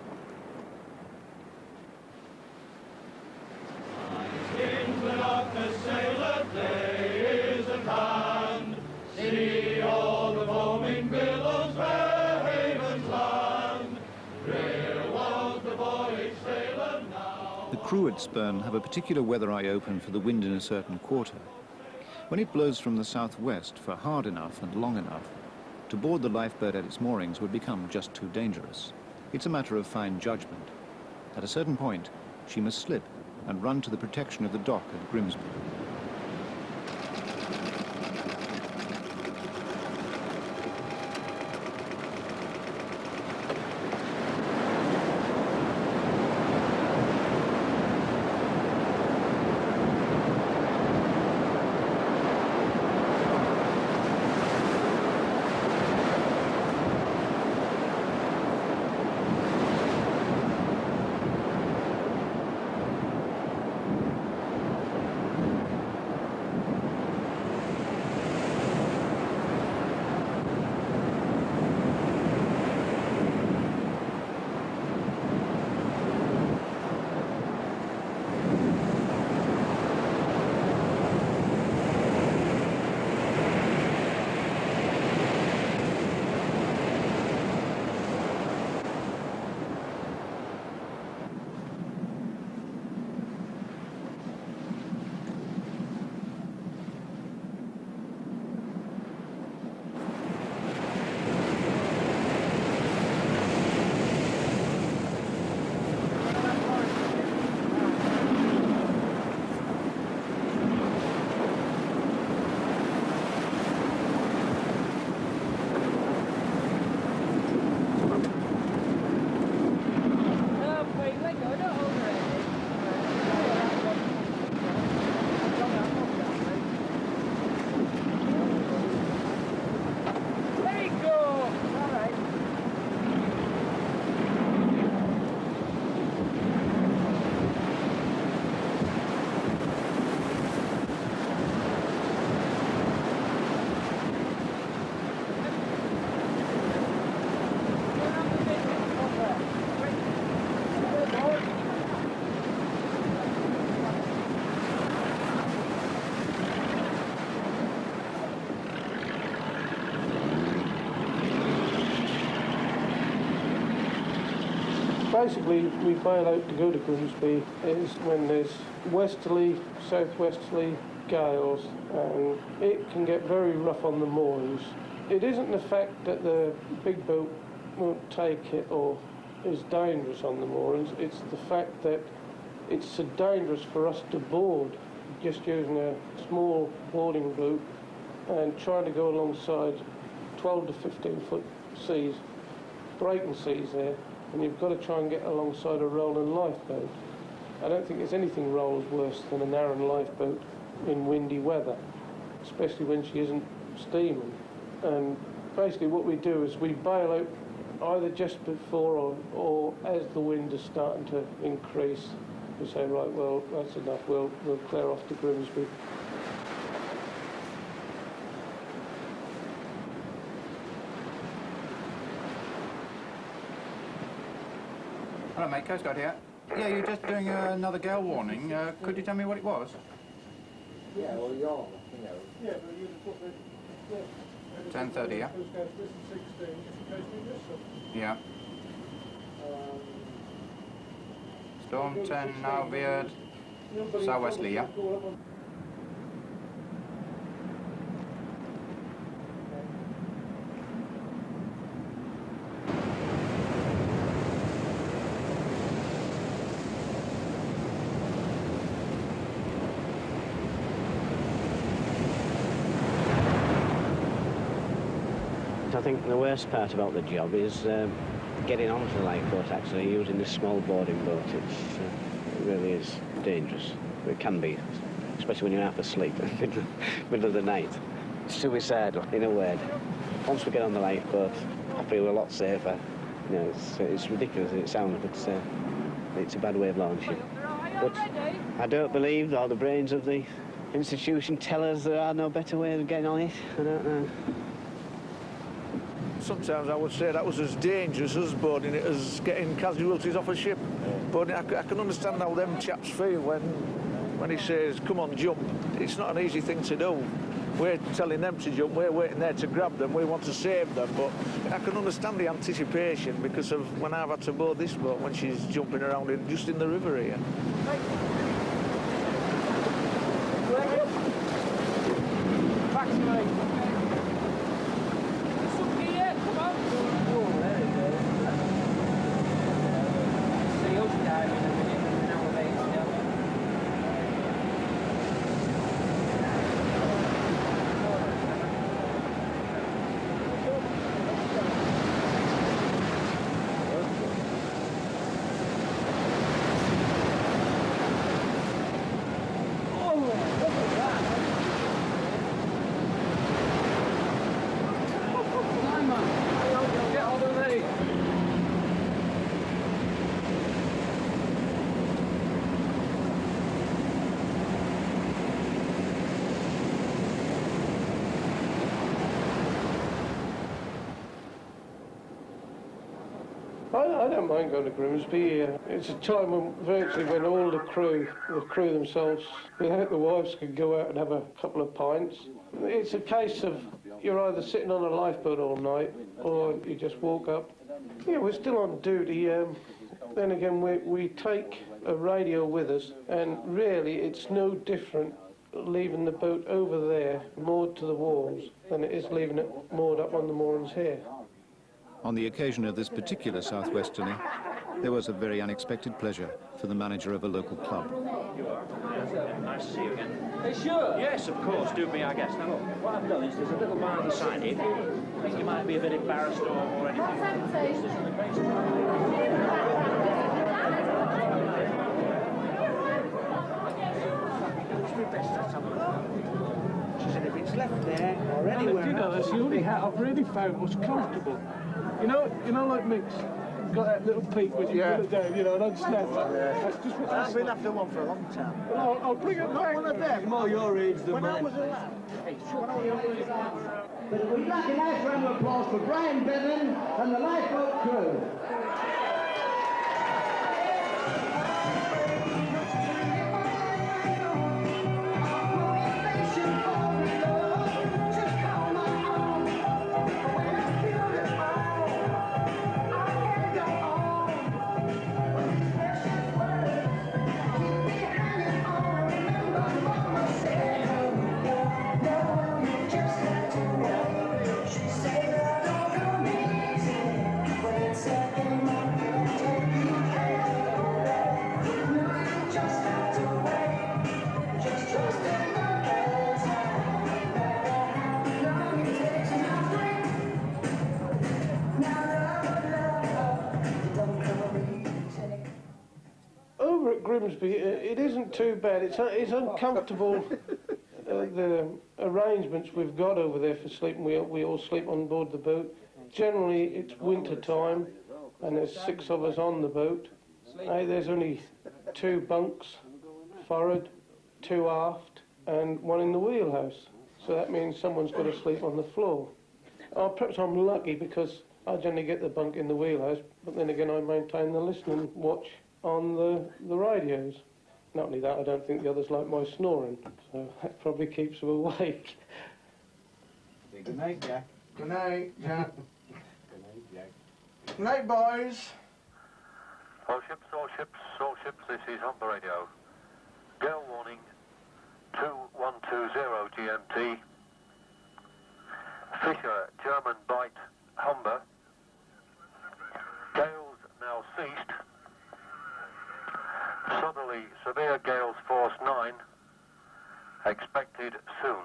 See all the foaming billows, fair havens land. Here was the voyage sailor now. The crew at Spurn have a particular weather eye open for the wind in a certain quarter. When it blows from the southwest for hard enough and long enough, to board the lifeboat at its moorings would become just too dangerous. It's a matter of fine judgment. At a certain point, she must slip and run to the protection of the dock at Grimsby. Basically, we bail out to go to Grimsby is when there's westerly, southwesterly gales, and it can get very rough on the moorings. It isn't the fact that the big boat won't take it or is dangerous on the moorings, it's the fact that it's so dangerous for us to board, just using a small boarding boat and trying to go alongside 12 to 15 foot seas, breaking seas there, and you've got to try and get alongside a rolling lifeboat. I don't think there's anything rolls worse than a narrow lifeboat in windy weather, especially when she isn't steaming. And basically what we do is we bail out either just before or as the wind is starting to increase. We say, right, well, that's enough, we'll clear off to Grimsby. Hello, mate. Coast Guard here. Yeah, you're just doing another gale warning. Could you tell me what it was? Yeah, well, you're, Yeah, but you put the... 10:30, yeah? Yeah. Storm 10 now veered southwesterly, yeah? I think the worst part about the job is getting onto the lifeboat, actually, using this small boarding boat. It really is dangerous. It can be, especially when you're half asleep in the middle of the night. It's suicidal, in a word. Once we get on the lifeboat, I feel a lot safer. You know, it's ridiculous as it sounds, but it's a bad way of launching. But I don't believe all the brains of the institution tell us there are no better ways of getting on it. I don't know. Sometimes I would say that was as dangerous as boarding it as getting casualties off a ship. But I can understand how them chaps feel when he says, come on, jump. It's not an easy thing to do. We're telling them to jump, we're waiting there to grab them, we want to save them, but I can understand the anticipation because of when I've had to board this boat when she's jumping around just in the river here. Back to me. I don't mind going to Grimsby. It's a time when all the crew themselves, without the wives, could go out and have a couple of pints. It's a case of you're either sitting on a lifeboat all night or you just walk up. Yeah, we're still on duty. Then again, we take a radio with us, and really it's no different leaving the boat over there moored to the walls than it is leaving it moored up on the moorings here. On the occasion of this particular southwesterly, there was a very unexpected pleasure for the manager of a local club. Nice to see you again. Hey, sure. Yes, of course. Do be our guest. Now, look, what I've done is there's a little bar on the side here. I think you might be a bit embarrassed or anything. She said if it's left there or anywhere. You know, that's the only hat I've really found was comfortable. You know, like Mick's got that little peak when you put it down, you know, and unsnap. That's just what I've been after one for a long time. Well, I'll bring it back. One of them. More your age than mine. When I was a lad. But we'd like a nice round of applause for Brian Bevan and the lifeboat crew. Grimsby, it isn't too bad. It's uncomfortable, the arrangements we've got over there for sleeping. We all sleep on board the boat. Generally, it's winter time, and there's 6 of us on the boat. There's only 2 bunks forward, 2 aft, and 1 in the wheelhouse. So that means someone's got to sleep on the floor. Perhaps I'm lucky because I generally get the bunk in the wheelhouse, but then again I maintain the listening watch on the radios. Not only that, I don't think the others like my snoring, so that probably keeps them awake. Good night, Jack. Good night, Jack. Good night, Jack. Good night, boys. All ships, this is Humber Radio. Gale warning 2120 GMT. Fisher, German Bight, Humber. Gales now ceased. Southerly, severe gales force 9. Expected soon.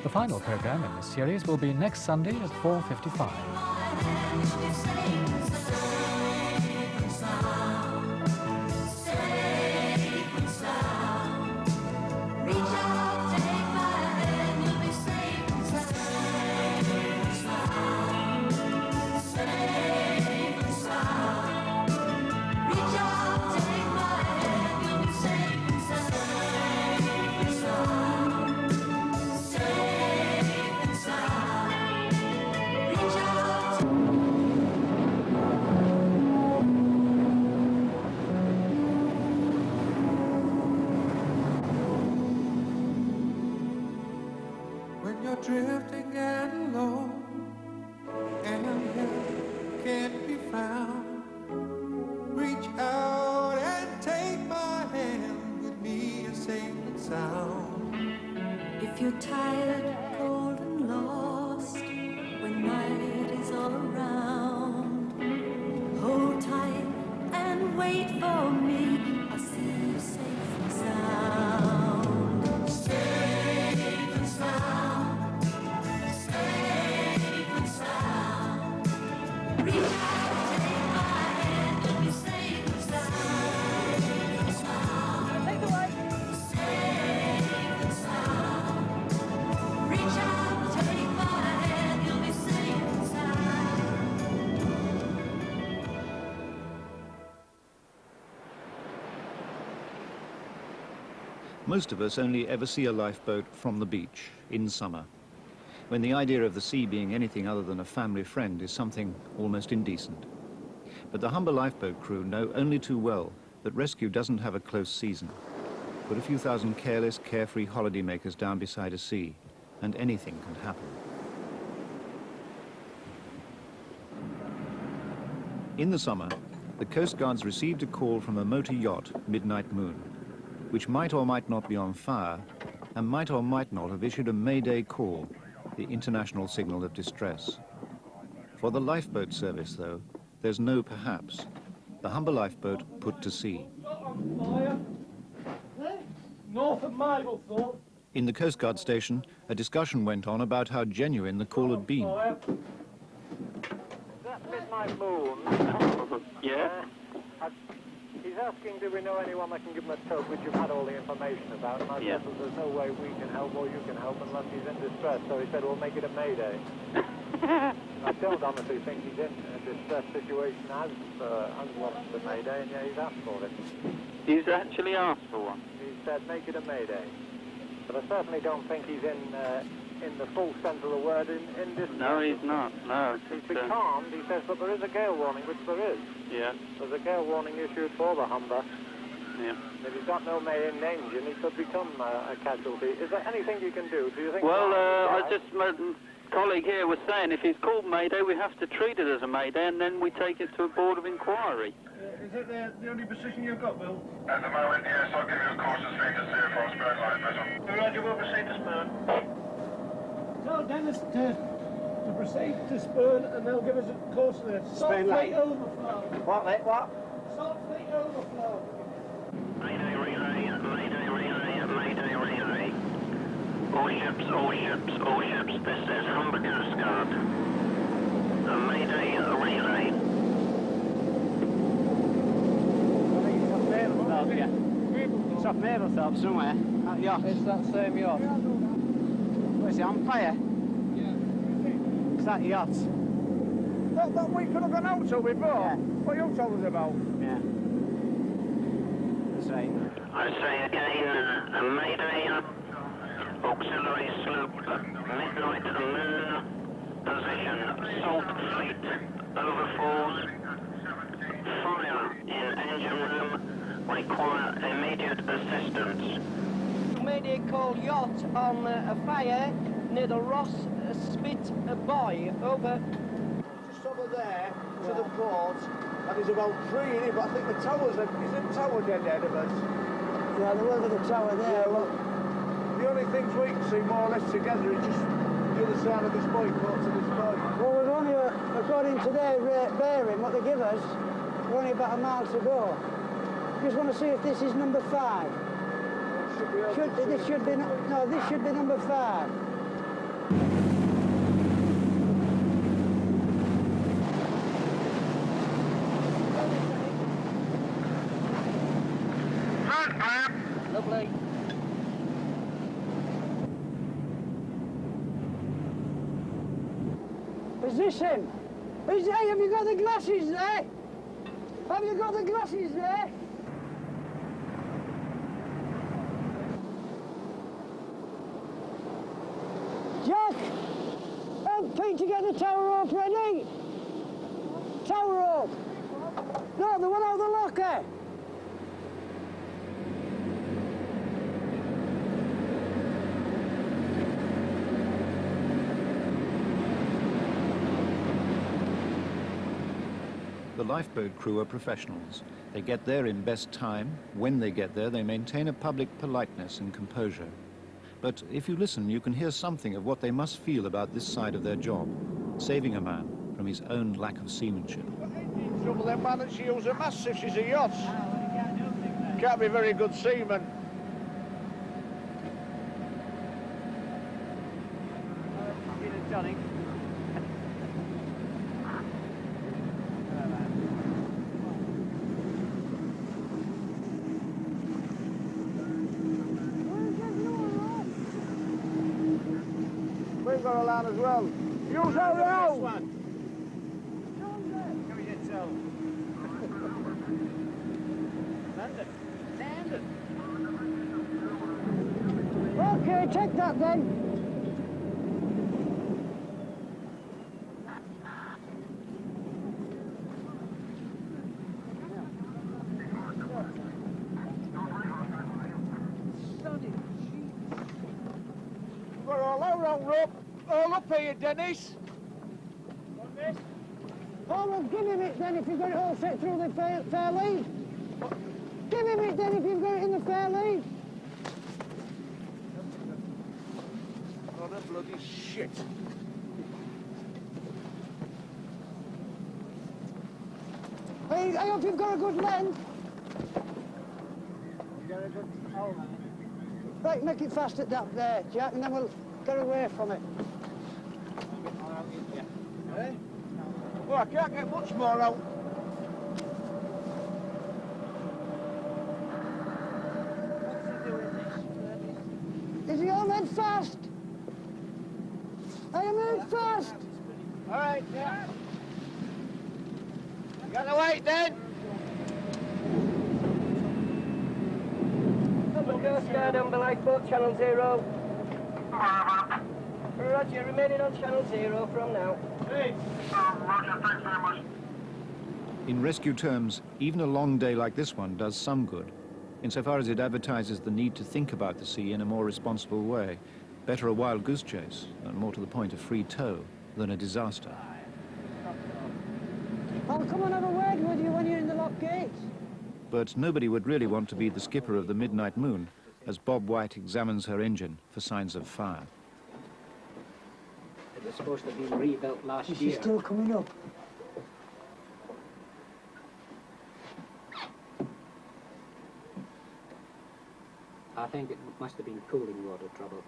The final program in this series will be next Sunday at 4:55. Drifting and alone, and help can't be found. Reach out and take my hand with me, a safe and sound. If you're tired, cold and lost, when night is all around, hold tight and wait for me. I'll see you safe and sound. Safe and sound. Most of us only ever see a lifeboat from the beach in summer, when the idea of the sea being anything other than a family friend is something almost indecent. But the Humber Lifeboat crew know only too well that rescue doesn't have a close season. Put a few thousand careless, carefree holidaymakers down beside a sea, and anything can happen. In the summer, the Coast Guards received a call from a motor yacht, Midnight Moon, which might or might not be on fire, and might or might not have issued a Mayday call, the international signal of distress. For the lifeboat service, though, there's no perhaps. The Humber Lifeboat put to sea. North of Mablethorpe. In the Coast Guard station, a discussion went on about how genuine the call had been. That Midnight Moon. Yeah? He's asking, do we know anyone that can give him a tug, which you've had all the information about, and I Yeah. said that there's no way we can help or you can help unless he's in distress, so he said we'll make it a Mayday. I don't honestly think he's in a distress situation as lost the Mayday, and yet he's asked for it. He's actually asked for one. He said make it a Mayday. But I certainly don't think he's in the full sense of the word in distress. No, he's not. No. He's becalmed, he says, but there is a gale warning, which there is. Yeah. There's a gale warning issued for the Humber. Yeah. If he's got no main engine, he could become a casualty. Is there anything you can do? Do you think? Well, my colleague here was saying if he's called Mayday, we have to treat it as a Mayday, and then we take it to a board of inquiry. Is it the only position you've got, Bill? At the moment, yes. I'll give you a course of speed to steer for Spurn Light Vessel. Roger, we'll proceed to Spurn. So, Dennis, to proceed to Spurn, and they'll give us a course there. Salt Spurn fleet Lake. overflow. What, mate, what? Salt fleet overflow. Mayday relay, mayday relay, mayday relay. All ships, all ships, all ships, this is Humber Coast Guard. A mayday relay. It's off Mablethorpe somewhere. That yacht. It's that same yacht. What is it, on fire? Yeah. It's that yacht. That we could have gone out to before? Yeah. What you told us about? Yeah. That's right. I say again, a mayday. Auxiliary sloop, midnight moon, position, salt fleet, overfalls, fire in engine room, require immediate assistance. Mayday call yacht on a fire near the Ross Spit Buoy, over. Just over there, to the port, and there's about 3 in it, but I think the towers, is the tower dead ahead of us? Yeah, there will be the tower there. Yeah, well, the only things we can see more or less together is just the other side of this buoy, port to this buoy. Well, we've only, according to their bearing, what they give us, we're only about a mile to go. Just want to see if this is number 5. This should be number 5. Lovely. Is this him? Have you got the glasses there? Have you got the glasses there? Jack! Help Pete to get the tower rope ready! Tower rope! No, the one out of the locker! The lifeboat crew are professionals. They get there in best time. When they get there, they maintain a public politeness and composure. But if you listen, you can hear something of what they must feel about this side of their job, saving a man from his own lack of seamanship. Trouble them man that she use a mast if she's a yacht. Can't be very good seaman. Johnny. We've got a lad as well. Use our row! Okay, take that then. We're all around rope. All up here, Dennis. Oh, well, give him it then if you've got it all set through the fair lead. Give him it then if you've got it in the fair lead. Oh, that bloody shit. I hope you've got a good length. Right, make it fast at that there, Jack, and then we'll get away from it. Eh? Well, I can't get much more out. Is he all made fast? Are you made fast? All right, yeah. You got to wait then. Humber Coast Guard, Humber Lifeboat, Channel 0. Roger, remaining on Channel 0 from now. Hey. Roger, thanks very much. In rescue terms, even a long day like this one does some good, insofar as it advertises the need to think about the sea in a more responsible way. Better a wild goose chase, and more to the point, a free tow, than a disaster. I'll come and have a word with you when you're in the lock gates. But nobody would really want to be the skipper of the Midnight Moon, as Bob White examines her engine for signs of fire. was supposed to have been rebuilt last Is year. she still coming up? I think it must have been cooling water trouble.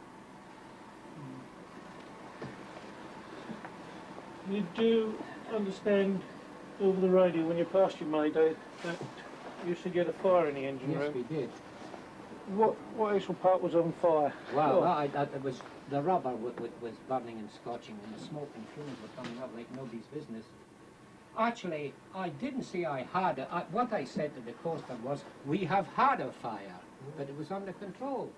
You do understand over the radio when you passed your Mayday that you used to get a fire in the engine room? Yes, we did. What actual part was on fire? Well, it was the rubber was burning and scorching, and the smoke and fumes were coming up like nobody's business. Actually, I didn't say I had it. What I said to the coastman was, we have had a fire, but it was under control.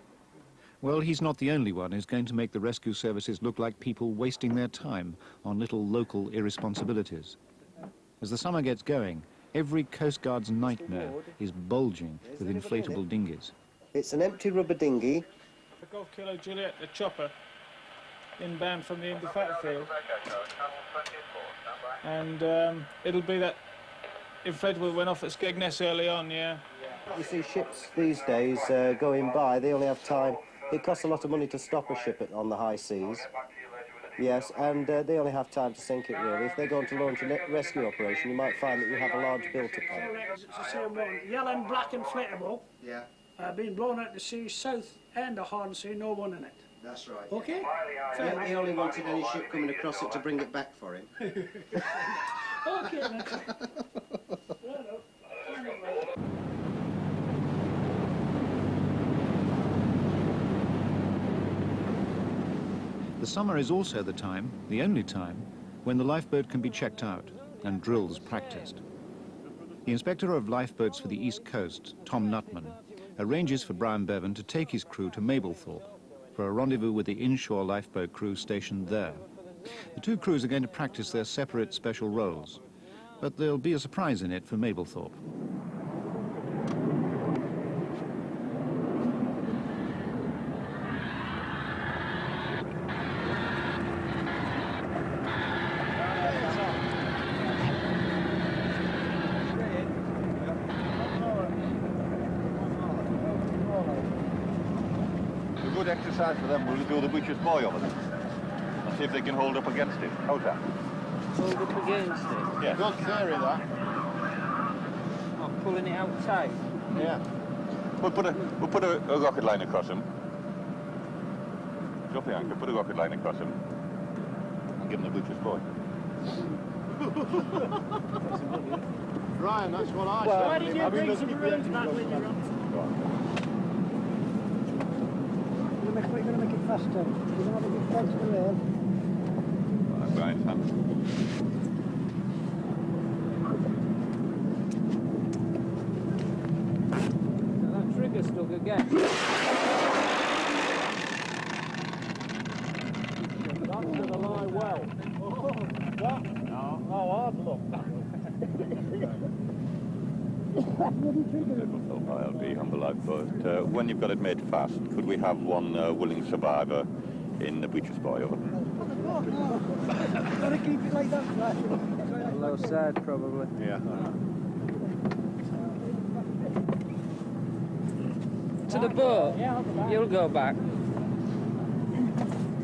Well, he's not the only one who's going to make the rescue services look like people wasting their time on little local irresponsibilities. As the summer gets going, every Coast Guard's nightmare is bulging with inflatable dinghies. It's an empty rubber dinghy. The Golf Kilo Juliet, the chopper, inbound from the Indefatigable field. And it'll be that inflatable that went off at Skegness early on, yeah. You see ships these days going by, they only have time. It costs a lot of money to stop a ship on the high seas. Yes, and they only have time to sink it, really. If they're going to launch a rescue operation, you might find that you have a large bill to pay. It's the same one. Yellow and black inflatable. Yeah. Been blown out to sea, south end of Hornsea, no one in it. That's right. Okay? He only wanted any ship coming across it to bring it back for him. Okay, then. The summer is also the time, the only time, when the lifeboat can be checked out and drills practiced. The inspector of lifeboats for the East Coast, Tom Nutman, arranges for Brian Bevan to take his crew to Mablethorpe for a rendezvous with the inshore lifeboat crew stationed there. The two crews are going to practice their separate special roles, but there'll be a surprise in it for Mablethorpe. Exercise for them, we'll do the butcher's boy over there and see if they can hold up against it. How's that? Hold up against it? Yeah. Good theory, that. Oh, pulling it out tight? Yeah. We'll put a rocket line across him. Drop the anchor, put a rocket line across him and give him the butcher's boy. Ryan, that's what I Well, said. why did you bring some rooms back with you? You're going to make it faster. You're going to have a bit close to the rail. That's Brian's hand. That trigger stuck again. That's going to lie well. Oh, that? No. Oh, hard luck. ILD Humber Lifeboat. When you've got it made fast, could we have one willing survivor in the butcher's boy over there? Got to keep it like that, right? Low side, probably. Yeah. To the boat? You'll go back.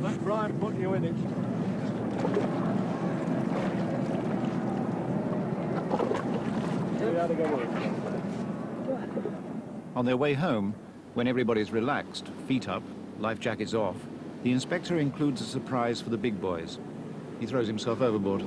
Let Brian put you in it. On their way home, when everybody's relaxed, feet up, life jackets off, the inspector includes a surprise for the big boys. He throws himself overboard.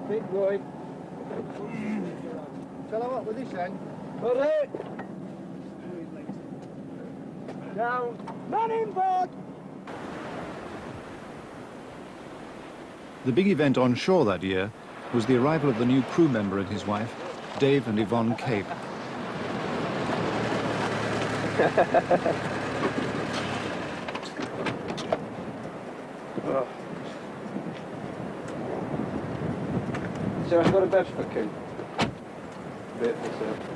Big boy. Tell her what with this end. Ready? Down. Man in board! The big event on shore that year was the arrival of the new crew member and his wife, Dave and Yvonne Cape. So I've got a bed for King.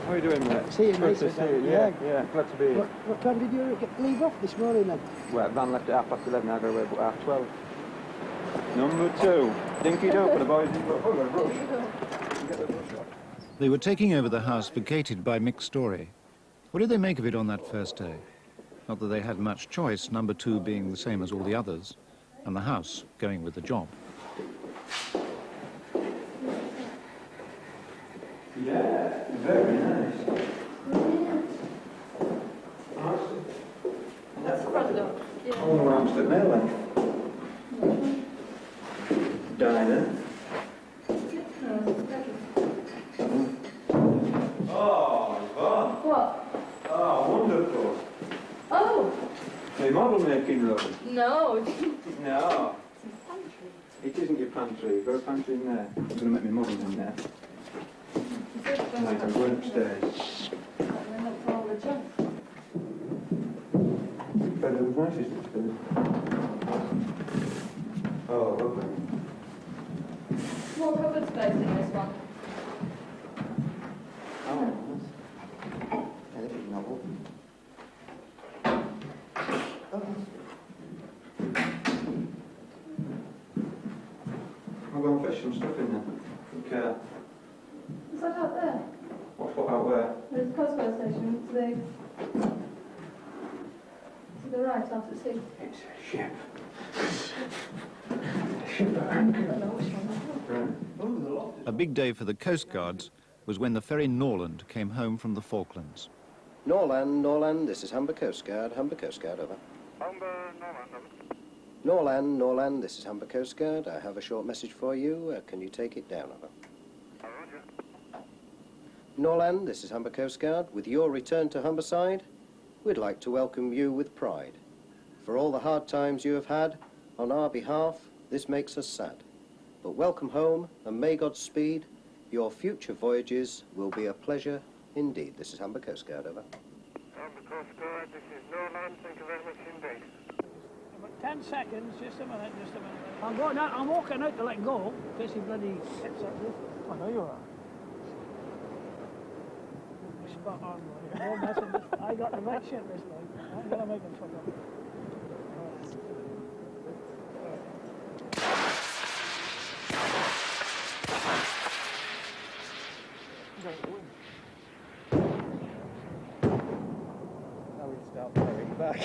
How are you doing, mate? See you, mate. Nice to see you. Yeah, glad to be here. What time did you leave off this morning then? Well, van left at 11:30, I got away about 12. Number 2. Dinky dope for the boys. They were taking over the house vacated by Mick Story. What did they make of it on that first day? Not that they had much choice, number 2 being the same as all the others, and the house going with the job. Yeah, very nice. That's the front door. Yeah. I wonder where I'm stood now then. Diner. Oh, Yvonne. What? Oh, wonderful. Oh! The model making room. No. No. It isn't your pantry. You've got a pantry in there. I'm going to make my models in there. Right, I'm going upstairs. Look for all the junk. Bedroom's nice, isn't it, upstairs? Oh, lovely. More cupboard space in this one. Oh, nice. Yeah, this is novel. I'm going to fish some stuff in there. Is that out there? What out where? There's a Coast Guard station to the right out at sea. It's a ship. A ship at anchor. A big day for the Coast Guards was when the ferry Norland came home from the Falklands. Norland, this is Humber Coast Guard, over. Humber, Norland. Norland, this is Humber Coast Guard. I have a short message for you. Can you take it down, over? Norland, this is Humber Coast Guard. With your return to Humberside, we'd like to welcome you with pride. For all the hard times you have had, on our behalf, this makes us sad. But welcome home, and may God speed. Your future voyages will be a pleasure indeed. This is Humber Coast Guard, over. Humber Coast Guard, this is Norland. Thank you very much indeed. About 10 seconds, just a minute. I'm going out, I'm walking out to let go, in case he bloody hits up with. I know you are. Spot on, boy. I got the right shit this time. I'm gonna make him fuck up. Now we start playing back.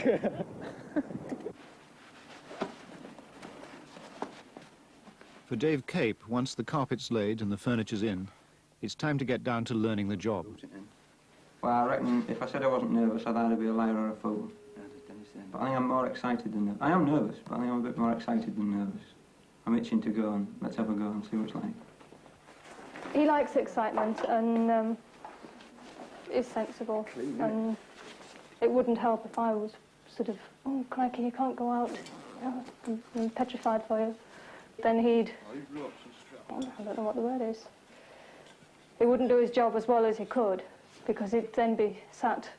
For Dave Cape, once the carpet's laid and the furniture's in, it's time to get down to learning the job. Well, I reckon if I said I wasn't nervous, I'd either be a liar or a fool. But I think I'm more excited than nervous. I am nervous, but I think I'm a bit more excited than nervous. I'm itching to go, and let's have a go and see what it's like. He likes excitement and is sensible. And it wouldn't help if I was sort of, oh, crikey, you can't go out. Oh, I'm petrified for you. Then he'd, I don't know what the word is. He wouldn't do his job as well as he could, because he'd then be sat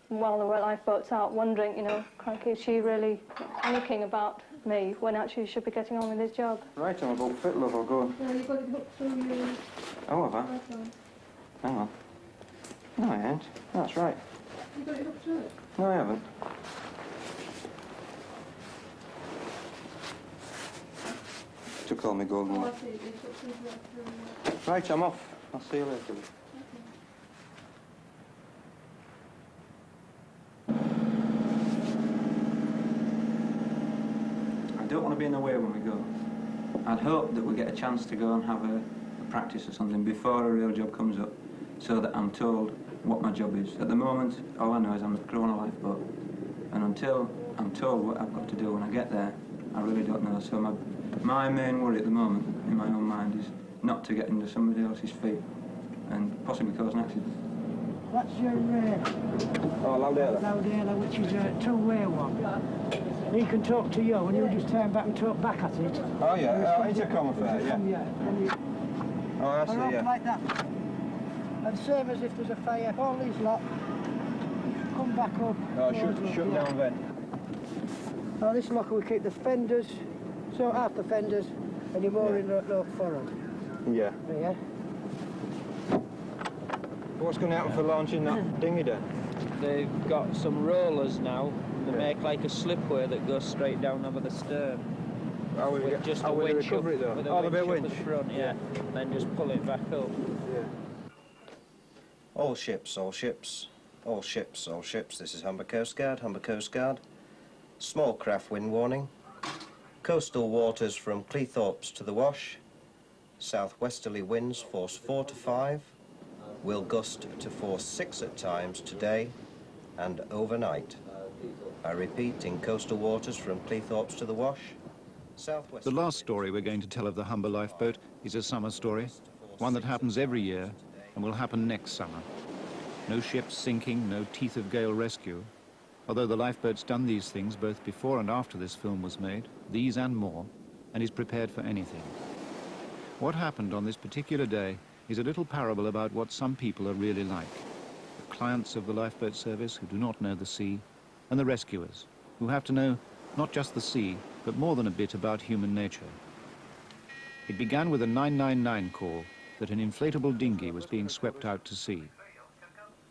while the lifeboat's out wondering, you know, crikey, is she really panicking about me when actually she should be getting on with his job? Right, I'm about fit, love, I'll go. Yeah, you've got it hooked through your... Oh, have I? Hang on. No, I ain't. That's right. You got it hooked through it? No, I haven't. Took all my golden Oh, one. I see. It's hooked through. Right, I'm off. I'll see you later. I don't want to be in the way when we go. I'd hope that we get a chance to go and have a practice or something before a real job comes up, so that I'm told what my job is. At the moment, all I know is I'm a crew on a lifeboat, and until I'm told what I've got to do when I get there, I really don't know. So my main worry at the moment, in my own mind, is not to get into somebody else's feet and possibly cause an accident. That's your Loudera, which is a two-way one. He can talk to you, and you just turn back and talk back at it. Oh yeah, intercom affair, yeah. Oh, I see, yeah. Like that. And same as if there's a fire, all these lot come back up. Oh, shut down then. Now this locker we keep the fenders, so half the fenders, and you're more in the forward. Yeah. Yeah. What's going to happen for launching that dinghy then? They've got some rollers now. They make like a slipway that goes straight down over the stern. With just a winch up, with a winch up the front, yeah. Then just pull it back up. Yeah. All ships, all ships. All ships, all ships. This is Humber Coast Guard, Humber Coast Guard. Small craft wind warning. Coastal waters from Cleethorpes to the Wash. Southwesterly winds force 4 to 5. Will gust to force 6 at times today and overnight. I repeat, in coastal waters from Cleethorpes to the Wash. The last story we're going to tell of the Humber Lifeboat is a summer story, one that happens every year and will happen next summer. No ships sinking, no teeth of gale rescue. Although the lifeboat's done these things both before and after this film was made, these and more, and is prepared for anything. What happened on this particular day is a little parable about what some people are really like. The clients of the lifeboat service who do not know the sea, and the rescuers who have to know not just the sea, but more than a bit about human nature. It began with a 999 call that an inflatable dinghy was being swept out to sea.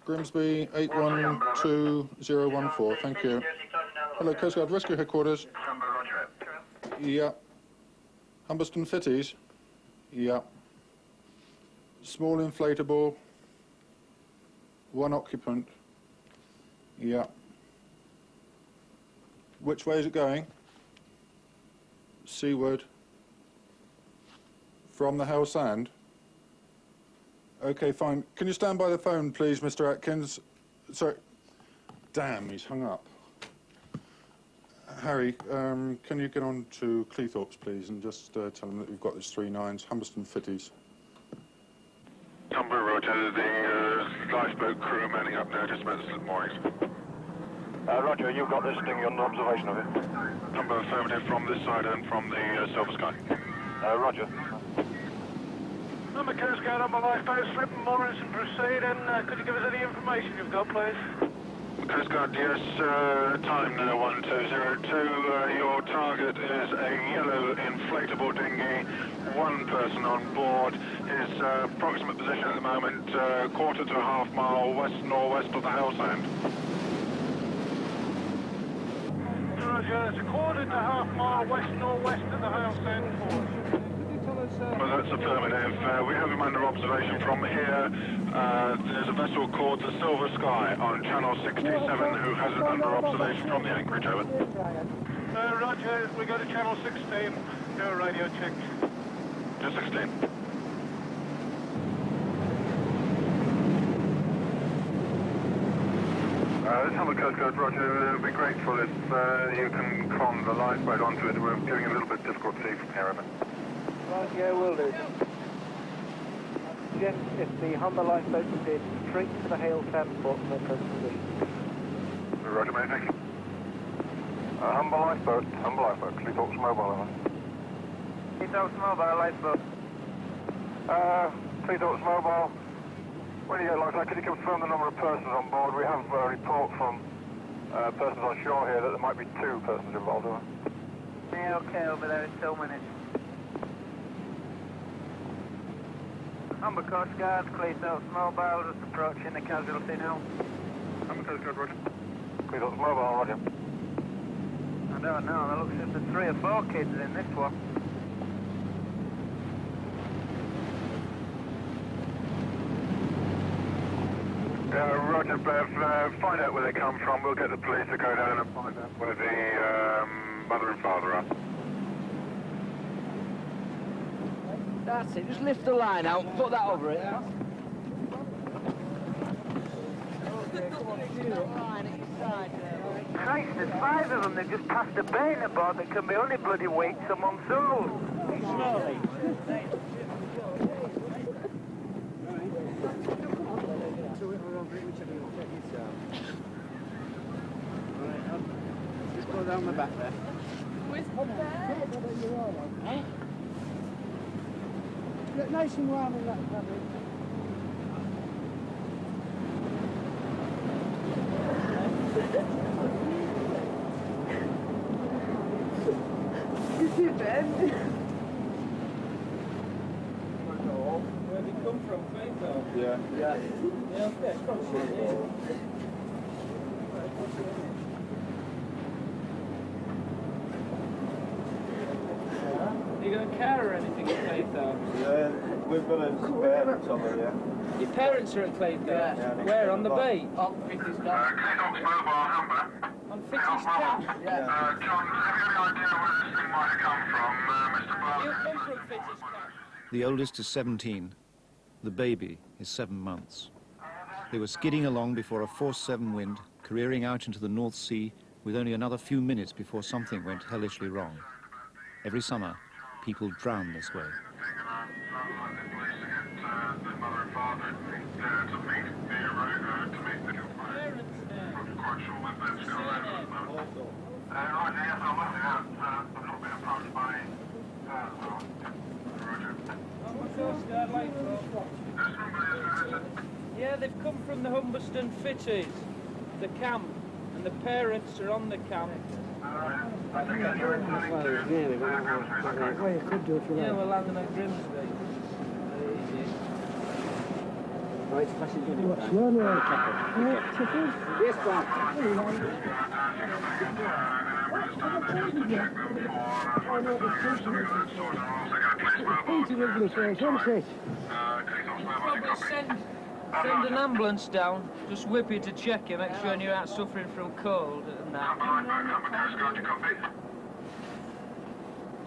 Grimsby 812014, thank you. Hello, Coast Guard Rescue Headquarters. Yeah. Humberston Fitties? Yeah. Small inflatable, 1 occupant. Yeah. Which way is it going? Seaward. From the Hell Sand? Okay, fine. Can you stand by the phone, please, Mr. Atkins? Sorry. Damn, he's hung up. Harry, can you get on to Cleethorpes, please, and just tell them that we've got this 39s, Humberston Fitties. Humber, Roger, the lifeboat crew manning up now, just about the slip moorings. Roger, you've got this dinghy under observation of it. Humber, affirmative from this side and from the Silver Sky. Roger. Humber Coast Guard, Humber Lifeboat, slip moorings and proceed, and could you give us any information you've got, please? Coast Guard, yes, time now 1202, your target is a yellow inflatable dinghy, 1 person on board, his approximate position at the moment, 1/4 to 1/2 mile west-northwest of the Hell Sand. Roger, it's 1/4 to 1/2 mile west-northwest of the Hell Sand. Well, that's affirmative. We have him under observation from here. There's a vessel called the Silver Sky on channel 67 who has it under observation from the anchorage, over. Roger, we go to channel 16. Do a radio check. To 16. This Humber Coast Guard, Roger. We'll be grateful if you can con the lifeboat onto it. We're getting a little bit difficult to see from here, over. Right, yeah, will do. Gents, if the Humber Lifeboat can be straight to the Hale Sand port in their present position. Roger, mate, thank you. Humber Lifeboat, Cleethorpes Mobile, over. Cleethorpes Mobile, Lifeboat. Cleethorpes Mobile. When you get like that, could you confirm the number of persons on board? We have a report from persons on shore here that there might be 2 persons involved, over. Yeah, okay, over there in 2 minutes. Humber Coast Guard, Cleethorpes Mobile, just approaching the casualty now. Humber Coast Guard, Roger. Cleethorpes Mobile, Roger. I don't know, there looks like there's 3 or 4 kids in this one. Roger, Bev, find out where they come from. We'll get the police to go down and find out where the mother and father are. That's it, just lift the line out, put that over it. Christ, there's 5 of them. They've just passed a bait aboard that can be only bloody weeks a month old. Slowly. whichever you want, take your time. Alright, just go down the back there. Get nice and warm in that fabric. Is it bad? Where did he come from? Fatal? Yeah. Yeah, okay, from Sydney. You got a car or anything at Claythorpe? Yeah, we've got a spare somewhere, yeah. Your parents are at Claythorpe? Yeah. Where, on the beach? Claythorpe's mobile, Humber. On Fitch's camp? John, have you any idea where this thing might have come from, Mr. You Burke? come from Fitch's camp? The oldest is 17. The baby is 7 months. They were skidding along before a force 7 wind, careering out into the North Sea with only another few minutes before something went hellishly wrong. Every summer, people drown this way. Yeah, they've come from the Humberston Fitties, the camp, and the parents are on the camp. Well, you could do if you Yeah, like. we're landing at Grimsby. Right, pass it in. What's your name, Captain? Yes, Send an ambulance down, just whip you to check you, make sure you're not suffering from cold and that.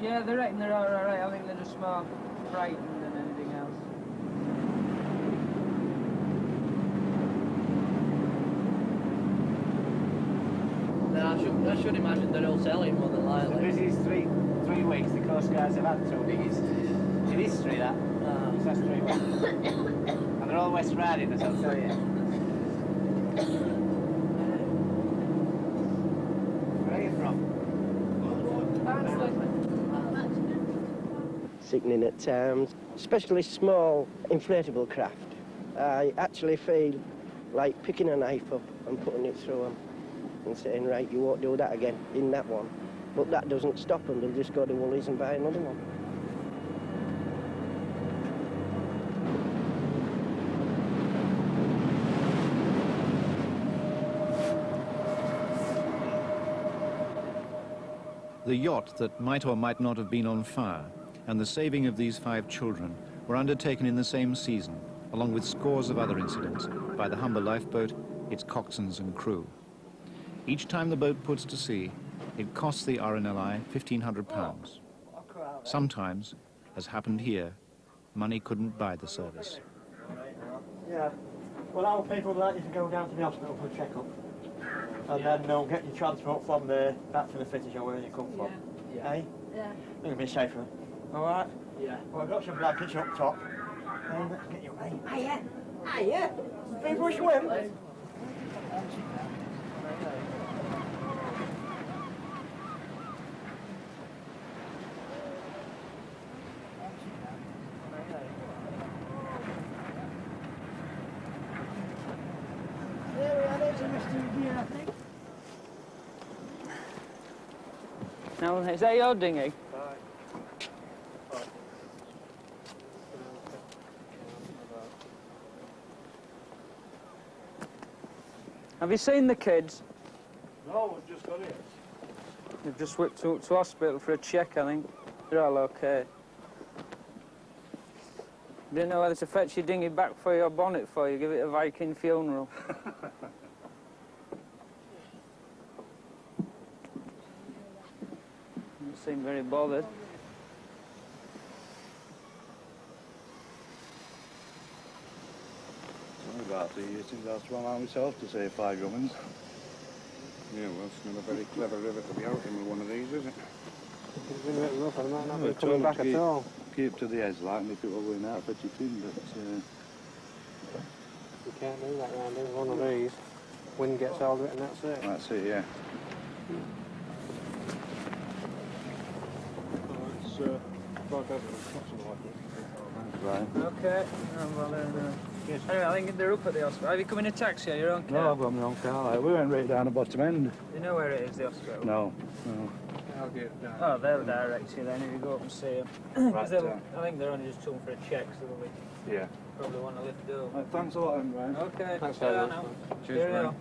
Yeah, they reckon they're alright. I think they're just more frightened than anything else. No, I should imagine they're all selling more than likely. The busiest three weeks the Coast Guards have had, so biggest in history, that. That's 3 weeks. And they're all West Riding, I'll tell you. Where are you from? Sickening at times, especially small inflatable craft. I actually feel like picking a knife up and putting it through them and saying, right, you won't do that again in that one. But that doesn't stop them, they'll just go to Woolies and buy another one. The yacht that might or might not have been on fire and the saving of these 5 children were undertaken in the same season, along with scores of other incidents, by the Humber Lifeboat, its coxswains and crew. Each time the boat puts to sea, it costs the RNLI £1,500. Sometimes, as happened here, money couldn't buy the service. Yeah. Well, our people would like you to go down to the hospital for a check-up. And then they'll get you transport from there back to the fitting or wherever you come from. Yeah. Eh? Yeah. It'll be safer. Alright? Yeah. Well, I've got some blankets up top. And let's get you away. Hiya! Hiya! People a swim? There we are, there's a Mr. Deer, I think. Now, is that your dinghy? Have you seen the kids? No, we've just got here. They've just whipped to hospital for a check, I think. They're all okay. Didn't know whether to fetch your dinghy back for your bonnet for you, give it a Viking funeral. Don't seem very bothered. About 2 years since I swam out myself to save 5 rummins. Yeah, well, it's not a very clever river to be out in with one of these, is it? It's been a bit rough, I might not be It's coming all back to at keep- all. Keep to the edge, like, and if it were going out, fetch it in, but You can't do that round here. One of these, wind gets hold of it and that's it. That's it, yeah. Right. Okay. Anyway, I think they're up at the hospital. Have you come in a taxi or your own car? No, I've got my own car. We went right down the bottom end. You know where it is, the hospital? No, no. I'll get it down. Oh, they'll direct you then if you go up and see them. Right, I think they're only just coming for a check, so they'll yeah. probably want to lift over. Right, thanks a lot, Brian. Okay, Thanks see you very now. much. Cheers, Cheerio. Brian.